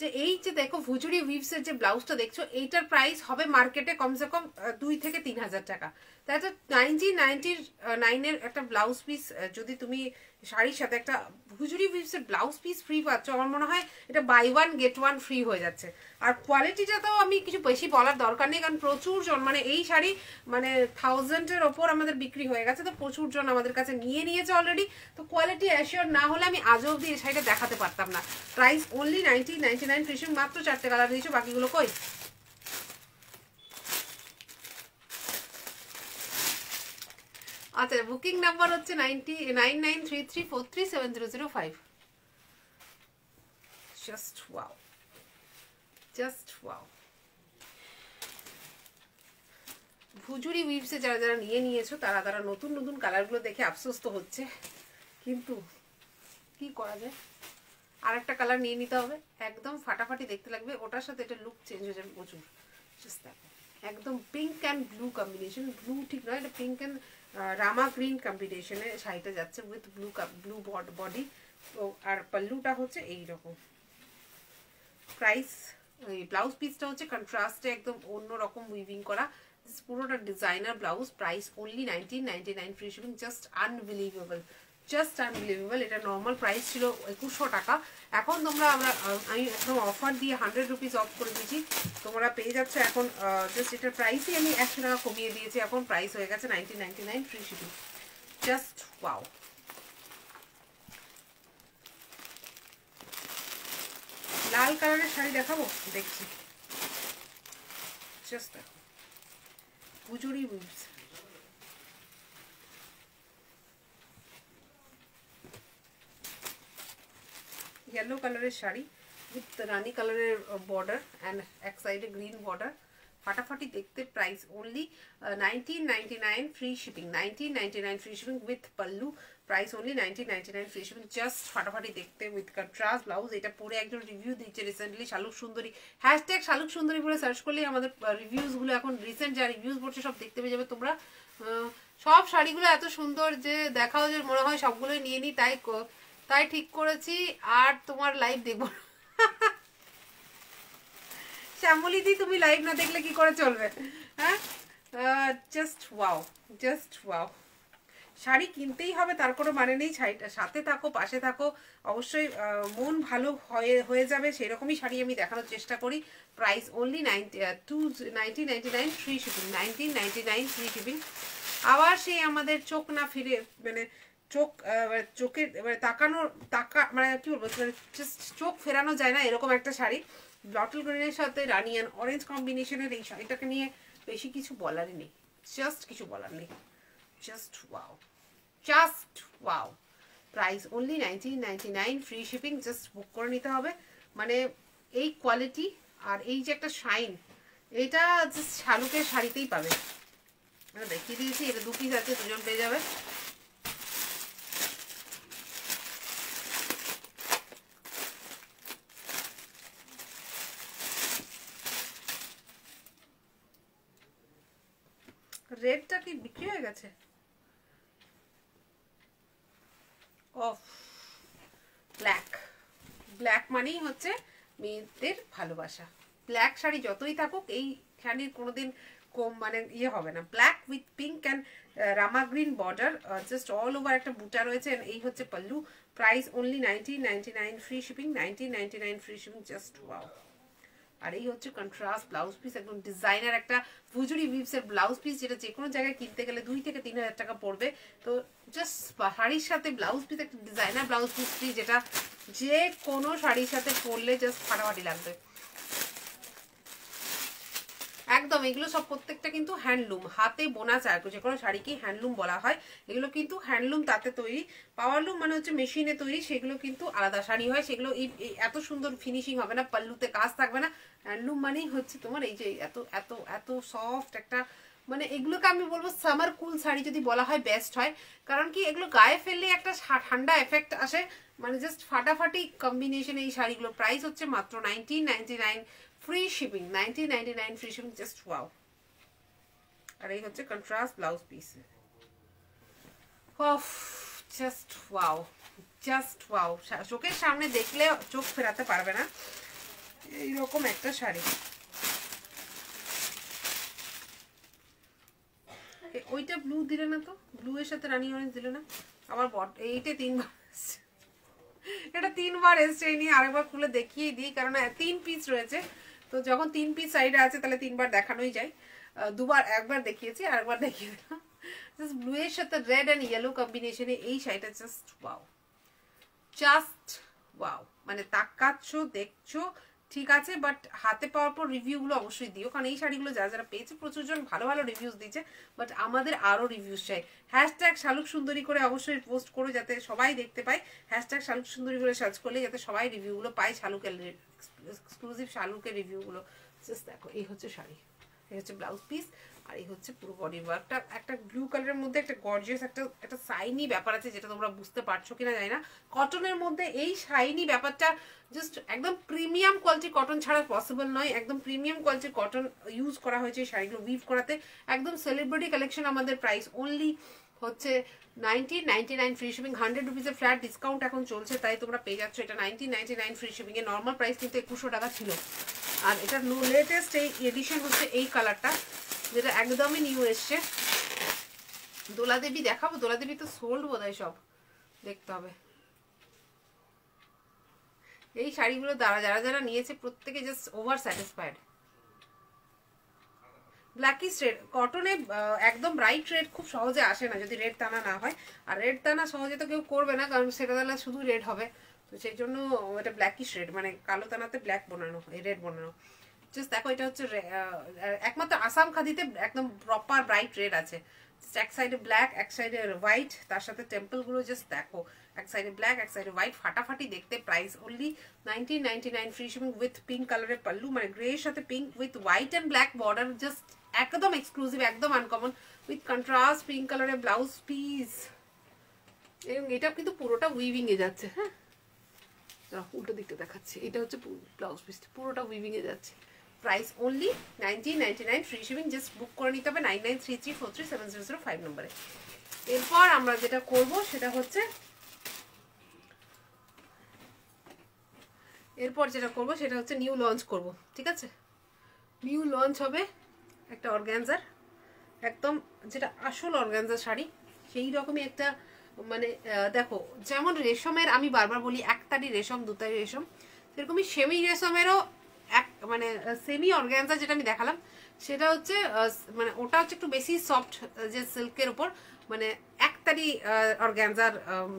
যে এই যে দেখো ভুজুরি উইভসের যে ব্লাউজটা দেখছো, এইটার প্রাইস হবে মার্কেটে কমসে কম 2 থেকে 3,000 টাকা। তাই তো 1999-এর একটা ব্লাউজ পিস যদি তুমি শাড়ির সাথে একটা ভুজুরি উইভসের ব্লাউজ পিস ফ্রি পাচ্ছ, আমার মনে হয় এটা buy one get one free হয়ে যাচ্ছে। আর কোয়ালিটিটা তো আমি কিছু বেশি বলার দরকার নেই, কারণ প্রচুর জন, মানে এই শাড়ি মানে 1000-এর ওপর আমাদের বিক্রি হয়ে গেছে, তো প্রচুর জন আমাদের কাছে নিয়ে নিয়েছে অলরেডি। তো কোয়ালিটি অ্যাসিওর না হলে আমি আজও অবধি এই শাড়িটা দেখাতে পারতাম না। Price only 1999, free shipping. মাত্র 4টে কালার দিয়েছো, বাকিগুলো কই? আচ্ছা, বুকিং নাম্বার হচ্ছে 9933433705। Just wow, just wow. ভুজুরি উইভসে যারা যারা নিয়ে নিয়েছো তারা তারা নতুন নতুন কালারগুলো দেখে আফসোস তো হচ্ছে, কিন্তু কি করা যায়, আর একটা কালার নিয়ে নিতে হবে, একদম ফাটাফাটি দেখতে লাগবে, ওটার সাথে এটা লুক চেঞ্জ হয়ে যাবে প্রচুর। জাস্ট দেখো, একদম pink and blue combination, blue ঠিক নয়, এটা পিঙ্ক অ্যান্ড রামা গ্রিন কম্বিনেশনে শাড়িটা যাচ্ছে, উইথ ব্লু বডি। তো আর পাল্লুটা হচ্ছে এইরকম। প্রাইস, ওই ব্লাউজ পিসটা হচ্ছে কন্ট্রাস্টে একদম অন্যরকম উইভিং করা, পুরোটা designer blouse. Price only 1999, free shipping. Just unbelievable, just unbelievable. এটা নর্মাল প্রাইস ছিল 2100 টাকা, এখন তোমরা আমি একদম অফার দিয়ে 100 রুপিস অফ করে দিয়েছি, তোমরা পেয়ে যাচ্ছ এখন জাস্ট এটার প্রাইসই আমি 100 টাকা কমিয়ে দিয়েছি, এখন প্রাইস হয়ে গেছে 1999, ফ্রি শিপিং। Just wow. লাল কালারের শাড়ি দেখাবো, দেখছি, জাস্ট দেখো, ভুজুরি উইভস। येलो কালারের শাড়ি উইথ রানী কালারের বর্ডার অ্যান্ড এক সাইডে গ্রিন বর্ডার, ফাটাফাটি দেখতে। Price only 1999, free shipping. 1999, free shipping with pallu. Price only 1999, free shipping. Just ফাটাফাটি দেখতে উইথ কন্ট্রাস্ট ব্লাউজ। এটা পরে একজন রিভিউ দিচ্ছে রিসেন্টলি, শালুক সুন্দরী, হ্যাশট্যাগ শালুক সুন্দরী বলে সার্চ করলেই আমাদের রিভিউসগুলো, এখন রিসেন্ট যা রিভিউস পড়ছে সব দেখতে পেয়ে যাবে তোমরা। সব শাড়িগুলো এত সুন্দর যে দেখাও যে মনে হয় সবগুলোই নিয়ে নিই, তাই ঠিক করেছি আর তোমার লাইভ দেখবো। শ্যামলিদি, তুমি লাইভ না দেখলে কি করে চলবে? হ্যাঁ, just wow, just wow. Sari কিনতেই হবে তার কোনো মানে নেই, শাড়িটা সাথে থাকো, পাশে থাকো, অবশ্যই মন ভালো হয়ে যাবে সেরকমই শাড়ি আমি দেখানোর চেষ্টা করি। Price only 1999, free shipping. 1999, free shipping. আবার সেই আমাদের চোখ না ফিরে, মানে চোখের মানে কি বলবো, জাস্ট চোখ ফেরানো যায় না এরকম একটা শাড়ি, বটল গ্রিনের সাথে রানি অ্যান্ড অরেঞ্জ কম্বিনেশনের এই শাড়িটাকে নিয়ে বেশি কিছু বলারই নেই, জাস্ট কিছু বলার নেই। Just wow, just wow. Price only 1999, free shipping. Just book করে নিতে হবে, মানে এই কোয়ালিটি আর এই যে একটা শাইন, এটা জাস্ট শালুকের শাড়িতেই পাবে। দেখিয়ে দিয়েছি, এটা 2 পিস আছে, 2জন পেয়ে যাবে। রেডটা কি বিক্রি হয়ে গেছে? অফ ব্ল্যাক, ব্ল্যাক মানেই হচ্ছে মেয়েদের ভালোবাসা। ব্ল্যাক শাড়ি যতই থাকুক এই শাড়ির কোনোদিন কম মানে ইয়ে হবে না। Black with pink and rama green border, just all over একটা বুটা রয়েছে। এই হচ্ছে pallu. Price only 1999 free shipping, 1999 free shipping, just wow. আর এই হচ্ছে কন্ট্রাস্ট ব্লাউজ পিস, একদম ডিজাইনার একটা ফুজুরি উইভসের ব্লাউজ পিস, যেটা যে কোনো জায়গায় কিনতে গেলে 2 থেকে 3 হাজার টাকা পড়বে। তো জাস্ট শাড়ির সাথে ব্লাউজ পিস, একটা ডিজাইনার ব্লাউজ পিস, যেটা যে কোনো শাড়ির সাথে পরলে জাস্ট ফাটাফাটি লাগবে একদম। এগুলো সব প্রত্যেকটা কিন্তু হ্যান্ডলুম, হাতে বোনা চায়, যে কোনো শাড়িকে হ্যান্ডলুম বলা হয়। এগুলো কিন্তু হ্যান্ডলুম তাতে তৈরি। পাওয়ারলুম মানে হচ্ছে মেশিনে তৈরি, সেগুলো কিন্তু আলাদা শাড়ি হয়। সেগুলো এত সুন্দর ফিনিশিং হবে না, পাল্লুতে কাজ থাকবে না। হ্যান্ডলুম মানেই হচ্ছে তোমার এই যে এত এত এত সফট একটা, মানে এগুলোকে আমি বলবো সামার কুল শাড়ি যদি বলা হয় বেস্ট হয়। কারণ কি এগুলো গায়ে ফেললে একটা ঠান্ডা এফেক্ট আসে, মানে জাস্ট ফাটাফাটি কম্বিনেশন এই শাড়িগুলো। প্রাইস হচ্ছে মাত্র 1999 free shipping, 1999 free shipping, just wow. আর এই হচ্ছে contrast blouse piece, just wow, just wow. চোখের সামনে দেখলে চোখ ফেরাতে পারবে না এইরকম একটা শাড়ি। ওইটা ব্লু দিলে না তো, ব্লু এর সাথে রানী অরেঞ্জ দিলে না আবার। এইটা 3 বার এটা 3 বার এসছে, এই নিয়ে আরেকবার খুলে দেখিয়ে দিই, কারণ 3 পিস রয়েছে। তো যখন 3 পিস সাইডে আছে তাহলে 3 বার দেখানোই যায়। একবার দেখিয়েছি, আরেকবার দেখিয়ে দিলাম। জাস্ট ব্লু এর সাথে রেড এন্ড ইয়েলো কম্বিনেশনে এই শাড়িটা জাস্ট ওয়াও, জাস্ট ওয়াও। মানে তাকাচ্ছ, দেখছো ঠিক আছে, বাট হাতে পাওয়ার পর রিভিউগুলো অবশ্যই দিও, কারণ এই শাড়িগুলো যারা যারা পেয়েছে প্রচুর জন ভালো ভালো রিভিউজ দিচ্ছে, বাট আমাদের আরও রিভিউজ চাই। হ্যাশট্যাগ শালুক সুন্দরী করে অবশ্যই পোস্ট করো, যাতে সবাই দেখতে পায়। হ্যাশট্যাগ শালুক সুন্দরী করে সার্চ করলে যাতে সবাই রিভিউগুলো পায়, শালুকের এক্সক্লুসিভ শালুকের রিভিউগুলো। জাস্ট দেখো, এই হচ্ছে শাড়ি, এই হচ্ছে ব্লাউজ পিস, আর এই হচ্ছে পুরো বডি ওয়ার্কটা। একটা ব্লু কালারের মধ্যে একটা গর্জিয়াস একটা শাইনি ব্যাপার আছে, যেটা তোমরা বুঝতে পারছো কিনা জানি না। কটনের মধ্যে এই শাইনি ব্যাপারটা জাস্ট একদম প্রিমিয়াম কোয়ালিটি কটন ছাড়া পসিবল নয়। একদম প্রিমিয়াম কোয়ালিটির কটন ইউজ করা হয়েছে এই শাড়িগুলো উইভ করাতে। একদম সেলিব্রিটি কালেকশন। আমাদের প্রাইস অনলি হচ্ছে 1999 ফ্রি শিপিং, 100 রুপিসের ফ্ল্যাট ডিসকাউন্ট এখন চলছে, তাই তোমরা পেয়ে যাচ্ছ এটা 1999 ফ্রি শিপিং এ। নর্মাল প্রাইস কিন্তু 2100 টাকা ছিল। আর এটা লেটেস্ট এই এডিশন হচ্ছে এই কালারটা, যেটা একদমই নিউ এসছে। দোলাদেবী দেখাবো, দোলাদেবী তো সোল্ড বোধহয় সব, দেখতে হবে। এই শাড়িগুলো যারা যারা নিয়েছে প্রত্যেকে just over satisfied. Blackish red কটনে, একদম ব্রাইট রেড খুব সহজে আসে না যদি রেড টানা না হয়। আর রেড টানা সহজে তো কেউ করবে না, কারণ সেটা তাহলে শুধু রেড হবে। তো সেই জন্য এটা ব্ল্যাকিশ রেড, মানে কালো টানাতে ব্ল্যাক বোনানো, এই রেড বোনানো। জাস্ট দেখো, এটা হচ্ছে একমাত্র আসাম খাদিতে একদম প্রপার ব্রাইট রেড আছে। এক সাইডে ব্ল্যাক, এক সাইডে হোয়াইট, তার সাথে টেম্পল গুলো জাস্ট দেখো, এক সাইডে ব্ল্যাক, এক সাইডে হোয়াইট, ফাটাফাটি দেখতে। Price only 1999 free shipping with pink কালারের পাল্লু, মানে গ্রে এর সাথে pink with white and black border, just একদম এক্সক্লুসিভ, একদম আনকমন, উইথ কন্ট্রাস্ট পিঙ্ক কালারের ব্লাউজ পিস। এবং এটা কিন্তু পুরোটা উইভিং এ যাচ্ছে। হ্যাঁ, উল্টো দিকটা দেখাচ্ছি, এটা হচ্ছে ব্লাউজ পিস, পুরোটা উইভিং এ যাচ্ছে। Price only 1999 free shipping. Just book করে নিতে হবে 9933437005 নম্বরে। এরপর আমরা যেটা করব সেটা হচ্ছে নিউ লঞ্চ করব, ঠিক আছে? নিউ লঞ্চ হবে একটা অর্গানজার, একদম যেটা আসল অর্গানজার শাড়ি, সেই রকমই একটা, মানে দেখো যেমন রেশমের, আমি বারবার বলি একতারি রেশম দুতারি রেশম, সেরকমই সেমি রেশমেরও মানে সেমি অর্গানজা যেটা আমি দেখালাম সেটা হচ্ছে মানে ওটা হচ্ছে একটু বেশি সফট, যে সিল্কের উপর, মানে একতারি অর্গানজার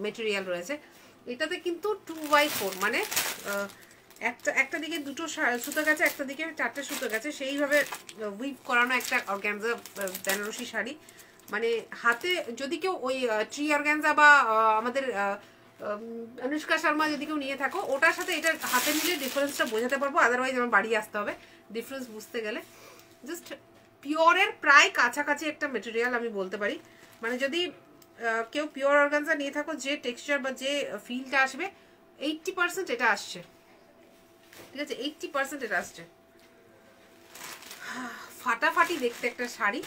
মেটেরিয়াল রয়েছে। এটাতে কিন্তু 2/4, মানে একটা দিকে 2টো সুতো গেছে, একটা দিকে 4টে সুতো গেছে, সেইভাবে উইভ করানো একটা অর্গানজা বেনারসি শাড়ি। মানে হাতে যদি কেউ ওই ট্রি অর্গানজা বা আমাদের অনুষ্কা শর্মা যদি কেউ নিয়ে থাকো, ওটার সাথে এটা হাতে নিলে ডিফারেন্সটা বোঝাতে পারবো, আদারওয়াইজ আমার বাড়ি আসতে হবে ডিফারেন্স বুঝতে গেলে। জাস্ট পিওরের প্রায় কাছাকাছি একটা মেটেরিয়াল আমি বলতে পারি। মানে যদি কেউ পিওর অর্গানজা নিয়ে থাকো, যে টেক্সচার বা যে ফিলটা আসবে 80% এটা আসছে, ঠিক আছে? 80% এটা আসছে। ফাটাফাটি দেখতে একটা sari,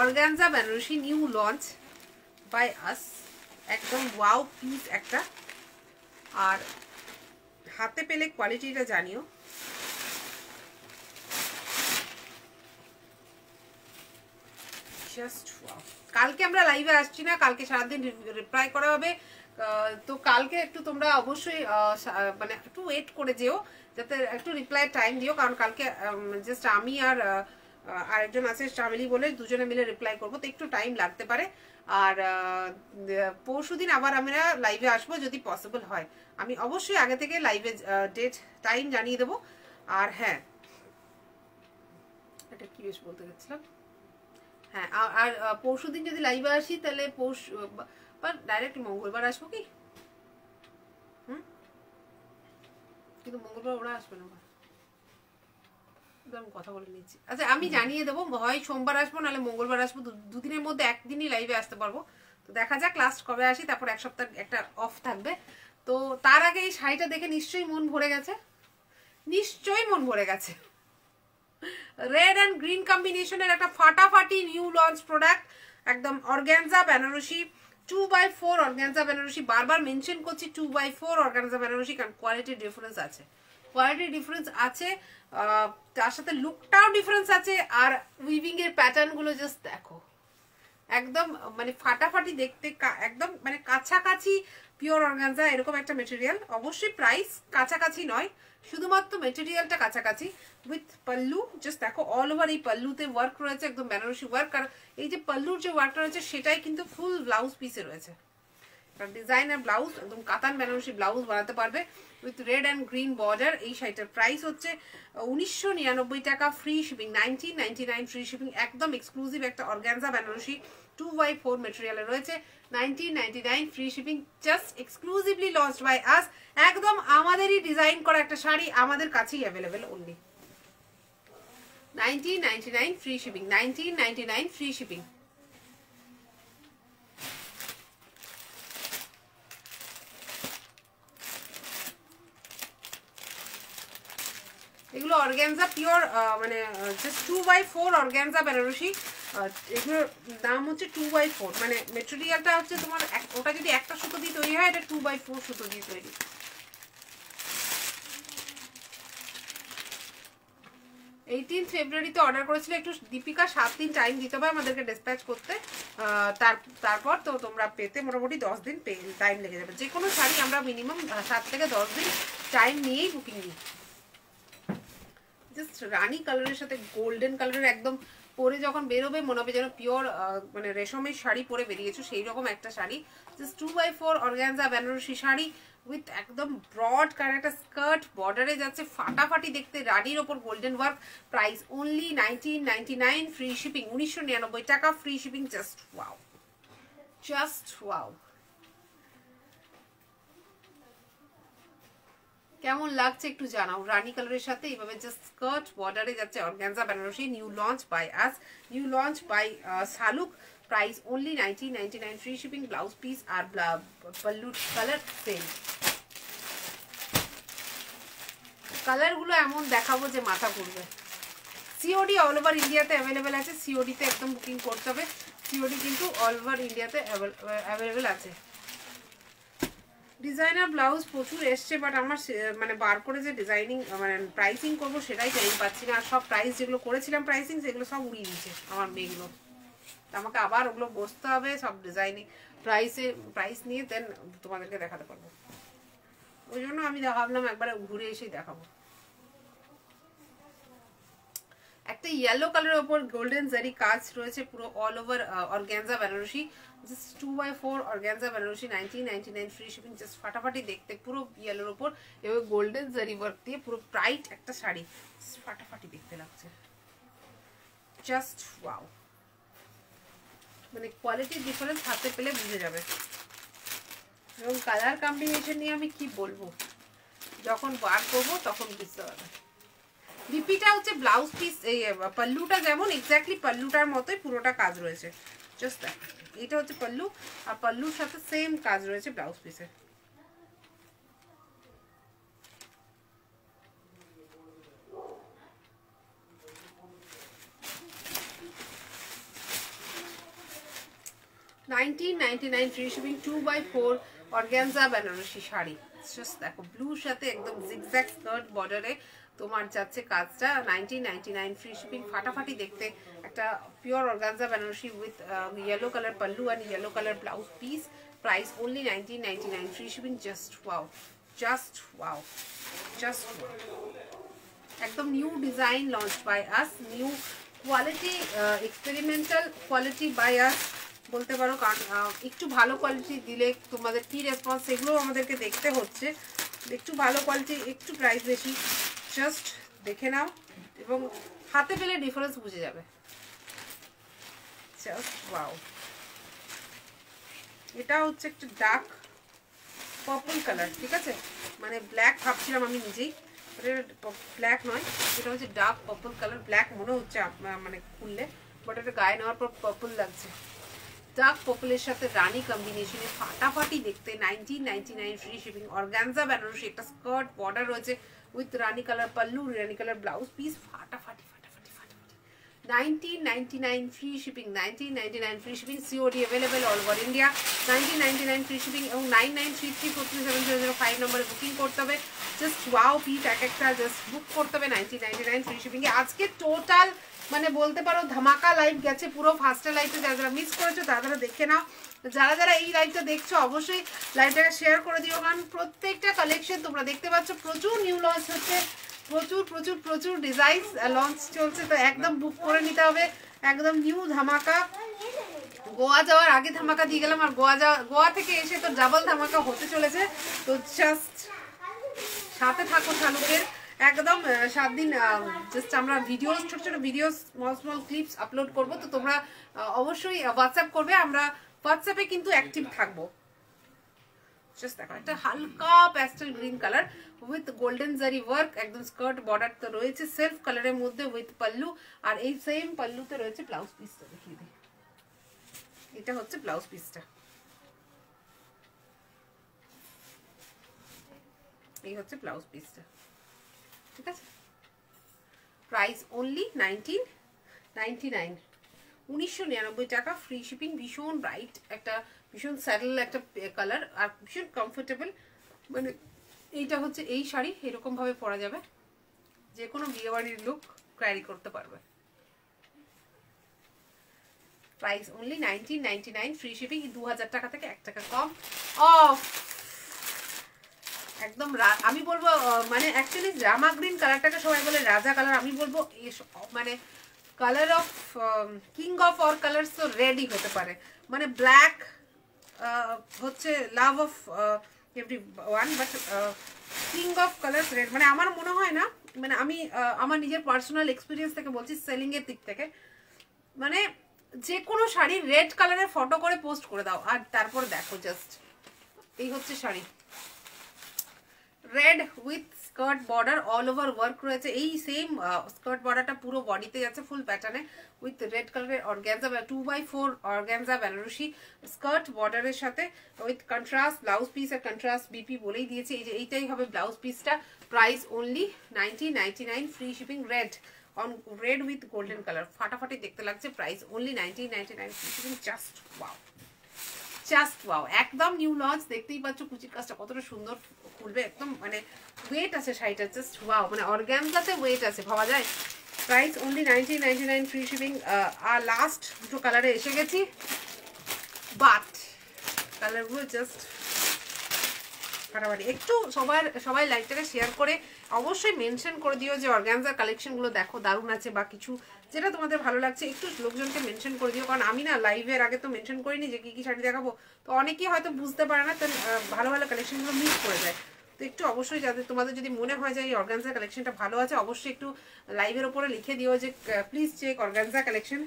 organza Banarasi new launch by us, একদম ওয়াও পিস একটা। আর হাতে পেলে কোয়ালিটিটা জানিও। Just wow. কালকে আমরা লাইভে আসছি না, কালকে সারাদিন রিপ্লাই করা হবে। তো কালকে একটু তোমরা অবশ্যই মানে একটু ওয়েট করে যেও, যাতে একটু রিপ্লাই টাইম দিও, কারণ কালকে জাস্ট আমি আর আরেকজন আছে চামেলি বলে দুজনে মিলে রিপ্লাই করবো, তো একটু টাইম লাগতে পারে। আর পরশুদিন আবার আমরা লাইভে আসবো যদি পসিবল হয়। আমি অবশ্যই আগে থেকে লাইভে ডেট টাইম জানিয়ে দেবো। আর হ্যাঁ, এটা কি বেশ বলতে গেছিলাম, হ্যাঁ আর পরশুদিন যদি লাইভে আসি তাহলে ডাইরেক্ট মঙ্গলবার আসবো কি? কিন্তু মঙ্গলবার ওরা আসবে না, আমি কথা বলে নিচ্ছি। আচ্ছা আমি জানিয়ে দেবো, হয় সোমবার আসবো নাহলে মঙ্গলবার আসবো, দুদিনের মধ্যে একদিনই লাইভে আসতে পারবো। তো দেখা যাক লাস্ট কবে আসি, তারপর এক সপ্তাহ একটা অফ থাকবে। তো তার আগে এই শাড়িটা দেখে নিশ্চয়ই মন ভরে গেছে, নিশ্চয়ই মন ভরে গেছে। রেড অ্যান্ড গ্রিন কম্বিনেশনের একটা ফাটাফাটি নিউ লঞ্চ প্রোডাক্ট, একদম organza Banarasi 2x4 organza Banarasi. বারবার মেনশন করছি 2x4 অর্গানজা বেনারসি, কারণ কোয়ালিটির ডিফারেন্স আছে, কোয়ালিটির ডিফারেন্স আছে, তার সাথে লুকটাও ডিফারেন্স আছে। আর উইভিং এর প্যাটার্ন গুলো জাস্ট দেখো, একদম মানে ফাটাফাটি দেখতে, একদম মানে কাছাকাছি পিওর অর্গানজা এরকম একটা মেটেরিয়াল। অবশ্যই প্রাইস কাছাকাছি নয়, শুধুমাত্র মেটেরিয়ালটা কাছাকাছি। উইথ পাল্লু জাস্ট দেখো, অল ওভার এই পাল্লুতে ওয়ার্ক রয়েছে, একদম বেনারসি ওয়ার্ক। আর এই যে পাল্লুর যে ওয়ার্কটা রয়েছে সেটাই কিন্তু ফুল ব্লাউজ পিসে রয়েছে, ডিজাইনার ব্লাউজ, একদম কাতান বেনারসি ব্লাউজ বানাতে পারবে with red and green border. এই শাড়িটার প্রাইস হচ্ছে 1999 টাকা, ফ্রি শিপিং 1999 ফ্রি শিপিং। একদম এক্সক্লুসিভ একটা অর্গানজা বেনারসি 2x4 মেটেরিয়ালে রয়েছে, 1999 free shipping, just exclusively launched by us. একদম আমাদেরই ডিজাইন করা একটা শাড়ি, আমাদের কাছেই available only 1999 free shipping, 1999 free shipping. এগুলো অর্গানজা পিওর, মানে জাস্ট 2x4 অর্গানজা বেনারসি। এগুলোর দাম হচ্ছে 2x4, মানে মেটেরিয়ালটা হচ্ছে তোমার ওটা যদি একটা সুতো দিয়ে তৈরি হয়, এটা 2x4 সুতো দিয়ে তৈরি। 18 ফেব্রুয়ারিতে অর্ডার করেছিল, একটু দীপিকা 7 দিন টাইম দিতে হবে আমাদেরকে ডিসপ্যাচ করতে। তারপর তো তোমরা পেতে মোটামুটি 10 দিন টাইম লেগে যাবে। যে কোনো শাড়ি আমরা মিনিমাম 7 থেকে 10 দিন টাইম নিয়েই বুকিং নিই। জাস্ট রানি কালারের সাথে গোল্ডেন কালারের একদম পরে যখন বেরোবে মনে হবে যেন পিওর মানে রেশমের শাড়ি পরে বেরিয়েছো, সেই রকম একটা sari. Just 2x4 organza Banarasi sari with একদম ব্রড কালার একটা স্কার্ট, বর্ডারে যাচ্ছে ফাটাফাটি দেখতে, রানির ওপর golden work. Price only 1999 free shipping, 1999 টাকা free shipping. Just wow, just wow. কেমন লাগছে একটু জানাও। রানী কালারের সাথে এইভাবে জাস্ট স্কার্ট, বর্ডারে যাচ্ছে organza Banarasi, new launch by us, new launch by Shaluk. Price only 1999 free shipping, blouse piece আর পাল্লু কালার সেম। কালারগুলো এমন দেখাবো যে মাথা ঘুরবে। সিওডি অল ওভার ইন্ডিয়াতে অ্যাভেলেবেল আছে, সিওডিতে একদম বুকিং করতে হবে। সিওডি কিন্তু অল ওভার ইন্ডিয়াতে অ্যাভেলেবেল আছে। ডিজাইনার ব্লাউজ প্রচুর এসছে, বাট আমার মানে বার করে যে ডিজাইনিং মানে প্রাইসিং করবো সেটাই টাইম পাচ্ছি না। আর সব প্রাইস যেগুলো করেছিলাম প্রাইসিং, সেগুলো সব উড়িয়ে দিচ্ছে আমার মেয়েগুলো। আমাকে আবার ওগুলো বসতে হবে সব ডিজাইনিং প্রাইস নিয়ে, দেন তোমাদেরকে দেখাতে পারবো। ওই জন্য আমি ভাবলাম একবার ঘুরে এসেই দেখাবো। একটা ইয়েলো কালারের ওপর গোল্ডেন জারি কাজ রয়েছে পুরো all over organza Banarasi, just 2x4 organza Banarasi, 1999 free shipping. Just ফাটাফাটি দেখতে, পুরো ইয়েলোর ওপর এবার গোল্ডেন জারি ওয়ার্ক দিয়ে পুরো ব্রাইট একটা শাড়ি, ফাটাফাটি দেখতে লাগছে। জাস্ট ওয়াও, মানে কোয়ালিটির ডিফারেন্স হাতে পেলে বুঝে যাবে। এবং কালার কম্বিনেশন নিয়ে আমি কি বলবো, যখন বার করবো তখন বুঝতে পারবে। লিপিটা হচ্ছে ব্লাউজ পিস, এই পাল্লুটা যেমন এক্স্যাক্টলি পাল্লুটার মতোই পুরোটা কাজ রয়েছে। জাস্ট দেখো, এটা হচ্ছে পাল্লু, আর পাল্লুর সাথে সেম কাজ রয়েছে ব্লাউজ পিসে। $1999 free shipping, 2x4 organza Banarasi sari. Just দেখো ব্লুর সাথে একদম জিগজ্যাগ স্কার্ট বর্ডারে তোমার যাচ্ছে কাজটা। 1999 ফ্রি শিপিং, ফাটাফাটি দেখতে একটা pure organza Banarasi with yellow colour pallu and yellow colour blouse piece. Price only 1999 free shipping. Just wow, just wow, just wow. একদম new design launch by us, new quality, experimental quality by us বলতে পারো। কারণ একটু ভালো কোয়ালিটি দিলে তোমাদের কী রেসপন্স সেগুলোও আমাদেরকে দেখতে হচ্ছে। একটু ভালো কোয়ালিটি, একটু প্রাইস বেশি, জাস্ট দেখে নাও এবং হাতে পেলে ডিফারেন্স বুঝে যাবে। Just wow. এটা হচ্ছে একটু ডার্ক পার্পল কালার, ঠিক আছে, মানে ব্ল্যাক ভাবছিলাম আমি নিজেই, ব্ল্যাক নয়, এটা হচ্ছে ডার্ক পার্পল কালার। ব্ল্যাক মনে হচ্ছে মানে খুললে, বাট এটা গায়ে নেওয়ার পর পার্পল লাগছে। ডার্ক পার্পলের সাথে রানী কম্বিনেশনে ফাটাফাটি দেখতে। 1999 ফ্রি শিপিং। অর্গানজা বেনারসি, একটা স্কার্ট বর্ডার রয়েছে with Rani colour pallu, Rani colour blouse piece. ফাটাফাটি ফাটাফাটি ফাটাফাটি। 1999 free shipping, 1999 free shipping. COD available all over India. 1999 free shipping এবং 9933437005 নম্বরে বুকিং করতে হবে। জাস্ট ওয়াও পিস এক একটা জাস্ট বুক করতে হবে 1999 ফ্রি শিপিংয়ে। আজকে টোটাল মানে বলতে পারো ধামাকা লাইভ গেছে পুরো। ফার্স্টে লাইভে যারা যারা মিস করেছো তারা দেখে নাও। যারা যারা এই লাইভটা দেখছো অবশ্যই লাইভটাকে শেয়ার করে দিও, কারণ প্রত্যেকটা কালেকশন তোমরা দেখতে পাচ্ছ প্রচুর নিউ লঞ্চ হচ্ছে, প্রচুর প্রচুর প্রচুর ডিজাইন লঞ্চ চলছে। তো একদম বুক করে নিতে হবে, একদম নিউ ধামাকা। গোয়া যাওয়ার আগে ধামাকা দিয়ে গেলাম, আর গোয়া থেকে এসে তো ডাবল ধামাকা হতে চলেছে। তো জাস্ট সাথে থাকো শালুকের একদম 7 দিন। জাস্ট আমরা ভিডিও, ছোট ছোট video, small small clips upload করব। তো তোমরা অবশ্যই হোয়াটসঅ্যাপ করবে, আমরা হোয়াটসঅ্যাপে কিন্তু অ্যাক্টিভ থাকবো। জাস্ট দেখো একটা হালকা pastel green colour with golden zari work, একদম স্কার্ট বর্ডার তো রয়েছে সেলফ কালারের মধ্যে উইথ পাল্লু, আর এই সেম পাল্লুতে রয়েছে ব্লাউজ পিসটা। দেখিয়ে দিই, এটা হচ্ছে ব্লাউজ পিসটা। এই হচ্ছে ব্লাউজ পিসটা, ঠিক আছে। প্রাইস অনলি 1999, 1999 টাকা ফ্রি শিপিং। ভীষণ ব্রাইট একটা, ভীষণ স্যাডেল একটা কালার, আর ভীষণ কমফোর্টেবল। মানে এইটা হচ্ছে এই শাড়ি এরকম ভাবে পরা যাবে, যে কোনো বিয়ে বাড়ির লুক ক্যারি করতে পারবে। Price only 1999 free shipping. 2000 টাকা থেকে 1 টাকা কম অফ। একদম আমি বলবো মানে অ্যাকচুয়ালি জামা গ্রিন কালারটাকে সবাই বলে রাজা কালার, আমি বলবো মানে colour of king of or colours তো রেডই হতে পারে। মানে ব্ল্যাক হচ্ছে love of every one, but king of colours red. মানে আমার মনে হয় না, মানে আমি আমার নিজের পার্সোনাল এক্সপিরিয়েন্স থেকে বলছি, সেলিং এর দিক থেকে, মানে যে কোনো শাড়ি রেড কালারের ফটো করে পোস্ট করে দাও, আর তারপর দেখো জাস্ট এই হচ্ছে sari. Red with skirt border all over work রয়েছে। এই সেম স্কার্ট বর্ডারটা পুরো বডিতে যাচ্ছে ফুল প্যাটার্নে উইথ রেড কালারের organza 2x4 organza Banarasi skirt বর্ডারের সাথে উইথ কন্ট্রাস্ট ব্লাউজ পিস। আর কন্ট্রাস্ট বিপি বলেই দিয়েছে, এই যে এইটাই হবে ব্লাউজ পিসটা। Price only 1999 free shipping. Red on red with golden colour, ফাটাফাটি দেখতে লাগছে। Price only 1999 free shipping. Just wow, just wow, একদম নিউ লঞ্চ। দেখতেই পাচ্ছ কুচির কাজটা কতটা সুন্দর খুলবে, একদম মানে ওয়েট আছে শাড়িটা, জাস্ট ওয়াও, মানে অর্গানজাতে ওয়েট আছে, ভাবা যায়। Price only 1999 free shipping. আর লাস্ট দুটো কালারে এসে গেছি, বাট কালারগুলো জাস্ট ফাটাফাটি। একটু সবাই লাইকটাকে শেয়ার করে অবশ্যই মেনশন করে দিও যে অর্গানজার কালেকশনগুলো দেখো দারুণ আছে, বা কিছু যেটা তোমাদের ভালো লাগছে একটু লোকজনকে মেনশন করে দিও। কারণ আমি না লাইভের আগে তো মেনশন করিনি যে কি কি শাড়ি দেখাবো, তো অনেকেই হয়তো বুঝতে পারে না, তো ভালো ভালো কালেকশনগুলো মিস করে যায়। তো একটু অবশ্যই যাদের তোমাদের যদি মনে হয় যে এই অর্গানজার কালেকশনটা ভালো আছে, অবশ্যই একটু লাইভের ওপরে লিখে দিও যে প্লিজ চেক অর্গানজা কালেকশন।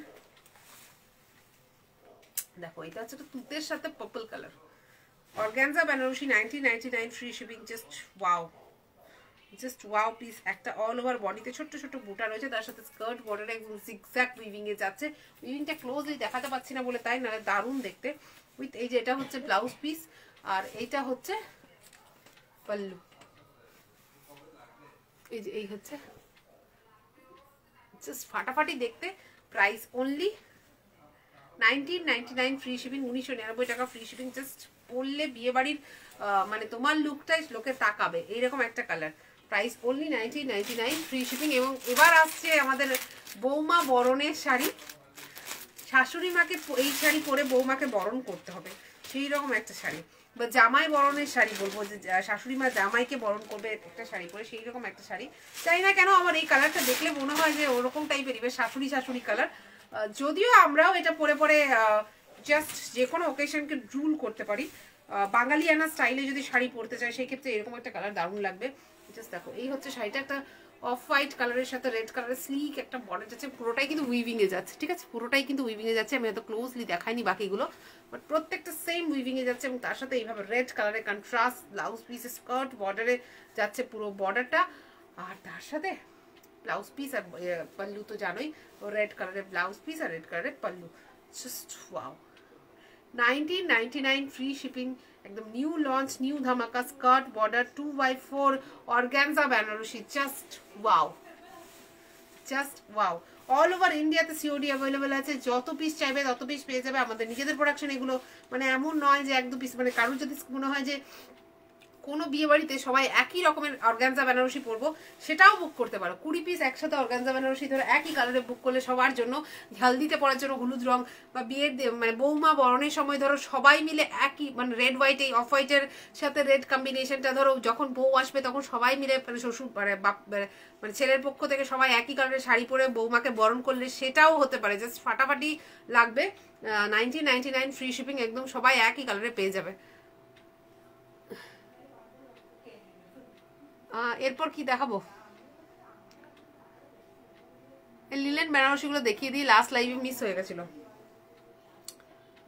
দেখো এটা হচ্ছে তুতের সাথে purple colour organza Banarasi 1999 free shipping. Just wow, just wow piece. একটা অল ওভার বডিতে ছোট্ট ছোট্ট বুটা রয়েছে, তার সাথে স্কার্ট বর্ডারে একদম জিগজ্যাগ উইভিং এ যাচ্ছে। উইভিংটা ক্লোজলি দেখাতে পাচ্ছি না বলে তাই, নাহলে দারুণ দেখতে। উইথ এই যে এটা হচ্ছে ব্লাউজ পিস, আর এইটা হচ্ছে পাল্লু। এই যে এই হচ্ছে জাস্ট ফাটাফাটি দেখতে। প্রাইস অনলি 1999 ফ্রি শিপিং, 1999 টাকা ফ্রি শিপিং। জাস্ট পরলে বিয়ে বাড়ির মানে তোমার লুকটাই লোকে তাকাবে, এইরকম একটা colour. Price only 1999, free shipping. এবং এবার আসছে আমাদের বৌমা বরণের শাড়ি। শাশুড়ি মাকে এই শাড়ি পরে বৌমাকে বরণ করতে হবে, সেই রকম একটা শাড়ি, বা জামাই বরণের শাড়ি বলবো, যে শাশুড়ি মা জামাইকে বরণ করবে একটা শাড়ি পরে, সেই রকম একটা শাড়ি। জানি না কেন আমার এই কালারটা দেখলে মনে হয় যে ওরকম টাইপেরই, বেশ শাশুড়ি শাশুড়ি কালার। যদিও আমরাও এটা পরে পরে জাস্ট যে কোনো ওকেশনকে রুল করতে পারি। বাঙালিয়ানা স্টাইলে যদি শাড়ি পরতে চাই সেই ক্ষেত্রে এরকম একটা কালার দারুণ লাগবে। জাস্ট দেখো, এই হচ্ছে শাড়িটা, একটা অফ হোয়াইট কালারের সাথে রেড কালারের স্লিক একটা বর্ডার যাচ্ছে, পুরোটাই কিন্তু উইভিং এ যাচ্ছে, ঠিক আছে, পুরোটাই কিন্তু উইভিং এ যাচ্ছে। আমি এত ক্লোজলি দেখাইনি বাকিগুলো, বাট প্রত্যেকটা সেম উইভিং এ যাচ্ছে। এবং তার সাথে এইভাবে রেড কালারের কন্ট্রাস্ট ব্লাউজ পিস, স্কার্ট বর্ডারে যাচ্ছে পুরো বর্ডারটা, আর তার সাথে ব্লাউজ পিস আর পাল্লু তো জানোই, রেড কালারের ব্লাউজ পিস আর রেড কালারের pallu. Just wow. 1999 free shipping, একদম নিউ লঞ্চ, নিউ ধামাকা, skirt border 2x4 organza Banarasi. Just wow, just wow. All over ইন্ডিয়াতে সিওডি অ্যাভেলেবেল আছে, যত পিস চাইবে তত পিস পেয়ে যাবে। আমাদের নিজেদের প্রোডাকশন এগুলো, মানে এমন নয় যে এক দু পিস, মানে কারোর যদি মনে হয় যে কোনো বিয়ে বাড়িতে সবাই একই রকমের অর্গানজা বেনারসি পরবো, সেটাও বুক করতে পারো। 20 পিস একসাথে অর্গানজা বেনারসি ধরো একই কালারে বুক করলে সবার জন্য, হলদিতে পরার জন্য হলুদ রং, বা বিয়ের মানে বৌমা বরণের সময় ধরো সবাই মিলে একই, মানে রেড হোয়াইট, এই অফ হোয়াইটের সাথে রেড কম্বিনেশনটা ধরো যখন বউ আসবে তখন সবাই মিলে, মানে শ্বশুর মানে বাপ মানে ছেলের পক্ষ থেকে সবাই একই কালারের শাড়ি পরে বৌমাকে বরণ করলে সেটাও হতে পারে। জাস্ট ফাটাফাটি লাগবে। 1999 ফ্রি শিপিং, একদম সবাই একই কালারে পেয়ে যাবে। এরপর কি দেখাবো? লিলেন বেনারসিগুলো দেখিয়ে দিই, লাস্ট লাইভে মিস হয়ে গেছিল।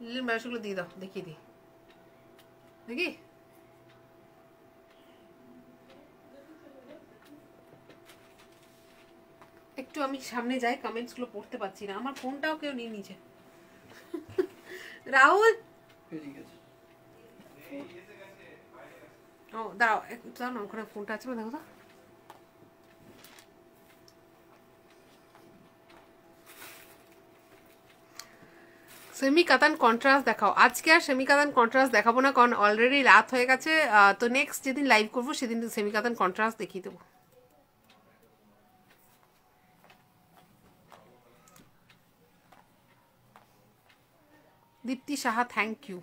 লিলেন বেনারসিগুলো দিয়ে দাও, দেখিয়ে দিই, দেখি। একটু আমি সামনে যাই, কমেন্টস গুলো পড়তে পারছি না, আমার ফোনটাও কেউ নিয়ে নিয়েছে। রাহুল, ও দাঁড়াও দাঁড়াও না, ওখানে ফোনটা আছে না, দেখো তো। সেমি কাতান কন্ট্রাস্ট দেখাও। আজকে আর সেমি কাতান কন্ট্রাস্ট দেখাবো না, কারণ অলরেডি রাত হয়ে গেছে। তো নেক্সট যেদিন লাইভ করবো সেদিন সেমি কাতান কন্ট্রাস্ট দেখিয়ে দেবো। Dipti Saha, thank you.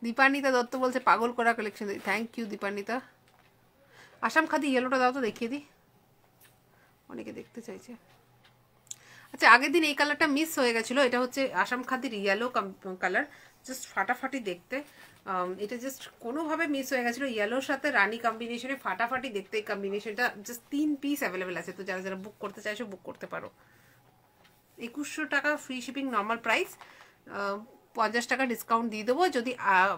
দীপান্বিতা দত্ত বলছে পাগল করা collection, thank you Dipanwita. Assam khadi ইয়েলোটা দাও তো, দেখিয়ে দিই, অনেকে দেখতে চাইছে। আচ্ছা, আগের দিন এই কালারটা মিস হয়ে গেছিলো, এটা হচ্ছে আসাম খাদির ইয়েলো কালার, জাস্ট ফাটাফাটি দেখতে। এটা জাস্ট কোনোভাবে মিস হয়ে গেছিলো, ইয়েলোর সাথে রানি কম্বিনেশনে ফাটাফাটি দেখতে। এই কম্বিনেশনটা জাস্ট 3 পিস অ্যাভেলেবেল আছে, তো যারা যারা বুক করতে চাইছো বুক করতে পারো। 2100 টাকা ফ্রি শিপিং নর্মাল প্রাইস, 50 টাকা ডিসকাউন্ট দিয়ে দেবো যদি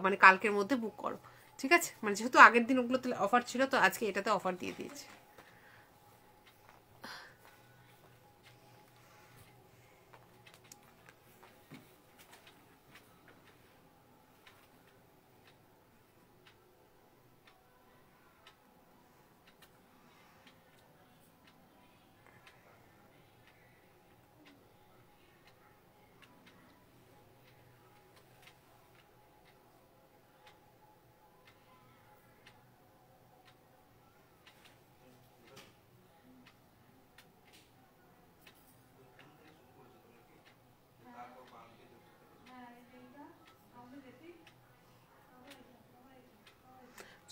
মানে কালকের মধ্যে বুক করো, ঠিক আছে। মানে যেহেতু আগের দিন ওগুলোতে অফার ছিল, তো আজকে এটাতে অফার দিয়ে দিয়েছে।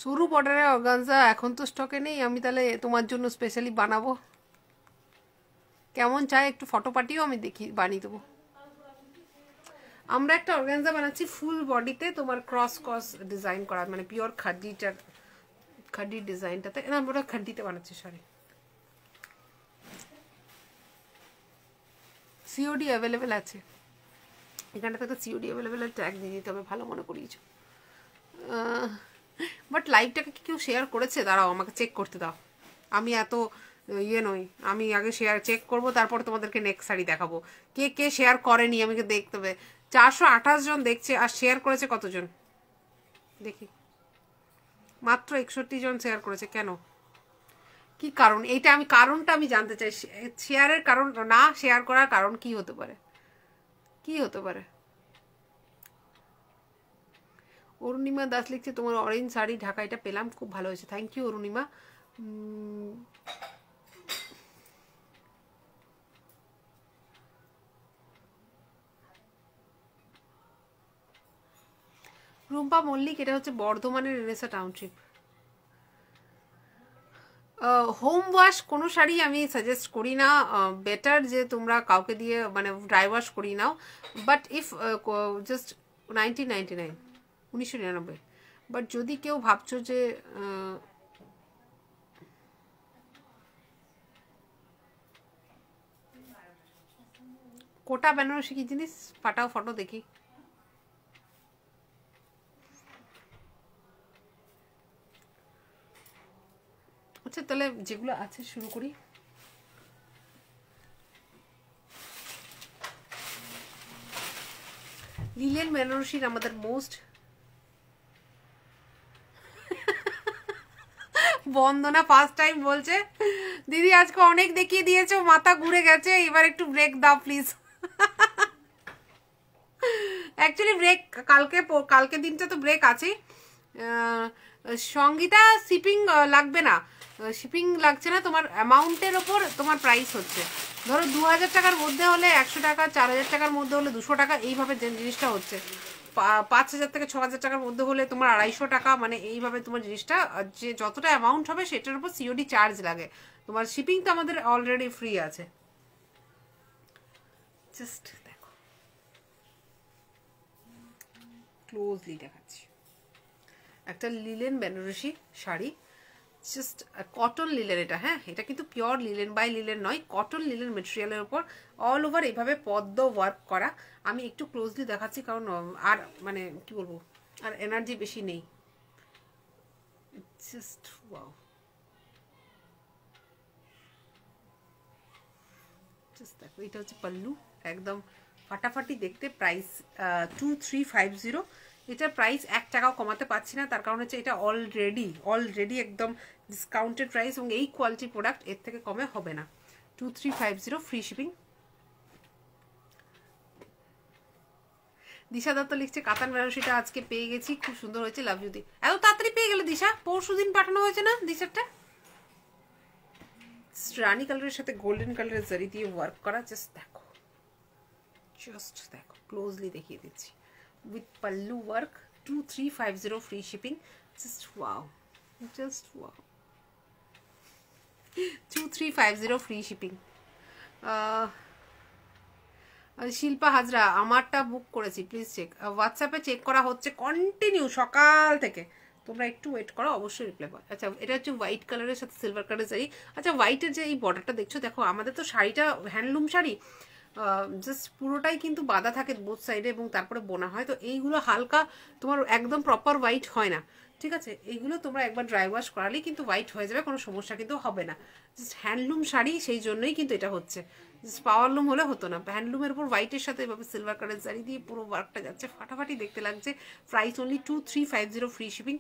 সরু বর্ডারের অর্গানজা এখন তো স্টকে নেই, আমি তাহলে তোমার জন্য স্পেশালি বানাবো। কেমন চাই একটু ফটো পাঠিও, আমি দেখি বানিয়ে দেবো। আমরা একটা অর্গানজা বানাচ্ছি ফুল বডিতে, তোমার ক্রস ক্রস ডিজাইন করা, মানে পিওর খাড্ডিটার, খাড্ডির ডিজাইনটাতে, না আমরা খাড্ডিতে বানাচ্ছি, সরি। সিওডি অ্যাভেলেবেল আছে, এখানটাতে তো সিওডি অ্যাভেলেবেল ট্যাগ দিয়ে দিতে হবে, ভালো মনে করিয়েছো। বাট লাইভটাকে কি কেউ শেয়ার করেছে? দাঁড়াও আমাকে চেক করতে দাও, আমি এত ইয়ে নই, আমি আগে শেয়ার চেক করব, তারপর তোমাদেরকে নেক্সট শাড়ি দেখাবো। কে কে শেয়ার করেনি আমাকে দেখতে হবে। 428 জন দেখছে, আর শেয়ার করেছে কতজন দেখি, মাত্র 61 জন শেয়ার করেছে। কেন, কি কারণ? এইটা আমি কারণটা আমি জানতে চাই, শেয়ারের কারণ না শেয়ার করার কারণ কি হতে পারে, কি হতে পারে? অরুণিমা দাস লিখছে তোমার অরেঞ্জ শাড়ি ঢাকা, এটা পেলাম, খুব ভালো হয়েছে, থ্যাংক ইউ অরুণিমা। রুম্পা মল্লিক, এটা হচ্ছে বর্ধমানের রেনেসা টাউনশিপ। হোম ওয়াশ কোনো শাড়ি আমি সাজেস্ট করি না, বেটার যে তোমরা কাউকে দিয়ে মানে ড্রাই ওয়াশ করি নাও, বাট ইফ জাস্ট 1999, 1999, বাট যদি কেউ ভাবছো যে কোটা বেনারসি কি জিনিস, পাঠাও ফটো দেখি। আচ্ছা তাহলে যেগুলো আছে শুরু করি। লিলেন বেনারসির আমাদের মোস্ট, বন্দনা ফার্স্ট টাইম বলছে দিদি আজকে অনেক দেখিয়ে দিয়েছো, মাথা ঘুরে গেছে, এবার একটু ব্রেক দাও প্লিজ। অ্যাকচুয়ালি ব্রেক কালকে দিনটা তো ব্রেক আছে। সঙ্গীতা শিপিং লাগবে না, শিপিং লাগছে না, তোমার অ্যামাউন্টের ওপর তোমার প্রাইস হচ্ছে। ধরো 2000 টাকার মধ্যে হলে 100 টাকা, 4000 টাকার মধ্যে হলে 200 টাকা, এইভাবে জিনিসটা হচ্ছে। 5000 থেকে 6000 টাকার মধ্যে হলে তোমার 250 টাকা, মানে এইভাবে তোমার জিনিসটা যে যতটা অ্যামাউন্ট হবে সেটার উপর সিওডি চার্জ লাগে। তোমার শিপিং তো আমাদের অলরেডি ফ্রি আছে। জাস্ট দেখো, ক্লোজলি দেখাচ্ছি, একটা linen Banarasi sari, just cotton linen এটা, হ্যাঁ এটা কিন্তু পিওর লিলেন বাই লিলেন নয়, কটন লিলেন মেটেরিয়ালের উপর অল ওভার এইভাবে পদ্ম ওয়ার্ক করা। আমি একটু ক্লোজলি দেখাচ্ছি কারণ আর মানে কি বলবো, আর এনার্জি বেশি নেই। জাস্ট ওয়াও, জাস্ট দেখো, এটা হচ্ছে পাল্লু, একদম ফাটাফাটি দেখতে। প্রাইস 2350। এটার প্রাইস 1 টাকাও কমাতে পারছি না, তার কারণ হচ্ছে এটা অলরেডি একদম ডিসকাউন্টেড প্রাইস, এবং এই কোয়ালিটি প্রোডাক্ট এর থেকে কমে হবে না। 2350, ফ্রি শিপিং। দিশা দত্ত লিখছে কাতান বেনারসিটা আজকে পেয়ে গেছি, খুব সুন্দর হয়েছে, লাভ ইউ দি। এত তাড়াতাড়ি পেয়ে গেলে দিশা, পরশু দিন পাঠানো হয়েছে না দিশারটা। রানি কালারের সাথে গোল্ডেন কালারের জারি দিয়ে ওয়ার্ক করা, জাস্ট দেখো, ক্লোজলি দেখিয়ে দিচ্ছি, with pallu work, 2350, free shipping. Just wow, 2350, free shipping. Shilpa Hazra, আমারটা বুক করেছি, প্লিজ চেক। হোয়াটসঅ্যাপে চেক করা হচ্ছে কন্টিনিউ সকাল থেকে, তোমরা একটু ওয়েট করো, অবশ্যই রিপ্লাই পাও। আচ্ছা এটা হচ্ছে হোয়াইট কালারের সাথে সিলভার কালারের শাড়ি। আচ্ছা হোয়াইটের যে এই বর্ডারটা দেখছো, দেখো আমাদের তো শাড়িটা হ্যান্ডলুম শাড়ি, জাস্ট পুরোটাই কিন্তু বাঁধা থাকে বোথ সাইডে এবং তারপরে বোনা হয়, তো এইগুলো হালকা তোমার একদম প্রপার হোয়াইট হয় না, ঠিক আছে। এইগুলো তোমরা একবার ড্রাই ওয়াশ করালেই কিন্তু হোয়াইট হয়ে যাবে, কোনো সমস্যা কিন্তু হবে না। জাস্ট হ্যান্ডলুম শাড়ি, সেই জন্যই কিন্তু এটা হচ্ছে, জাস্ট পাওয়ারলুম হলে হতো না। হ্যান্ডলুমের উপর হোয়াইটের সাথে এভাবে সিলভার কালারের শাড়ি দিয়ে পুরো ওয়ার্কটা যাচ্ছে, ফাটাফাটি দেখতে লাগছে। Price only 2350, free shipping.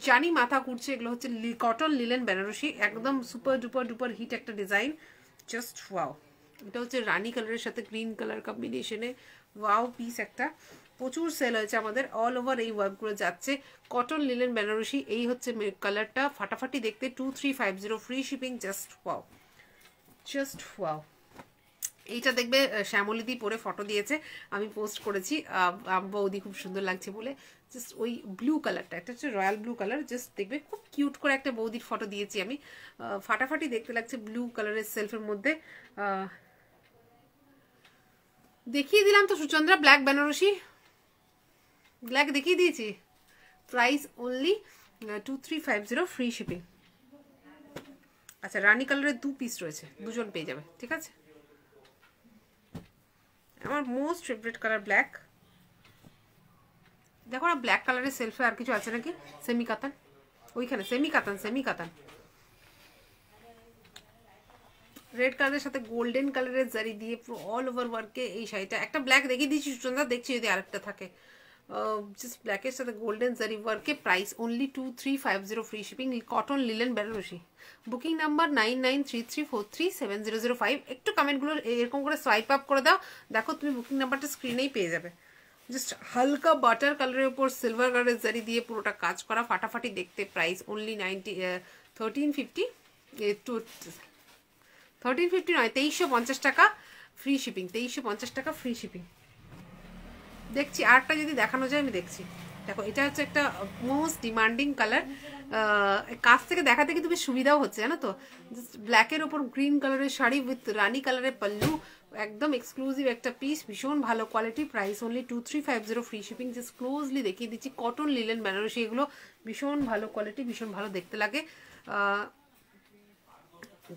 জানি মাথা ঘুরছে, এগুলো হচ্ছে কটন লিলেন বেনারসি, একদম সুপার ডুপার হিট একটা ডিজাইন, জাস্ট ওয়াও। এটা হচ্ছে রানি কালারের সাথে গ্রিন কালার কম্বিনেশনে, ওয়াও পিস একটা, প্রচুর সেল হয়েছে আমাদের, অল ওভার এই ওয়ার্কগুলো যাচ্ছে। কটন লিলেন বেনারসি, এই হচ্ছে কালারটা, ফাটাফাটি দেখতে, 2350, ফ্রি শিপিং। Just wow. এইটা দেখবে শ্যামলিদি পরে ফটো দিয়েছে, আমি পোস্ট করেছি, বৌদি খুব সুন্দর লাগছে বলে। জাস্ট ওই ব্লু কালারটা, একটা হচ্ছে রয়্যাল ব্লু কালার, জাস্ট দেখবে খুব কিউট করে একটা বৌদির ফটো দিয়েছি আমি, ফাটাফাটি দেখতে লাগছে ব্লু কালারের সেলফের মধ্যে। দেখিয়ে দিলাম তো সুচন্দ্রা, ব্ল্যাক বেনারসি, ব্ল্যাক দেখিয়ে দিয়েছি। Price only 2350, free shipping. আচ্ছা রানি কালারের 2 পিস রয়েছে, দুজন পেয়ে যাবে, ঠিক আছে। আমার মোস্ট ফেভারিট কালার ব্ল্যাক। দেখো না ব্ল্যাক কালারের সেলফে আর কিছু আছে নাকি, সেমি কাতান, ওইখানে সেমি কাতান। রেড কালারের সাথে গোল্ডেন কালারের জারি দিয়ে পুরো অল ওভার ওয়ার্কে এই শাড়িটা। একটা ব্ল্যাক দেখিয়ে দিচ্ছি সুচন্দা, দেখছি যদি আরেকটা থাকে। জাস্ট ব্ল্যাকের সাথে গোল্ডেন জারি ওয়ার্কে, price only 2350, free shipping. Cotton linen Banarasi. Booking number 9933437005। একটু কমেন্টগুলো এরকম করে সোয়াইপ আপ করে দাও, দেখো তুমি বুকিং নাম্বারটা স্ক্রিনেই পেয়ে যাবে। জাস্ট হালকা বাটার কালারের উপর সিলভার কালারের জারি দিয়ে পুরোটা কাজ করা, ফাটাফাটি দেখতে। প্রাইস অনলি 1350 1350 নয়, 2350 টাকা ফ্রি শিপিং। 2350 টাকা ফ্রি শিপিং। দেখছি আরেকটা যদি দেখানো যায়, আমি দেখছি। দেখো এটা হচ্ছে একটা মোস্ট ডিমান্ডিং কালার, কাছ থেকে দেখাতে কিন্তু বেশ সুবিধাও হচ্ছে, জানো তো। জাস্ট ব্ল্যাকের ওপর গ্রিন কালারের শাড়ি উইথ রানি কালারের পাল্লু, একদম এক্সক্লুসিভ একটা পিস, ভীষণ ভালো quality. Price only 2350 free shipping. Just closely দেখিয়ে দিচ্ছি, কটন লিলেন বেনারসি, এগুলো ভীষণ ভালো কোয়ালিটি, ভীষণ ভালো দেখতে লাগে।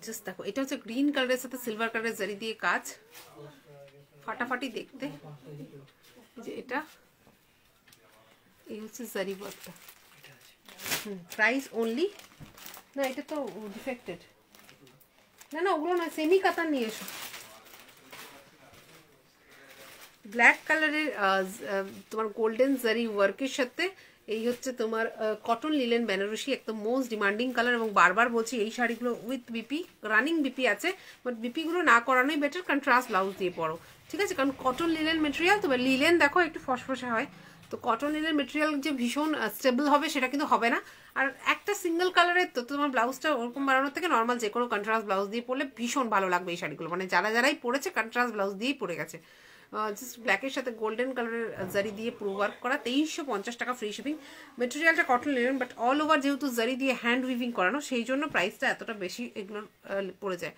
জাস্ট দেখো এটা হচ্ছে গ্রিন কালারের সাথে সিলভার কালারের জারি দিয়ে কাজ, ফাটাফাটি দেখতে। যে এটা এই হচ্ছে জারি ওয়ার্কটা। প্রাইস অনলি, না এটা তো ডিফেক্টেড, না না ওগুলো না, সেমি কাতান নিয়ে এসো। ব্ল্যাক কালারের তোমার গোল্ডেন জারি ওয়ার্কের সাথে এই হচ্ছে তোমার কটন লিলেন বেনারসি, একদম মোস্ট ডিমান্ডিং কালার। এবং বারবার বলছি এই শাড়িগুলো উইথ বিপি, রানিং বিপি আছে, বাট বিপিগুলো না করানোই বেটার, কন্ট্রাস্ট ব্লাউজ দিয়ে পরো, ঠিক আছে। কারণ কটন লিলেন মেটেরিয়াল, তবে লিলেন দেখো একটু ফসফসে হয়, তো কটন লিলেন মেটেরিয়াল যে ভীষণ স্টেবল হবে সেটা কিন্তু হবে না। আর একটা সিঙ্গেল কালারের তো তোমার ব্লাউজটা ওরকম বানানোর থেকে নর্মাল যে কোনো কন্ট্রাস্ট ব্লাউজ দিয়ে পরলে ভীষণ ভালো লাগবে এই শাড়িগুলো। মানে যারাই পরেছে কন্ট্রাস্ট ব্লাউজ দিয়েই পরে গেছে। জাস্ট ব্ল্যাকের সাথে গোল্ডেন কালারের জারি দিয়ে পুরো ওয়ার্ক করা, 2350 টাকা ফ্রি শিপিং। মেটেরিয়ালটা cotton linen, but all over যেহেতু জারি দিয়ে হ্যান্ড উইভিং করানো, সেই জন্য প্রাইসটা এতটা বেশি এগুলোর পড়ে যায়।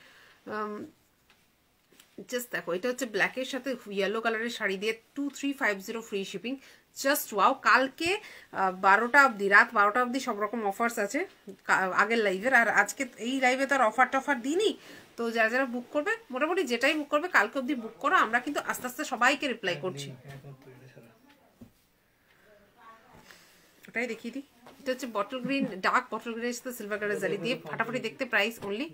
জাস্ট দেখো এটা হচ্ছে ব্ল্যাকের সাথে ইয়েলো কালারের শাড়ি দিয়ে 2350 ফ্রি শিপিং। Just wow. কালকে 12টা অবধি, রাত 12টা অবধি সব রকম অফার্স আছে আগের লাইভের, আর আজকে এই লাইভে তো আর অফার টফার দিইনি। তো যারা যারা বুক করবে, মোটামুটি যেটাই বুক করবে কালকে অবধি বুক করো, আমরা কিন্তু আস্তে আস্তে সবাইকে রিপ্লাই করছি। ওটাই দেখিয়ে দিই। এটা হচ্ছে বটল গ্রিন, ডার্ক বটল গ্রিনের সাথে সিলভার কালারের জারি দিয়ে ফাটাফাটি দেখতে। প্রাইস অনলি,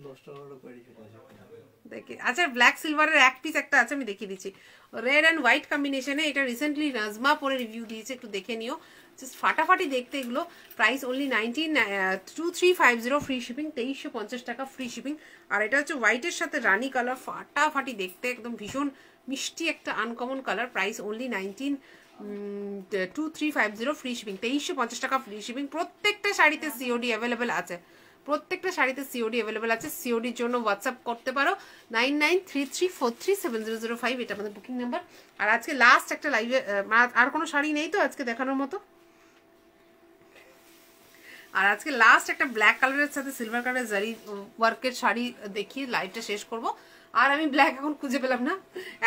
দেখি আচ্ছা ব্ল্যাক সিলভারের এক পিস একটা আছে, আমি দেখিয়ে দিচ্ছি, রেড অ্যান্ড হোয়াইট কম্বিনেশনে। এটা রিসেন্টলি নাজমা পরে রিভিউ দিয়েছে, একটু দেখে নিও। জাস্ট ফাটাফাটি দেখতে এগুলো। প্রাইস অনলি 2350 ফ্রি শিপিং, 2350 টাকা ফ্রি শিপিং। আর এটা হচ্ছে হোয়াইটের সাথে রানি কালার, ফাটাফাটি দেখতে, একদম ভীষণ মিষ্টি একটা uncommon colour. Price only 2350 free shipping, 2350 টাকা ফ্রি শিপিং। প্রত্যেকটা শাড়িতে সিওডি অ্যাভেলেবেল আছে, প্রত্যেকটা শাড়িতে সিওডি অ্যাভেলেবেল আছে। সিওডির জন্য হোয়াটসঅ্যাপ করতে পারো 9933437005, এটা আমাদের বুকিং নাম্বার। আর আজকে লাস্ট একটা লাইভে, আর কোনো শাড়ি নেই তো আজকে দেখানোর মতো। আর আজকে লাস্ট একটা ব্ল্যাক কালারের সাথে সিলভার কালারের জারি ওয়ার্কের শাড়ি দেখিয়ে লাইভটা শেষ করব। আর আমি ব্ল্যাক এখন খুঁজে পেলাম না,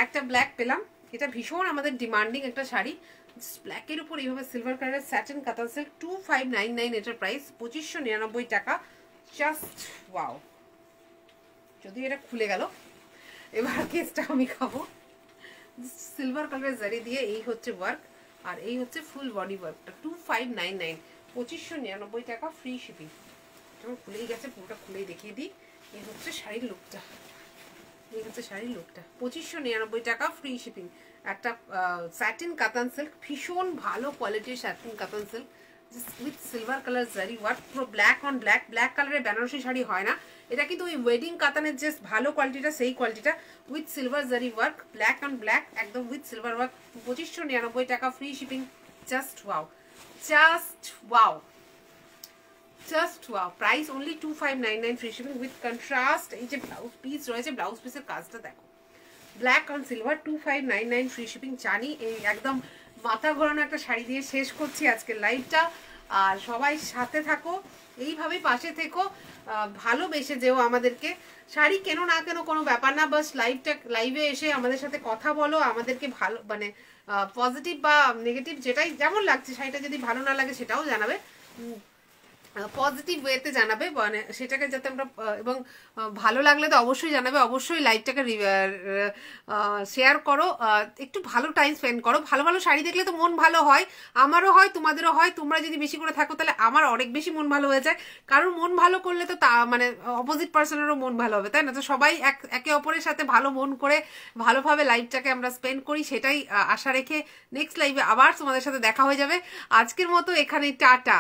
একটা ব্ল্যাক পেলাম। এটা ভীষণ আমাদের ডিমান্ডিং একটা শাড়ি, ব্ল্যাকের উপর এইভাবে সিলভার কালারের স্যাটিন কাতান সিল্ক, 2599 এটার প্রাইস, 2599 টাকা। Just wow. যদি এটা খুলে গেল, এবার কেসটা আমি খাবো। সিলভার কালারের জারি দিয়ে এই হচ্ছে ওয়ার্ক, আর এই হচ্ছে ফুল বডি ওয়ার্কটা, 2599, 2599 টাকা ফ্রি শিপিং। এটা খুলেই গেছে, পুরোটা খুলেই দেখিয়ে দিই। এই হচ্ছে শাড়ির লুকটা, এই হচ্ছে শাড়ির লুকটা, 2599 টাকা ফ্রি শিপিং। একটা স্যাটিন কাতান সিল্ক, ভীষণ ভালো কোয়ালিটির স্যাটিন কাতান সিল্ক উইথ সিলভার কালার জারি ওয়ার্ক, পুরো ব্ল্যাক অন ব্ল্যাক। ব্ল্যাক কালারের বেনারসি শাড়ি হয় না, এটা কিন্তু ওই ওয়েডিং কাতানের যে ভালো কোয়ালিটিটা সেই কোয়ালিটিটা, উইথ সিলভার জারি ওয়ার্ক, ব্ল্যাক অন ব্ল্যাক, একদম উইথ সিলভার ওয়ার্ক, 2599 টাকা free shipping. Just wow, just wow, just wow. Price only 2599 free shipping with contrast. এই যে ব্লাউজ পিস রয়েছে, ব্লাউজ পিসের কাজটা দেখো, black on silver, 2599 free shipping. জানি এই একদম মাথা ঘোরানো একটা শাড়ি দিয়ে শেষ করছি আজকের লাইভটা। আর সবাই সাথে থাকো, এইভাবেই পাশে থেকো, ভালোবেসে যেও আমাদেরকে। শাড়ি কেন না কেন কোনো ব্যাপার না, বাস লাইভে এসে আমাদের সাথে কথা বলো, আমাদেরকে ভালো মানে পজিটিভ বা নেগেটিভ যেটাই যেমন লাগছে, শাড়িটা যদি ভালো না লাগে সেটাও জানাবে, পজিটিভ ওয়েতে জানাবে, মানে সেটাকে যাতে আমরা, এবং ভালো লাগলে তো অবশ্যই জানাবে, অবশ্যই লাইভটাকে শেয়ার করো, একটু ভালো টাইম স্পেন্ড করো। ভালো ভালো শাড়ি দেখলে তো মন ভালো হয়, আমারও হয়, তোমাদেরও হয়। তোমরা যদি বেশি করে থাকো তাহলে আমার অনেক বেশি মন ভালো হয়ে যায়, কারণ মন ভালো করলে তো তা মানে অপোজিট পার্সনেরও মন ভালো হবে, তাই না? তো সবাই একে অপরের সাথে ভালো মন করে ভালোভাবে লাইভটাকে আমরা স্পেন্ড করি, সেটাই আশা রেখে নেক্সট লাইভে আবার তোমাদের সাথে দেখা হয়ে যাবে। আজকের মতো এখানে টাটা।